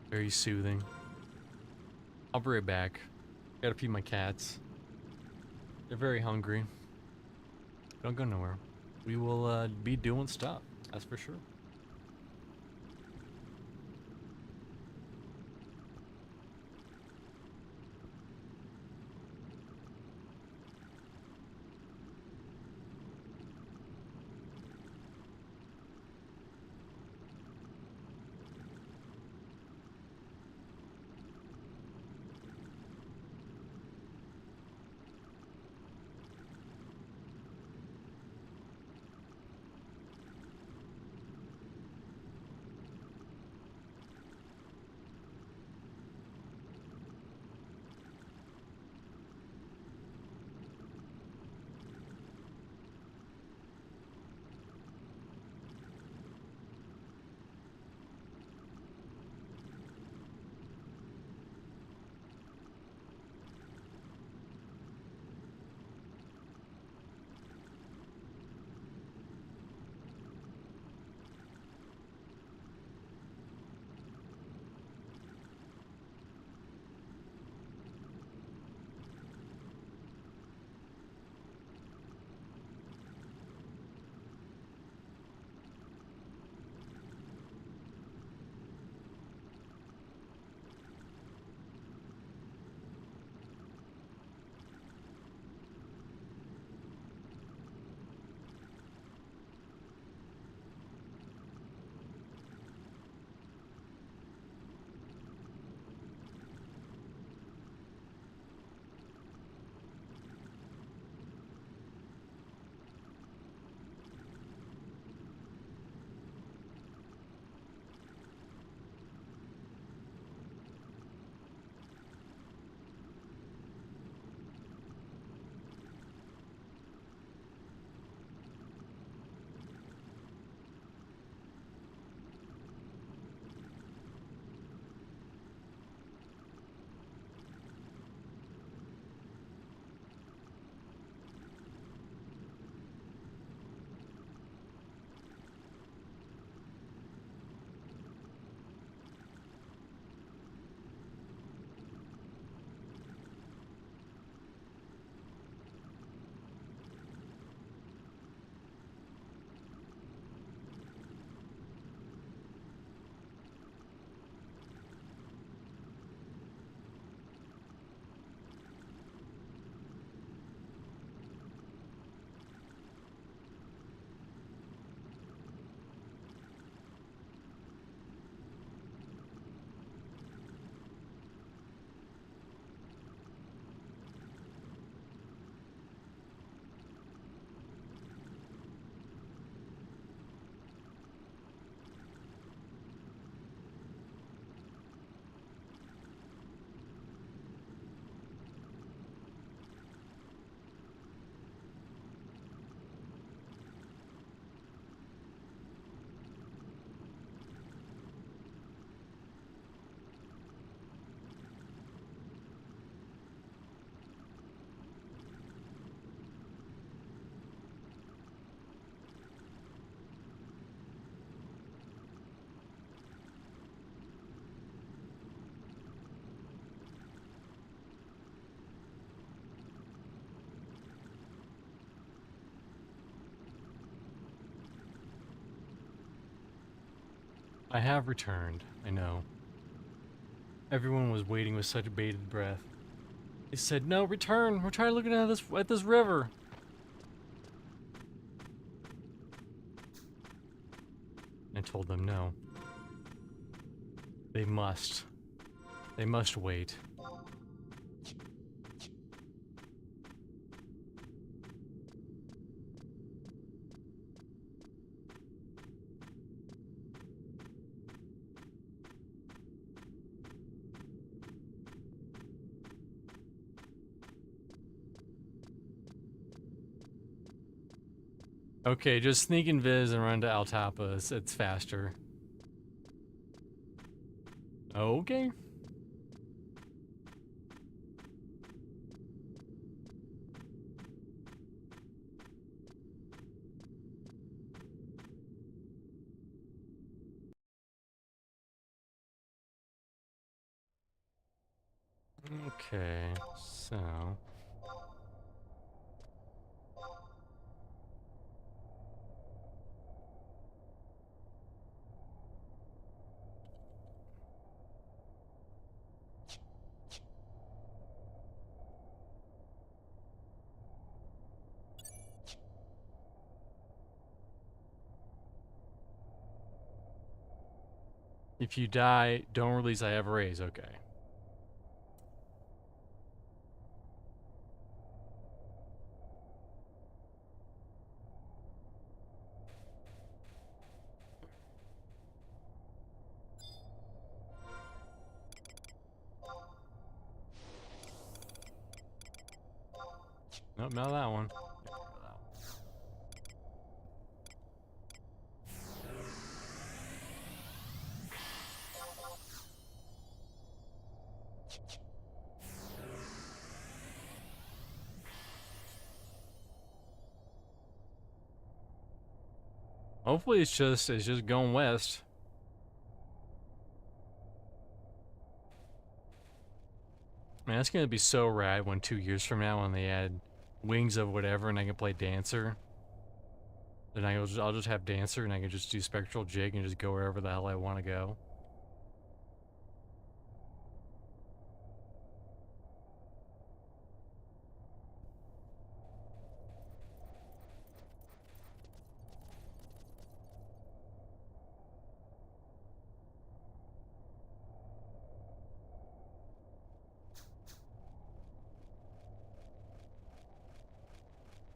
Very soothing. I'll be right back. Gotta feed my cats. They're very hungry. Don't go nowhere. We will be doing stuff, that's for sure. I have returned, I know. Everyone was waiting with such bated breath. They said, no, return! We're trying looking at this river! I told them no. They must. They must wait. Okay, just sneak and viz and run to Altapa. It's faster. Okay. Okay, so... If you die, don't release I have a raise, okay. Nope, not that one. Hopefully it's just going west. Man, that's gonna be so rad when 2 years from now when they add wings of whatever and I can play Dancer. Then I'll just have Dancer and I can just do Spectral Jig and just go wherever the hell I want to go.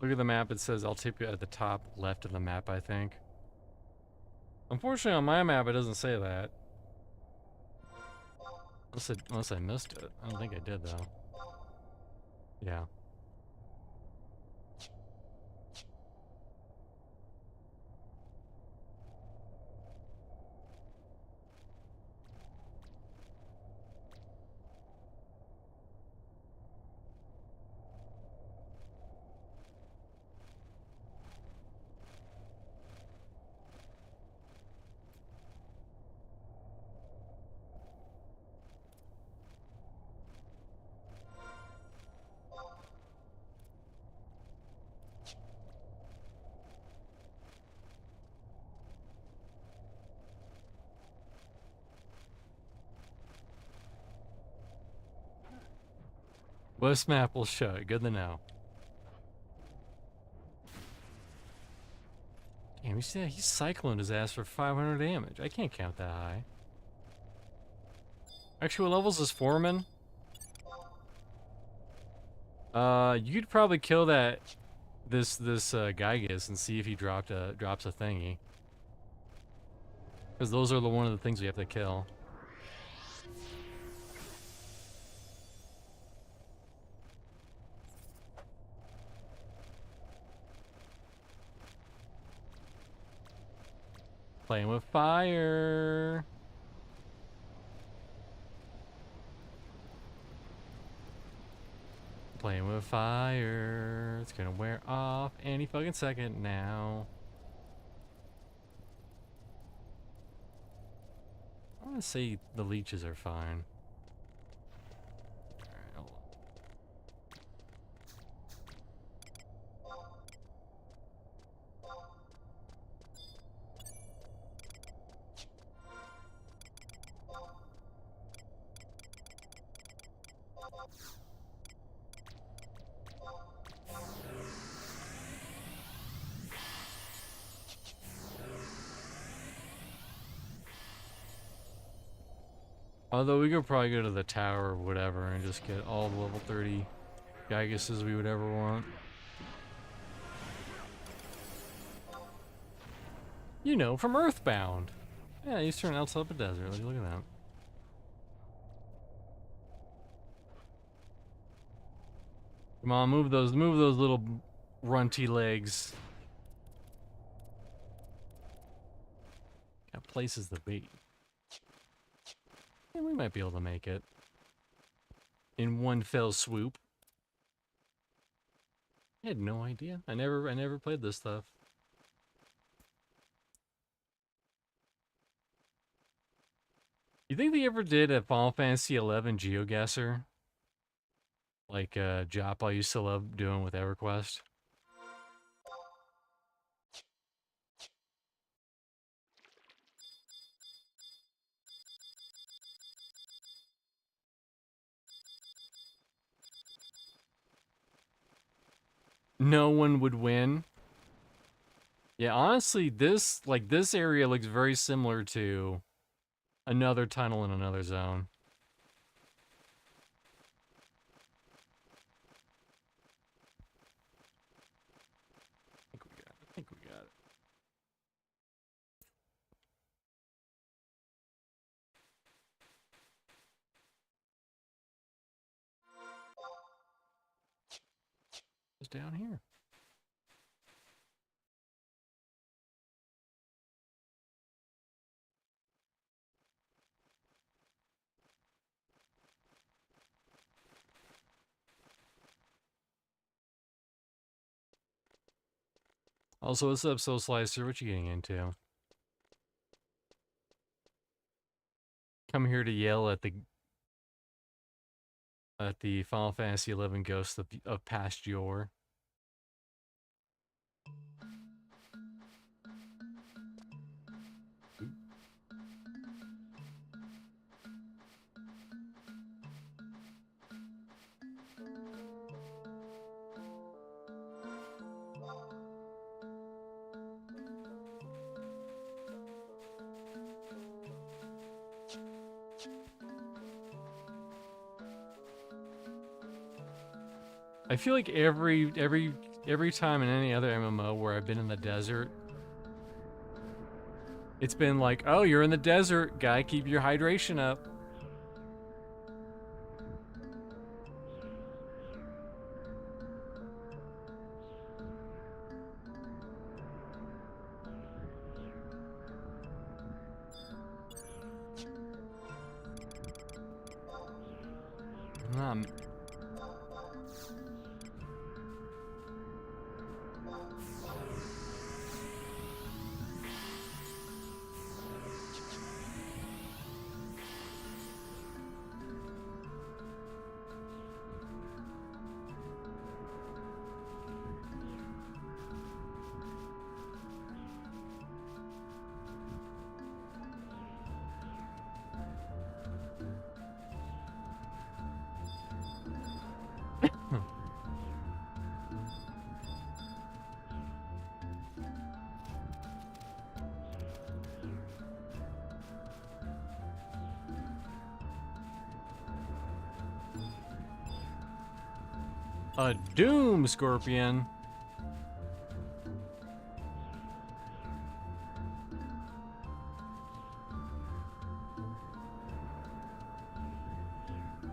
Look at the map, it says I'll tip you at the top left of the map, I think. Unfortunately on my map it doesn't say that. Unless I missed it. I don't think I did though. Yeah. West map will show it. Good to know. Damn, you see that? He's cycling his ass for 500 damage. I can't count that high. Actually, what levels is Foreman? You could probably kill this Gygus and see if he drops a thingy. Because those are one of the things we have to kill. Playing with fire. Playing with fire. It's gonna wear off any fucking second now. I want to say the leeches are fine. Alright, hold on. Although we could probably go to the tower or whatever and just get all the level 30 Gyguses we would ever want. You know, from Earthbound. Yeah, Eastern Altalpa Desert. Look at that. Come on, move those little runty legs. That places the bait. Yeah, we might be able to make it in one fell swoop. I had no idea. I never played this stuff. You think they ever did a Final Fantasy XI GeoGuessr? Like Joppa used to love doing with EverQuest? No one would win. Yeah, honestly, this area looks very similar to another tunnel in another zone. I think we got it. It's down here. Also, what's up, Soul Slicer? What you getting into? Come here to yell at the Final Fantasy XI ghost of past yore. I feel like every time in any other MMO where I've been in the desert, it's been like, oh, you're in the desert, guy, keep your hydration up. A Doom Scorpion.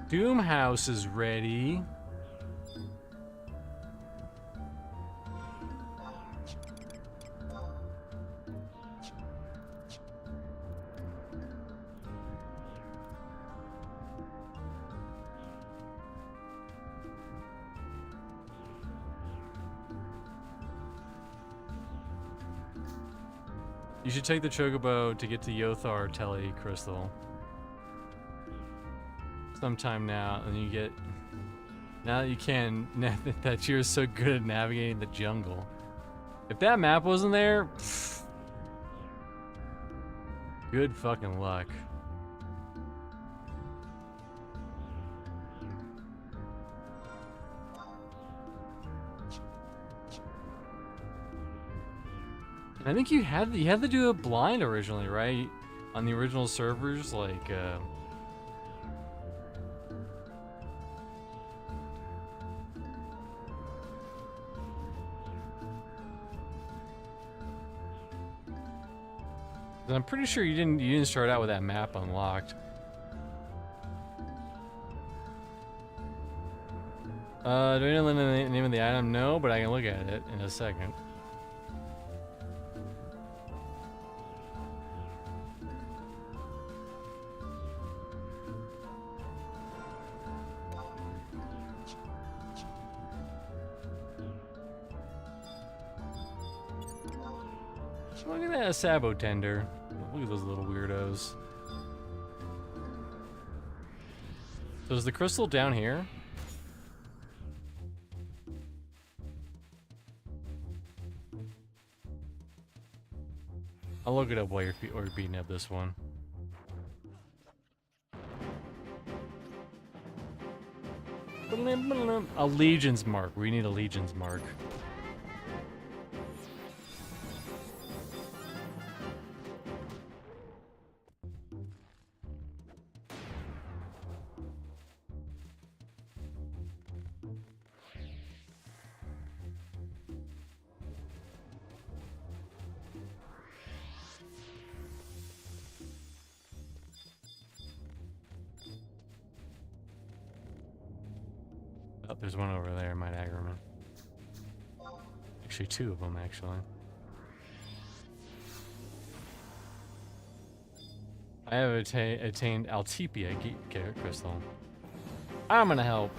Doom House is ready. You should take the Chocobo to get to Yothar Tele Crystal. Sometime now, and you get... Now that you can, that you're so good at navigating the jungle. If that map wasn't there, pff, good fucking luck. I think you had to do it blind originally, right? On the original servers, like I'm pretty sure you didn't start out with that map unlocked. Do I know the name of the item? No, but I can look at it in a second. Look at that Sabo tender. Look at those little weirdos. So is the crystal down here? I'll look it up while you're beating up this one. A Legion's mark. We need a Legion's mark. Oh, there's one over there, might aggro me. Actually, two of them, actually. I have attained Altipia crystal. I'm gonna help.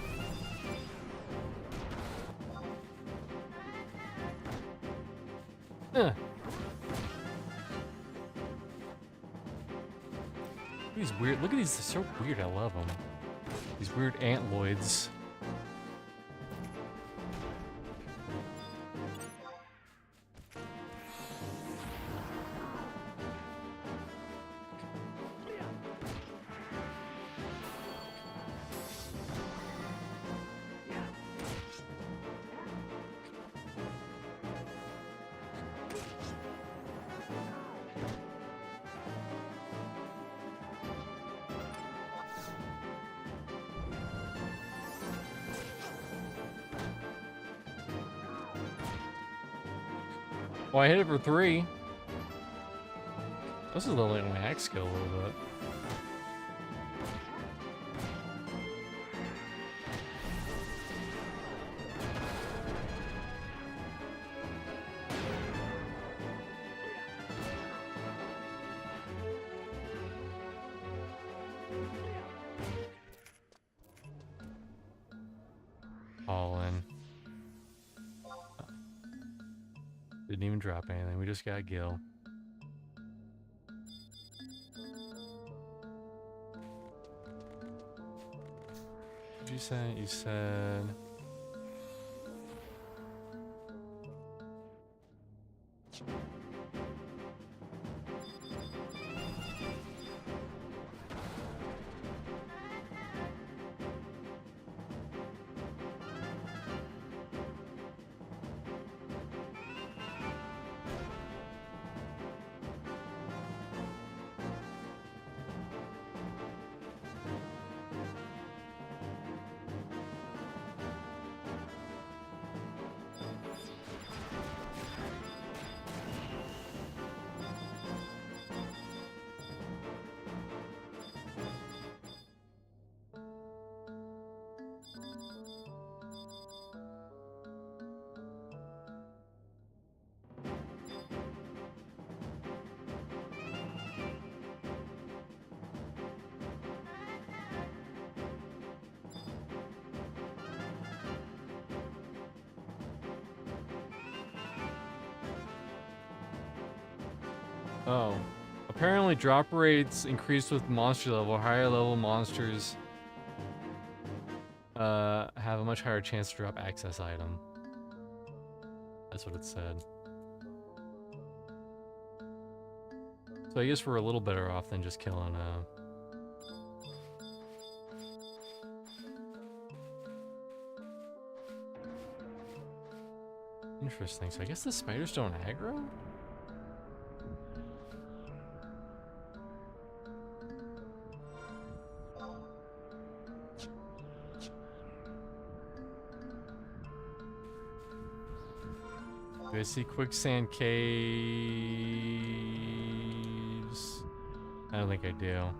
These weird. Look at these. They're so weird. I love them. These weird antloids. Well, I hit it for 3. This is leveling my axe skill a little bit. All in. Didn't even drop anything. We just got Gil. What did you say? You said... Oh. Apparently drop rates increase with monster level. Higher level monsters have a much higher chance to drop access item. That's what it said. So I guess we're a little better off than just killing Interesting. So I guess the spiders don't aggro? Do I see quicksand cave? I don't think I do.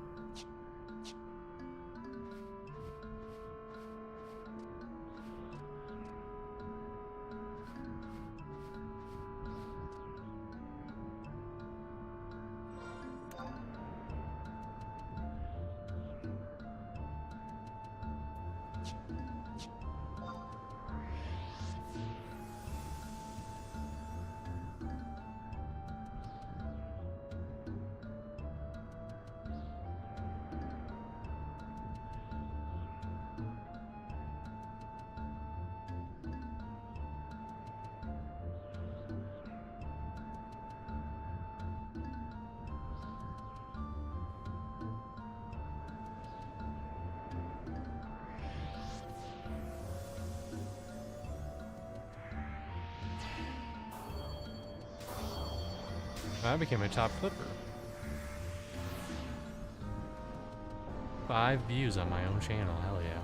I became a top clipper. 5 views on my own channel, hell yeah.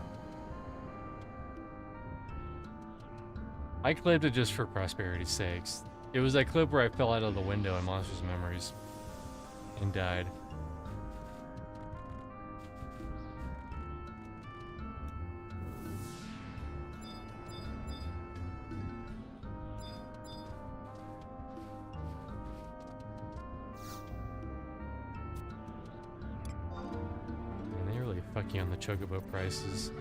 I clipped it just for prosperity's sakes. It was that clip where I fell out of the window in Monsters Memories and died. On the chocobo prices.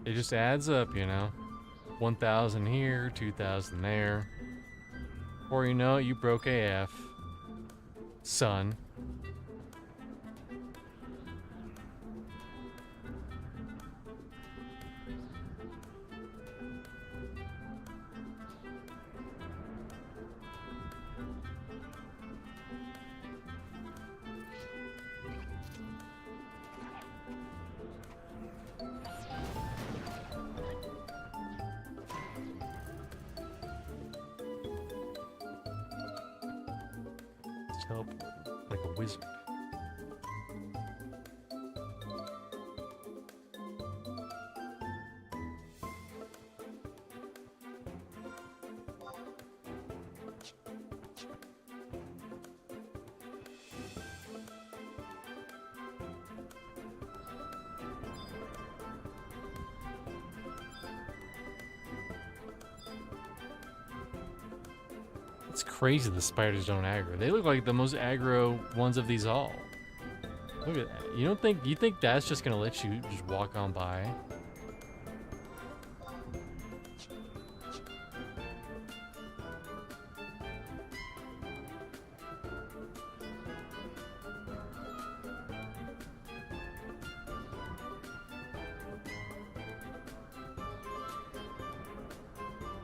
It just adds up, you know. 1,000 here, 2,000 there. Or you know, you broke AF, son. Teleport like a wizard. It's crazy the spiders don't aggro. They look like the most aggro ones of these all. Look at that. You think that's just gonna let you just walk on by?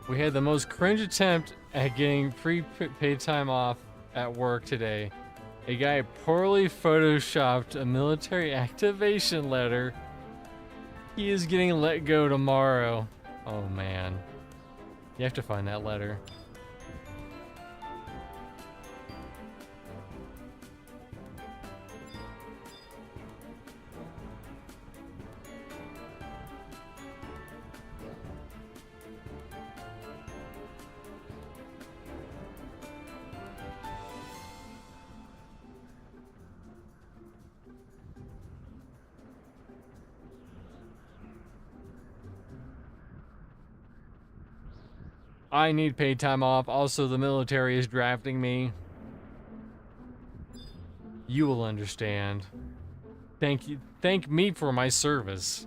We had the most cringe attempt at getting free paid time off at work today. A guy poorly photoshopped a military activation letter. He is getting let go tomorrow. Oh man. You have to find that letter. I need paid time off. Also, the military is drafting me. You will understand. Thank you. Thank me for my service.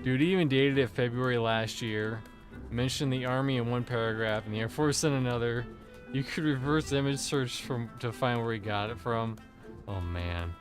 Dude, he even dated it February last year. Mentioned the Army in one paragraph and the Air Force in another. You could reverse image search to find where he got it from. Oh man.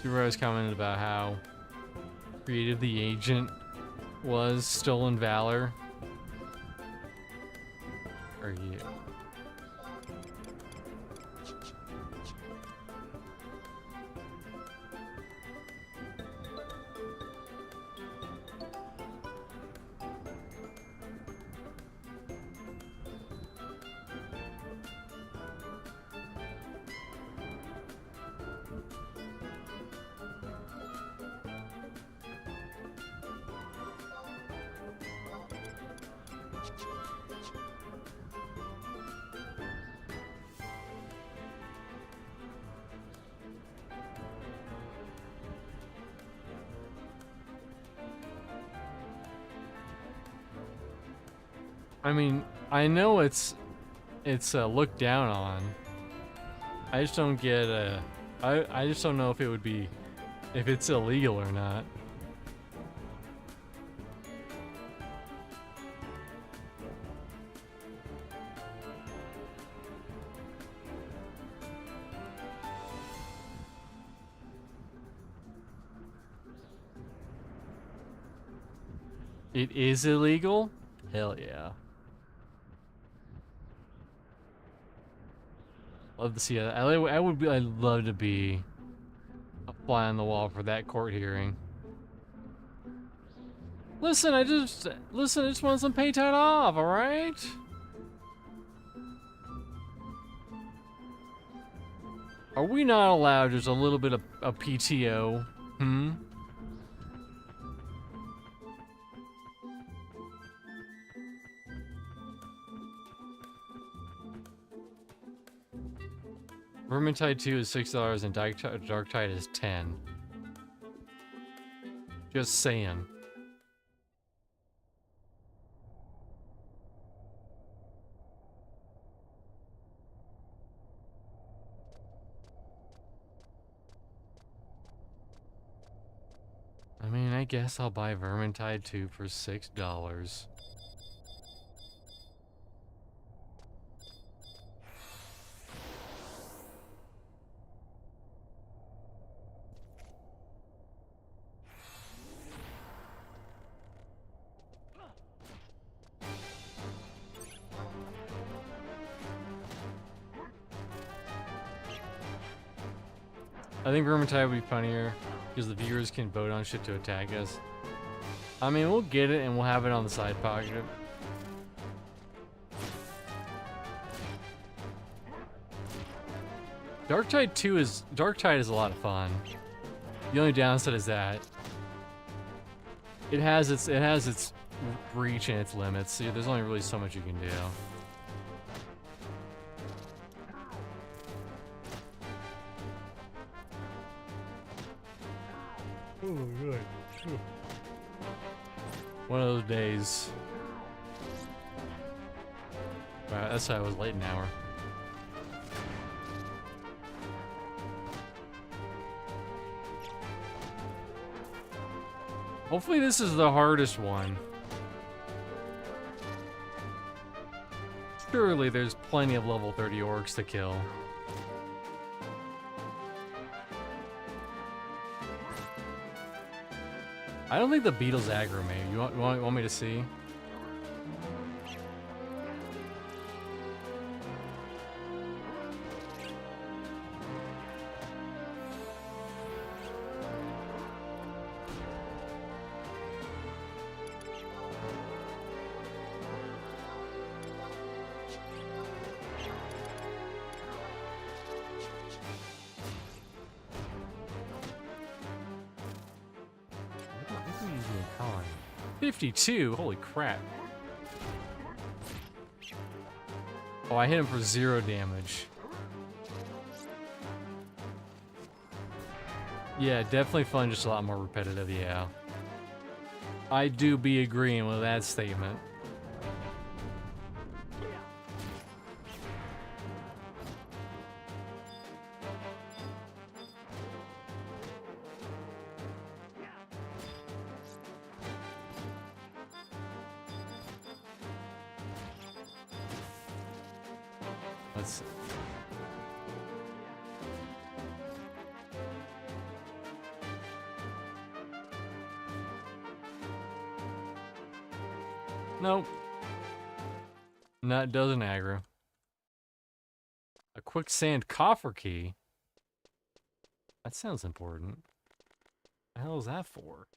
Superheroes commented about how creative the agent was. Stolen valor. Or you. I mean, I know it's looked down on. I just don't get I just don't know if it would be, if it's illegal or not. It is illegal? Hell yeah. Love to see it. I'd love to be a fly on the wall for that court hearing. Listen, I just want some pay time off, alright? Are we not allowed just a little bit of a PTO? Hmm? Vermintide 2 is $6 and Darktide is 10. Just saying. I mean, I guess I'll buy Vermintide 2 for $6. I think Vermintide would be funnier because the viewers can vote on shit to attack us. I mean, we'll get it and we'll have it on the side pocket. Darktide is a lot of fun. The only downside is that it has its reach and its limits. See, there's only really so much you can do. Oh, good. One of those days. Wow, that's why I was late an hour. Hopefully this is the hardest one. Surely there's plenty of level 30 orcs to kill. I don't think the beetles aggro me. You want me to see? What are you even calling? 52? Holy crap. Oh, I hit him for 0 damage. Yeah, definitely fun, just a lot more repetitive, yeah. I do be agreeing with that statement. Let's see. Nope. No, it doesn't aggro. A quicksand coffer key? That sounds important. What the hell is that for?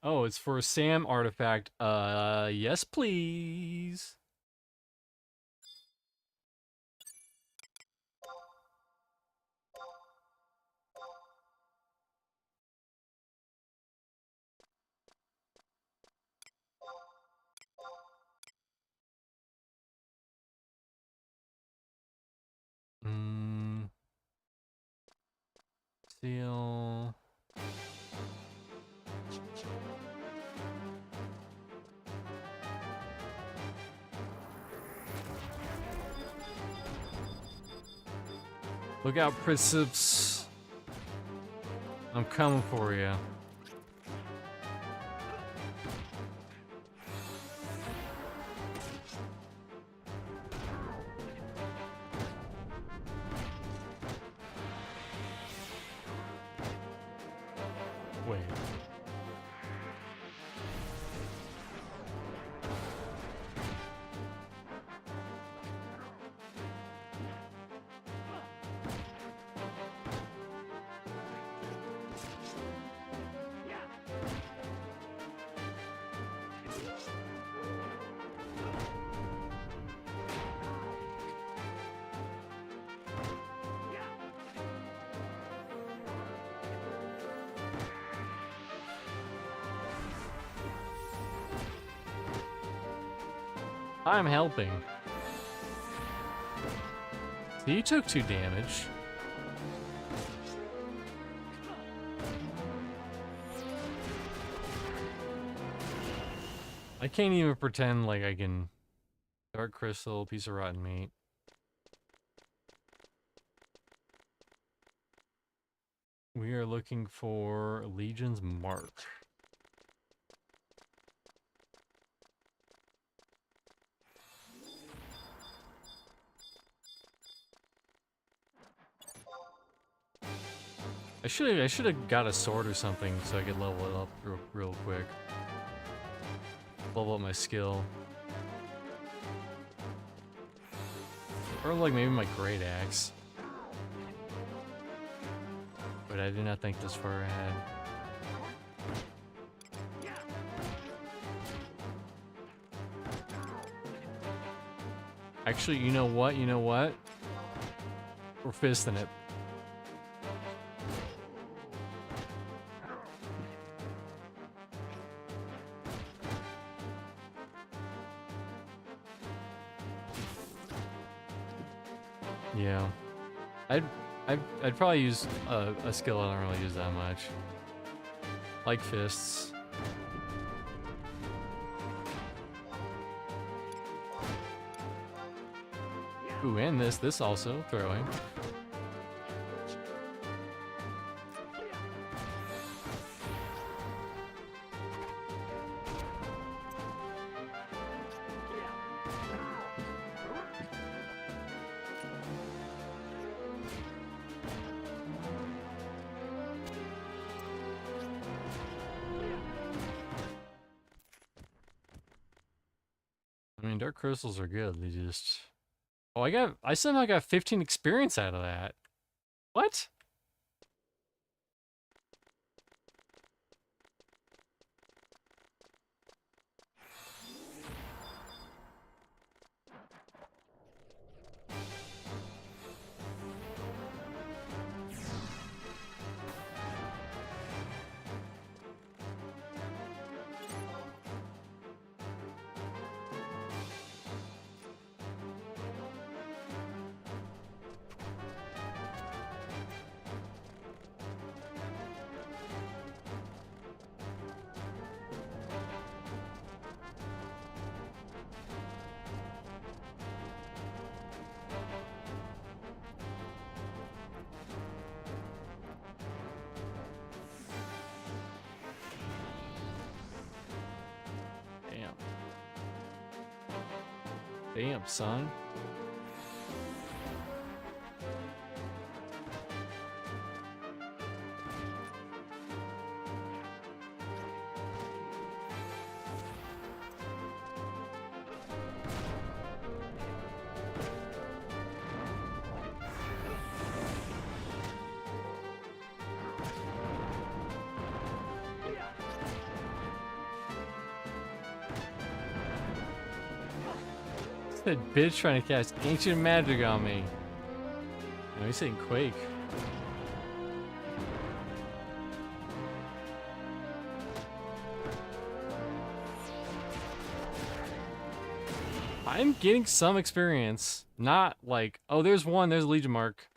Oh, it's for a Sam artifact. Yes, please. Seal. Look out, Princeps. I'm coming for you. Wait. I'm helping. So you took 2 damage. I can't even pretend like I can... Dark crystal, piece of rotten meat. We are looking for Legion's Mark. I should have got a sword or something so I could level it up real quick. Level up my skill. Or like maybe my great axe. But I did not think this far ahead. Actually, you know what? You know what? We're fisting it. Yeah. I'd probably use a skill I don't really use that much. Like fists. Ooh, and this also, throwing. I mean, dark crystals are good, they just... Oh, I somehow got 15 experience out of that. What? Damn, son. That bitch trying to cast ancient magic on me. No, he's saying Quake. I'm getting some experience. Not like, oh, there's one, there's a Legion mark.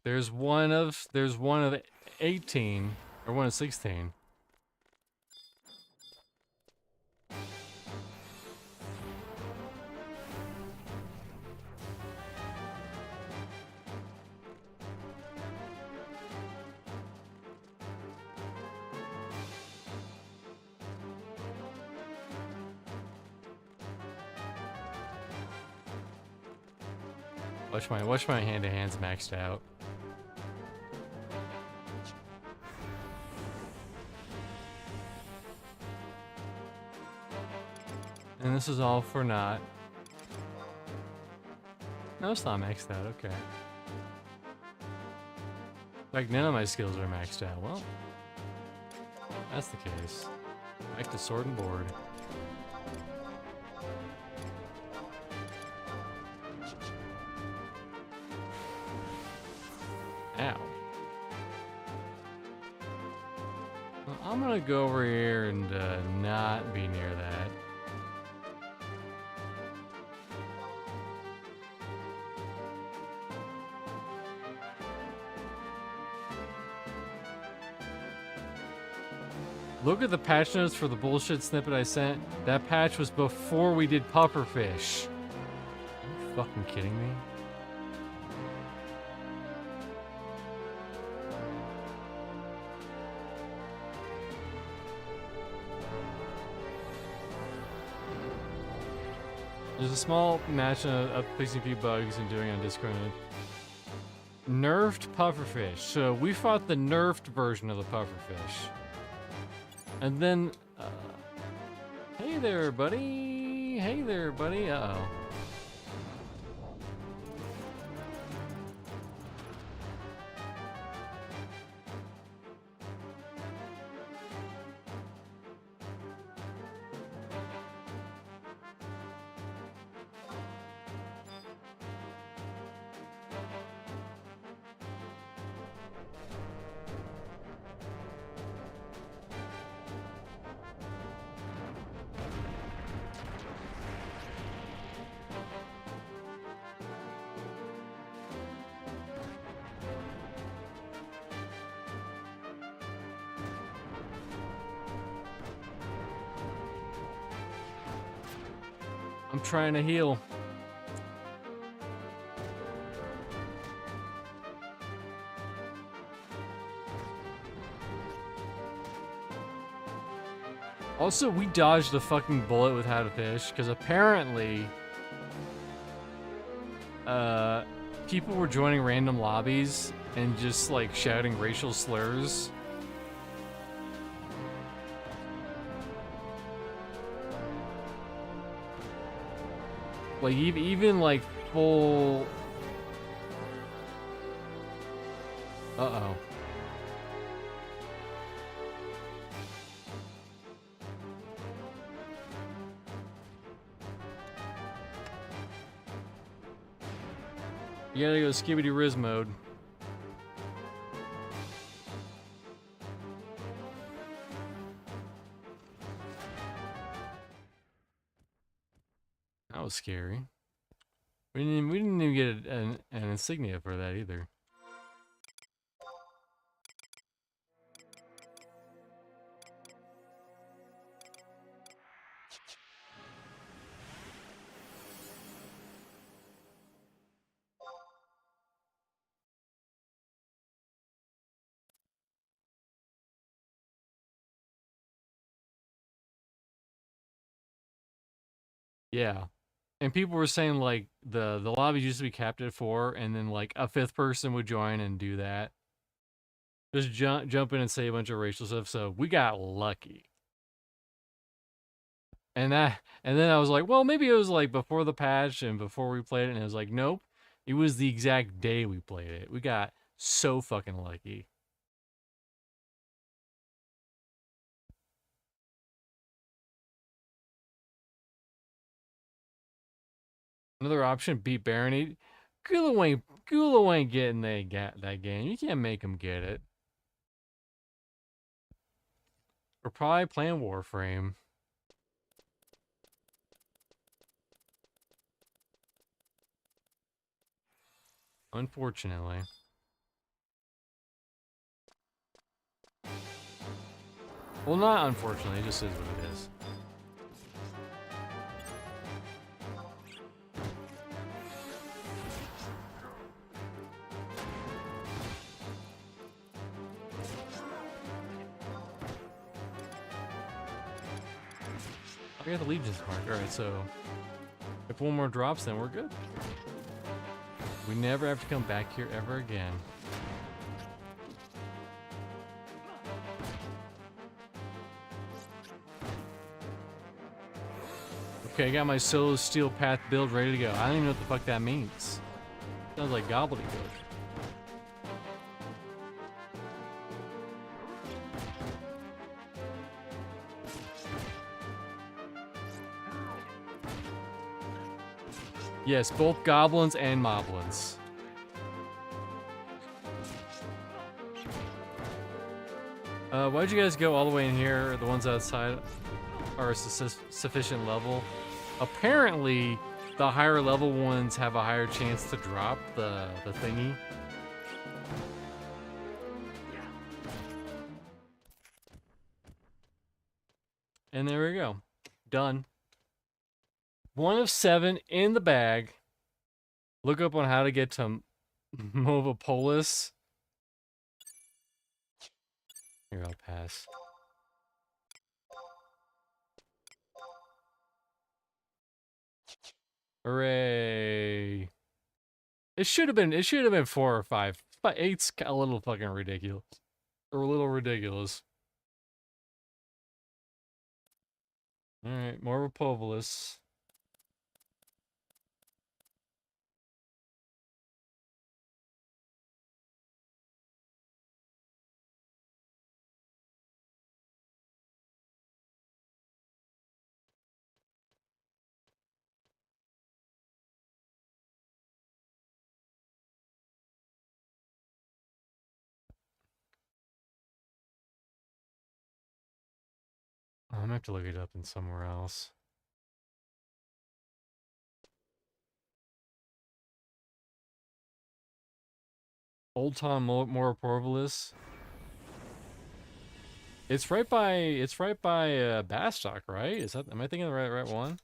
There's one of 18 or one of 16. Watch my hand-to-hands maxed out. And this is all for naught. No, it's not maxed out, okay. Like, none of my skills are maxed out. Well, that's the case. Back to sword and board. Ow. Well, I'm gonna go over here and not be near that. Look at the patch notes for the bullshit snippet I sent. That patch was before we did pufferfish. Are you fucking kidding me? There's a small match of fixing a few bugs and doing on Discord. Nerfed pufferfish. So we fought the nerfed version of the pufferfish. And then, hey there, buddy. Hey there, buddy. Uh-oh. I'm trying to heal. Also, we dodged a fucking bullet with how to fish, because apparently, people were joining random lobbies and just, like, shouting racial slurs. Like, even like, full... Uh-oh. You gotta go skibidi riz mode. That was scary. We didn't even get an insignia for that either. Yeah. And people were saying like the lobbies used to be capped at 4, and then like a 5th person would join and do that. Just jump in and say a bunch of racial stuff. So we got lucky. And then I was like, well, maybe it was like before the patch and before we played it, and it was like, nope. It was the exact day we played it. We got so fucking lucky. Another option, beat Barony. Gula ain't getting that game. You can't make him get it. We're probably playing Warframe. Unfortunately. Well, not unfortunately, it just is what it is. I got the Legion's mark. Alright, so if one more drops, then we're good. We never have to come back here ever again. Okay, I got my Solo Steel Path build ready to go. I don't even know what the fuck that means. Sounds like gobbledygook. Yes, both goblins and moblins. Why'd you guys go all the way in here? The ones outside are a sufficient level. Apparently, the higher level ones have a higher chance to drop the thingy. And there we go. Done. 1 of 7 in the bag. Look up on how to get to Movopolis. Here, I'll pass. Hooray. It should have been 4 or 5. But 8's a little fucking ridiculous. Or a little ridiculous. Alright, more Movopolis. I'm gonna have to look it up in somewhere else. Old Town Movopolis. It's right by Bastock, right? Am I thinking of the right one?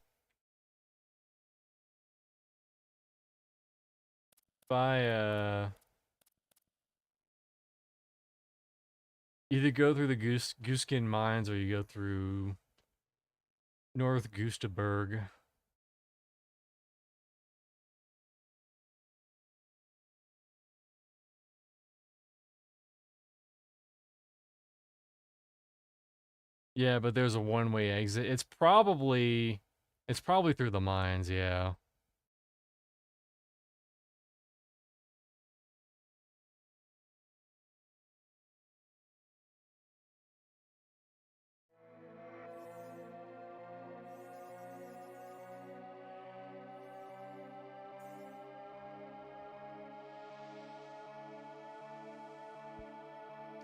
By either go through the Gooskin Mines or you go through North Goosteberg. Yeah, but there's a one-way exit. It's probably through the mines, yeah.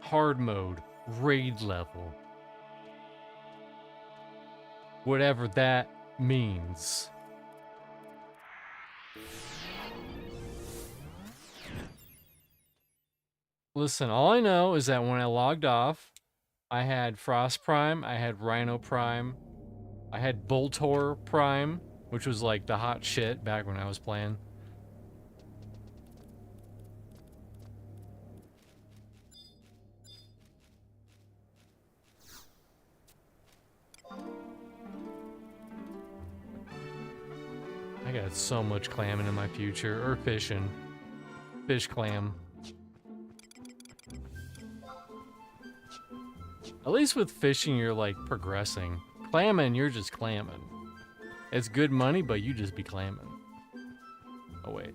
Hard mode, raid level. Whatever that means. Listen, all I know is that when I logged off, I had Frost Prime, I had Rhino Prime, I had Voltor Prime, which was like the hot shit back when I was playing. got so much clamming in my future. Or fishing. Fish clam. At least with fishing, you're like progressing. Clamming, you're just clamming. It's good money, but you just be clamming. Oh, wait.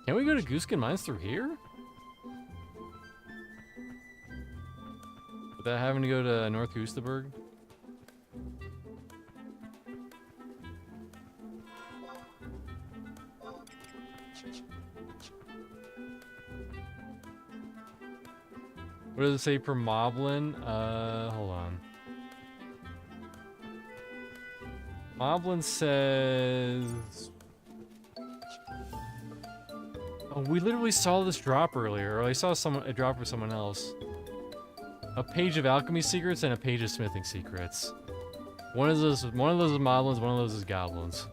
Can we go to Gooskin Mines through here? Without having to go to North Goosterberg? What does it say for Moblin? Hold on. Moblin says... Oh, we literally saw this drop earlier, or I saw a drop for someone else. A page of alchemy secrets and a page of smithing secrets. One of those is Moblins, one of those is goblins.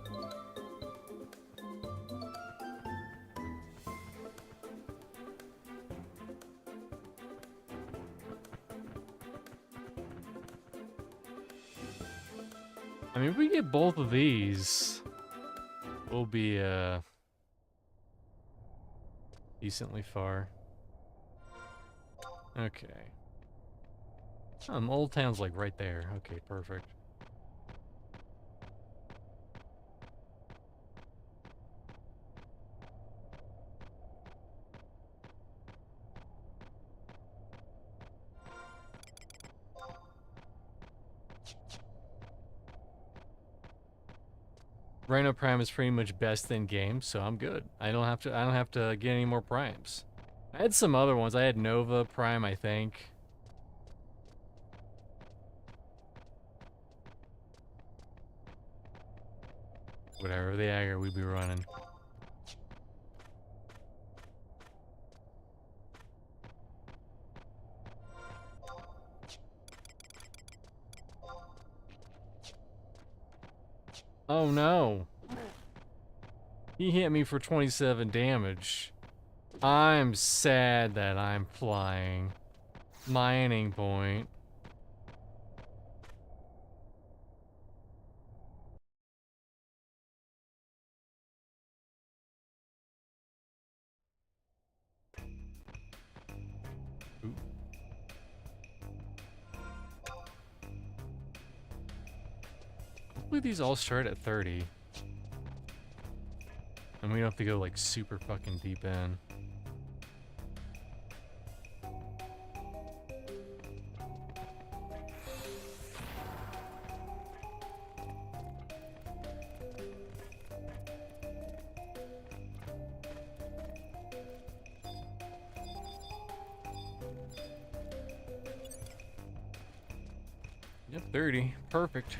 I mean, if we get both of these, we'll be, decently far. Okay. Old Town's like right there. Okay, perfect. Rhino Prime is pretty much best in game, so I'm good. I don't have to get any more primes. I had some other ones. I had Nova Prime, I think. Whatever, the aggro we'd be running. Oh no. He hit me for 27 damage. I'm sad that I'm flying. Mining point. Ooh. Hopefully these all start at 30. And we don't have to go like super fucking deep in. Yep, 30. Perfect.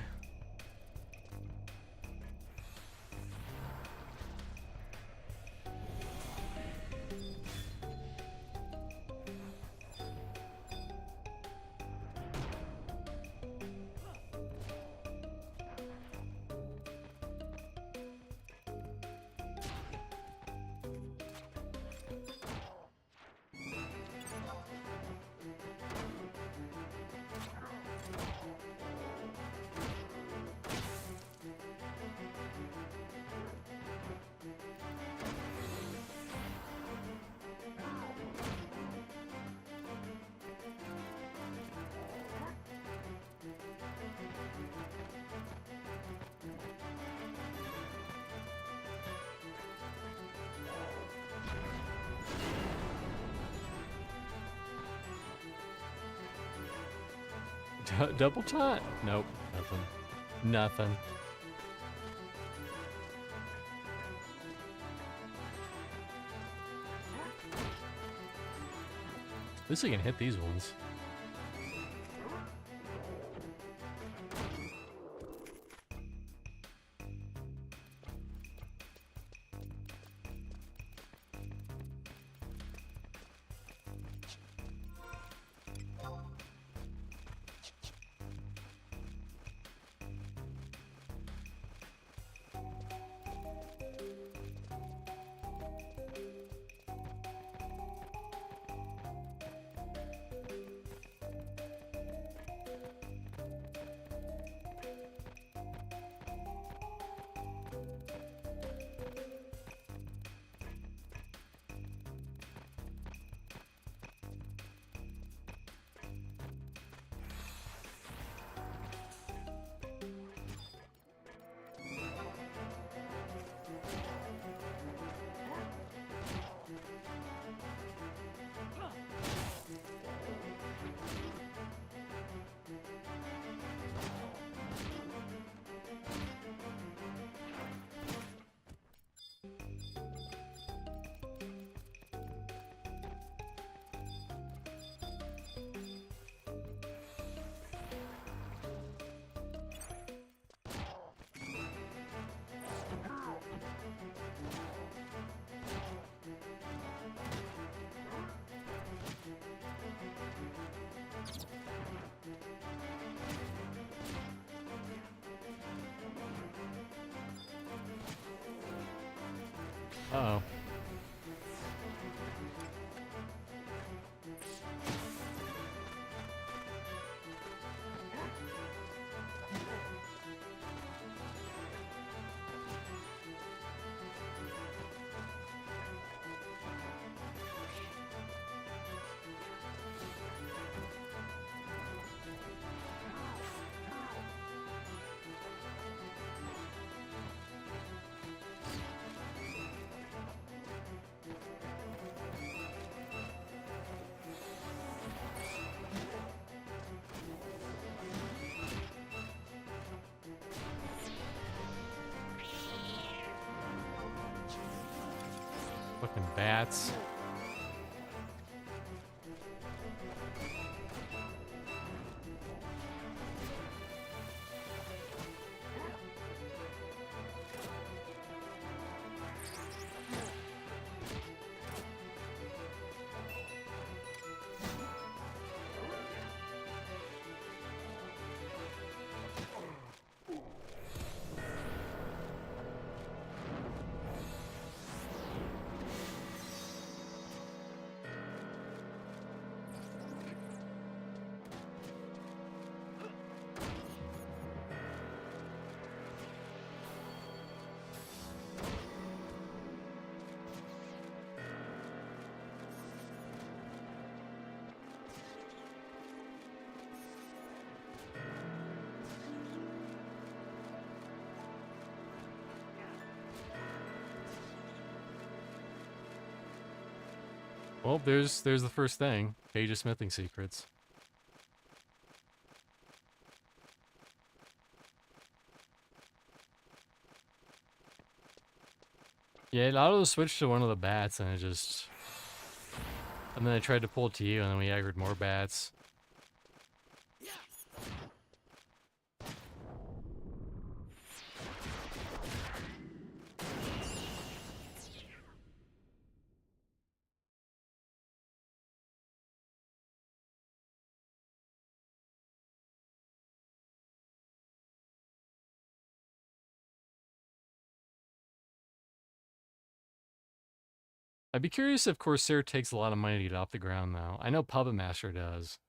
Double time? Nope, nothing. Nothing. At least I can hit these ones. Uh-oh. Fucking bats. Well, there's the first thing. Page of smithing secrets. Yeah, it auto switched to one of the bats, and it just... And then I tried to pull it to you, and then we aggroed more bats. I'd be curious if Corsair takes a lot of money to get off the ground, though. I know Puppet Master does.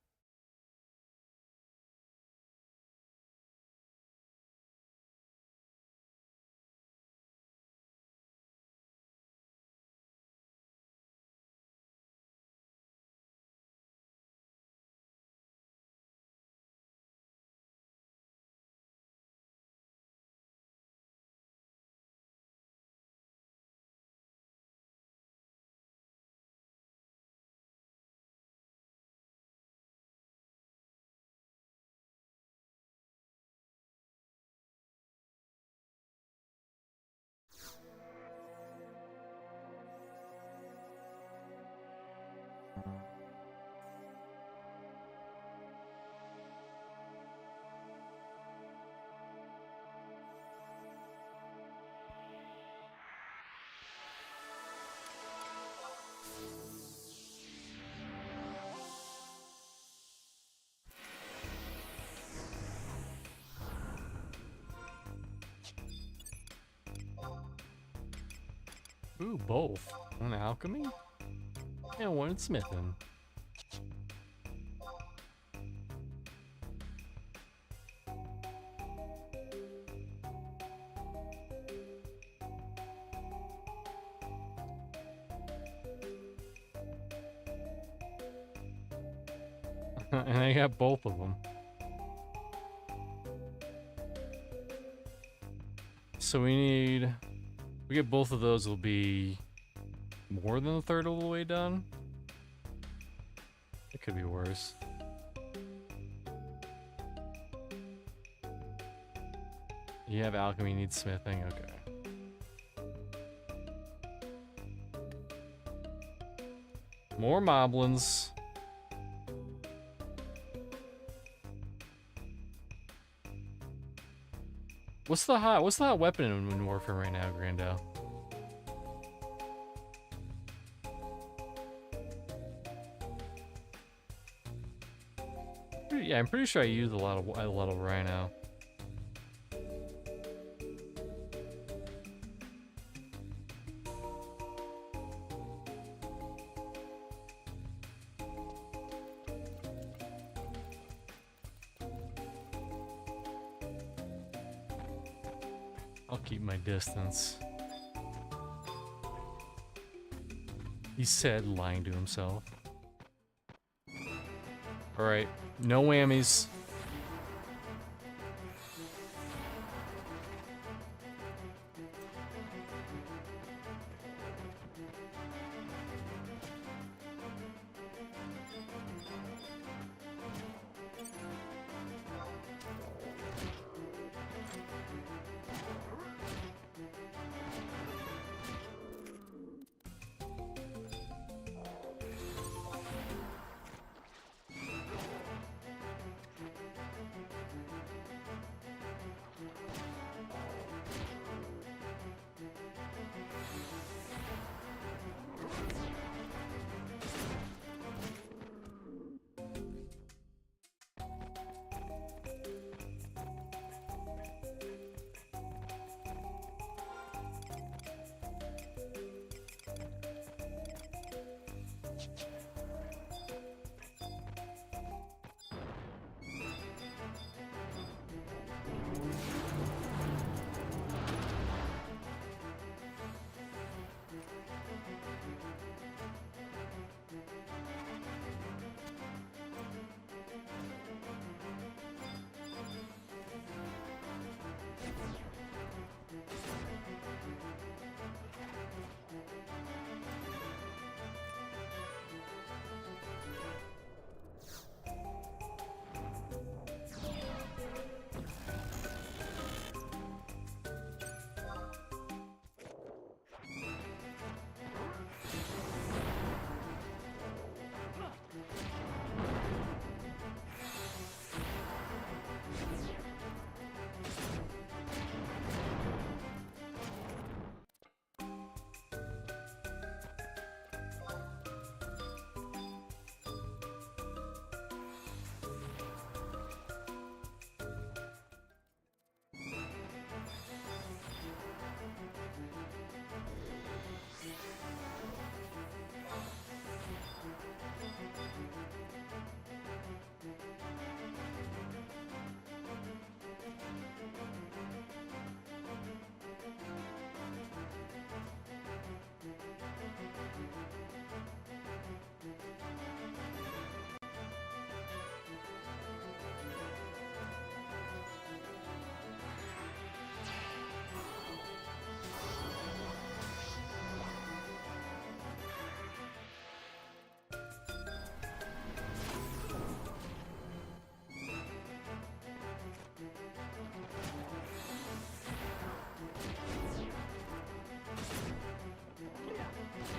Ooh, both. One alchemy and one smithing. And I got both of them. So we get both of those, will be more than a third of the way done. It could be worse. You have alchemy, needs smithing, okay. More moblins. What's the hot weapon in Warframe right now, Grando? Yeah, I'm pretty sure I use a lot of Rhino. I'll keep my distance. He said, lying to himself. Alright, no whammies.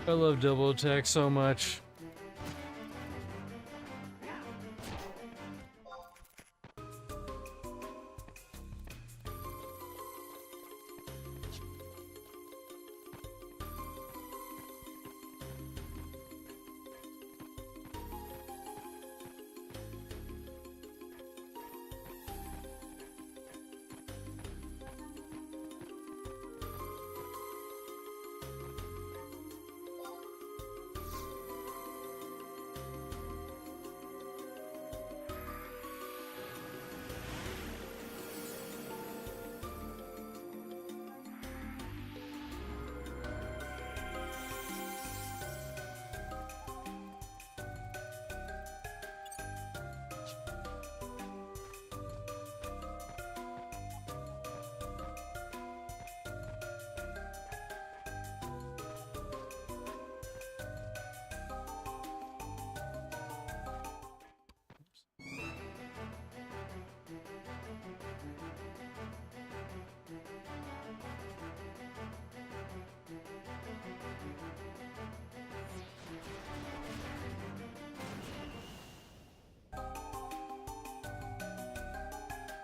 I love double attack so much.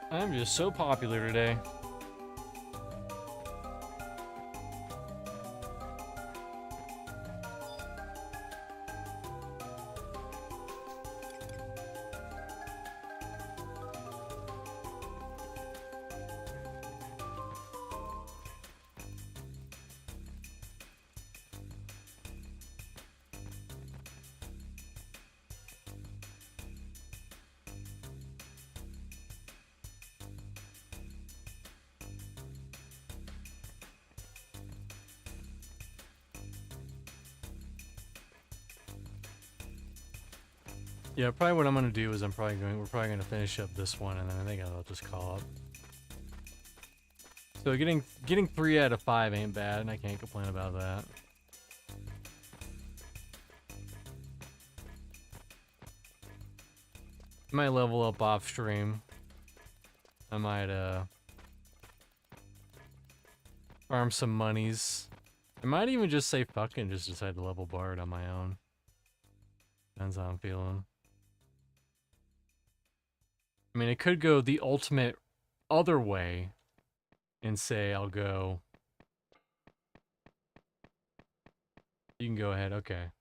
I'm just so popular today. Yeah, probably what I'm gonna do is we're probably gonna finish up this one, and then I think I'll just call up. So getting 3 out of 5 ain't bad, and I can't complain about that. I might level up off stream. I might farm some monies. I might even just say fuck it and just decide to level Bard on my own. Depends how I'm feeling. I mean, it could go the ultimate other way and say I'll go. You can go ahead, okay.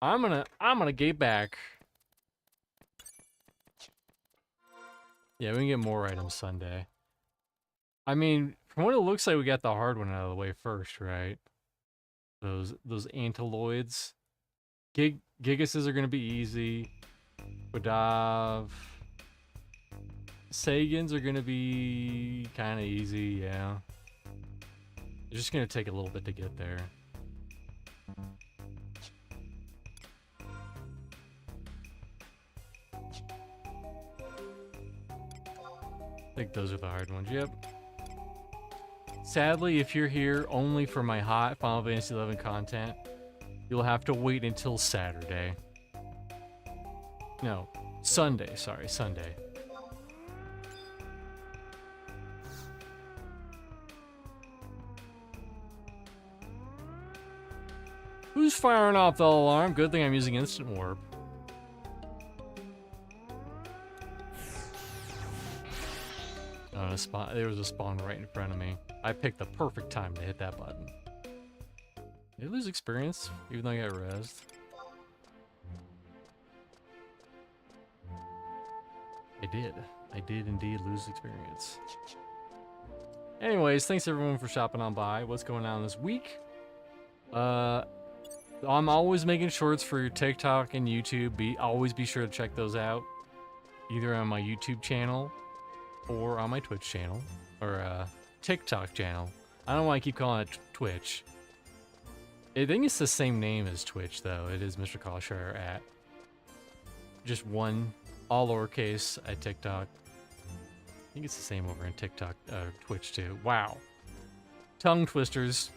I'm gonna gate back. Yeah, we can get more items Sunday. I mean, from what it looks like, we got the hard one out of the way first, right? Those Antiloids. Gigases are gonna be easy. Quadav. Sagans are gonna be kind of easy, yeah. It's just gonna take a little bit to get there. I think those are the hard ones, yep. Sadly, if you're here only for my hot Final Fantasy XI content, you'll have to wait until Saturday. No, Sunday, sorry, Sunday. Who's firing off the alarm? Good thing I'm using Instant Warp. Oh, there was a spawn right in front of me. I picked the perfect time to hit that button. Did I lose experience, even though I got rezzed? I did. I did indeed lose experience. Anyways, thanks everyone for shopping on by. What's going on this week? I'm always making shorts for your TikTok and YouTube. Always be sure to check those out. Either on my YouTube channel or on my Twitch channel. Or TikTok channel. I don't know why I keep calling it Twitch. I think it's the same name as Twitch though. It is Mr. Callshire at. Just one, all lowercase at TikTok. I think it's the same over in TikTok, Twitch too. Wow. Tongue twisters.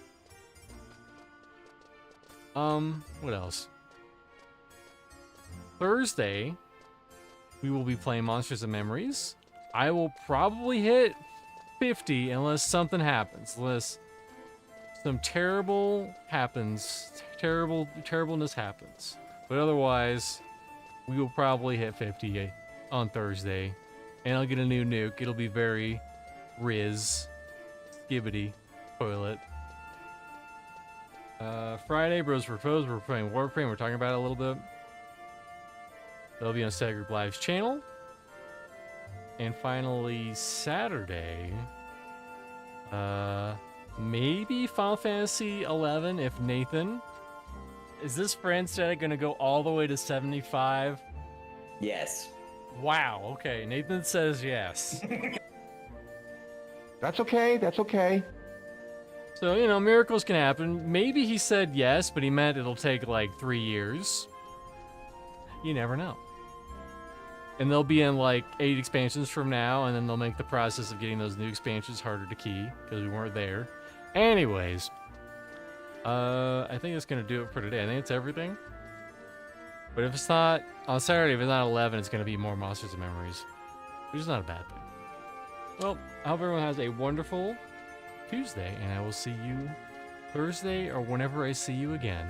What else? Thursday, we will be playing Monsters and Memories. I will probably hit 50 unless something happens. Unless some terribleness happens. But otherwise, we will probably hit 50 on Thursday. And I'll get a new nuke. It'll be very skibbity, toilet. Friday, Bros for Foes, we're playing Warframe, we're talking about it a little bit. That'll be on Sad Group Live's channel. And finally, Saturday, maybe Final Fantasy 11 if Nathan. Is this friend stat gonna go all the way to 75? Yes. Wow, okay, Nathan says yes. That's okay, that's okay. So, you know, miracles can happen. Maybe he said yes, but he meant it'll take like 3 years. You never know. And they'll be in like 8 expansions from now, and then they'll make the process of getting those new expansions harder to key, because we weren't there. Anyways, I think that's going to do it for today. I think it's everything. But if it's not, on Saturday, if it's not 11, it's going to be more Monsters and Memories. Which is not a bad thing. Well, I hope everyone has a wonderful Tuesday, and I will see you Thursday or whenever I see you again.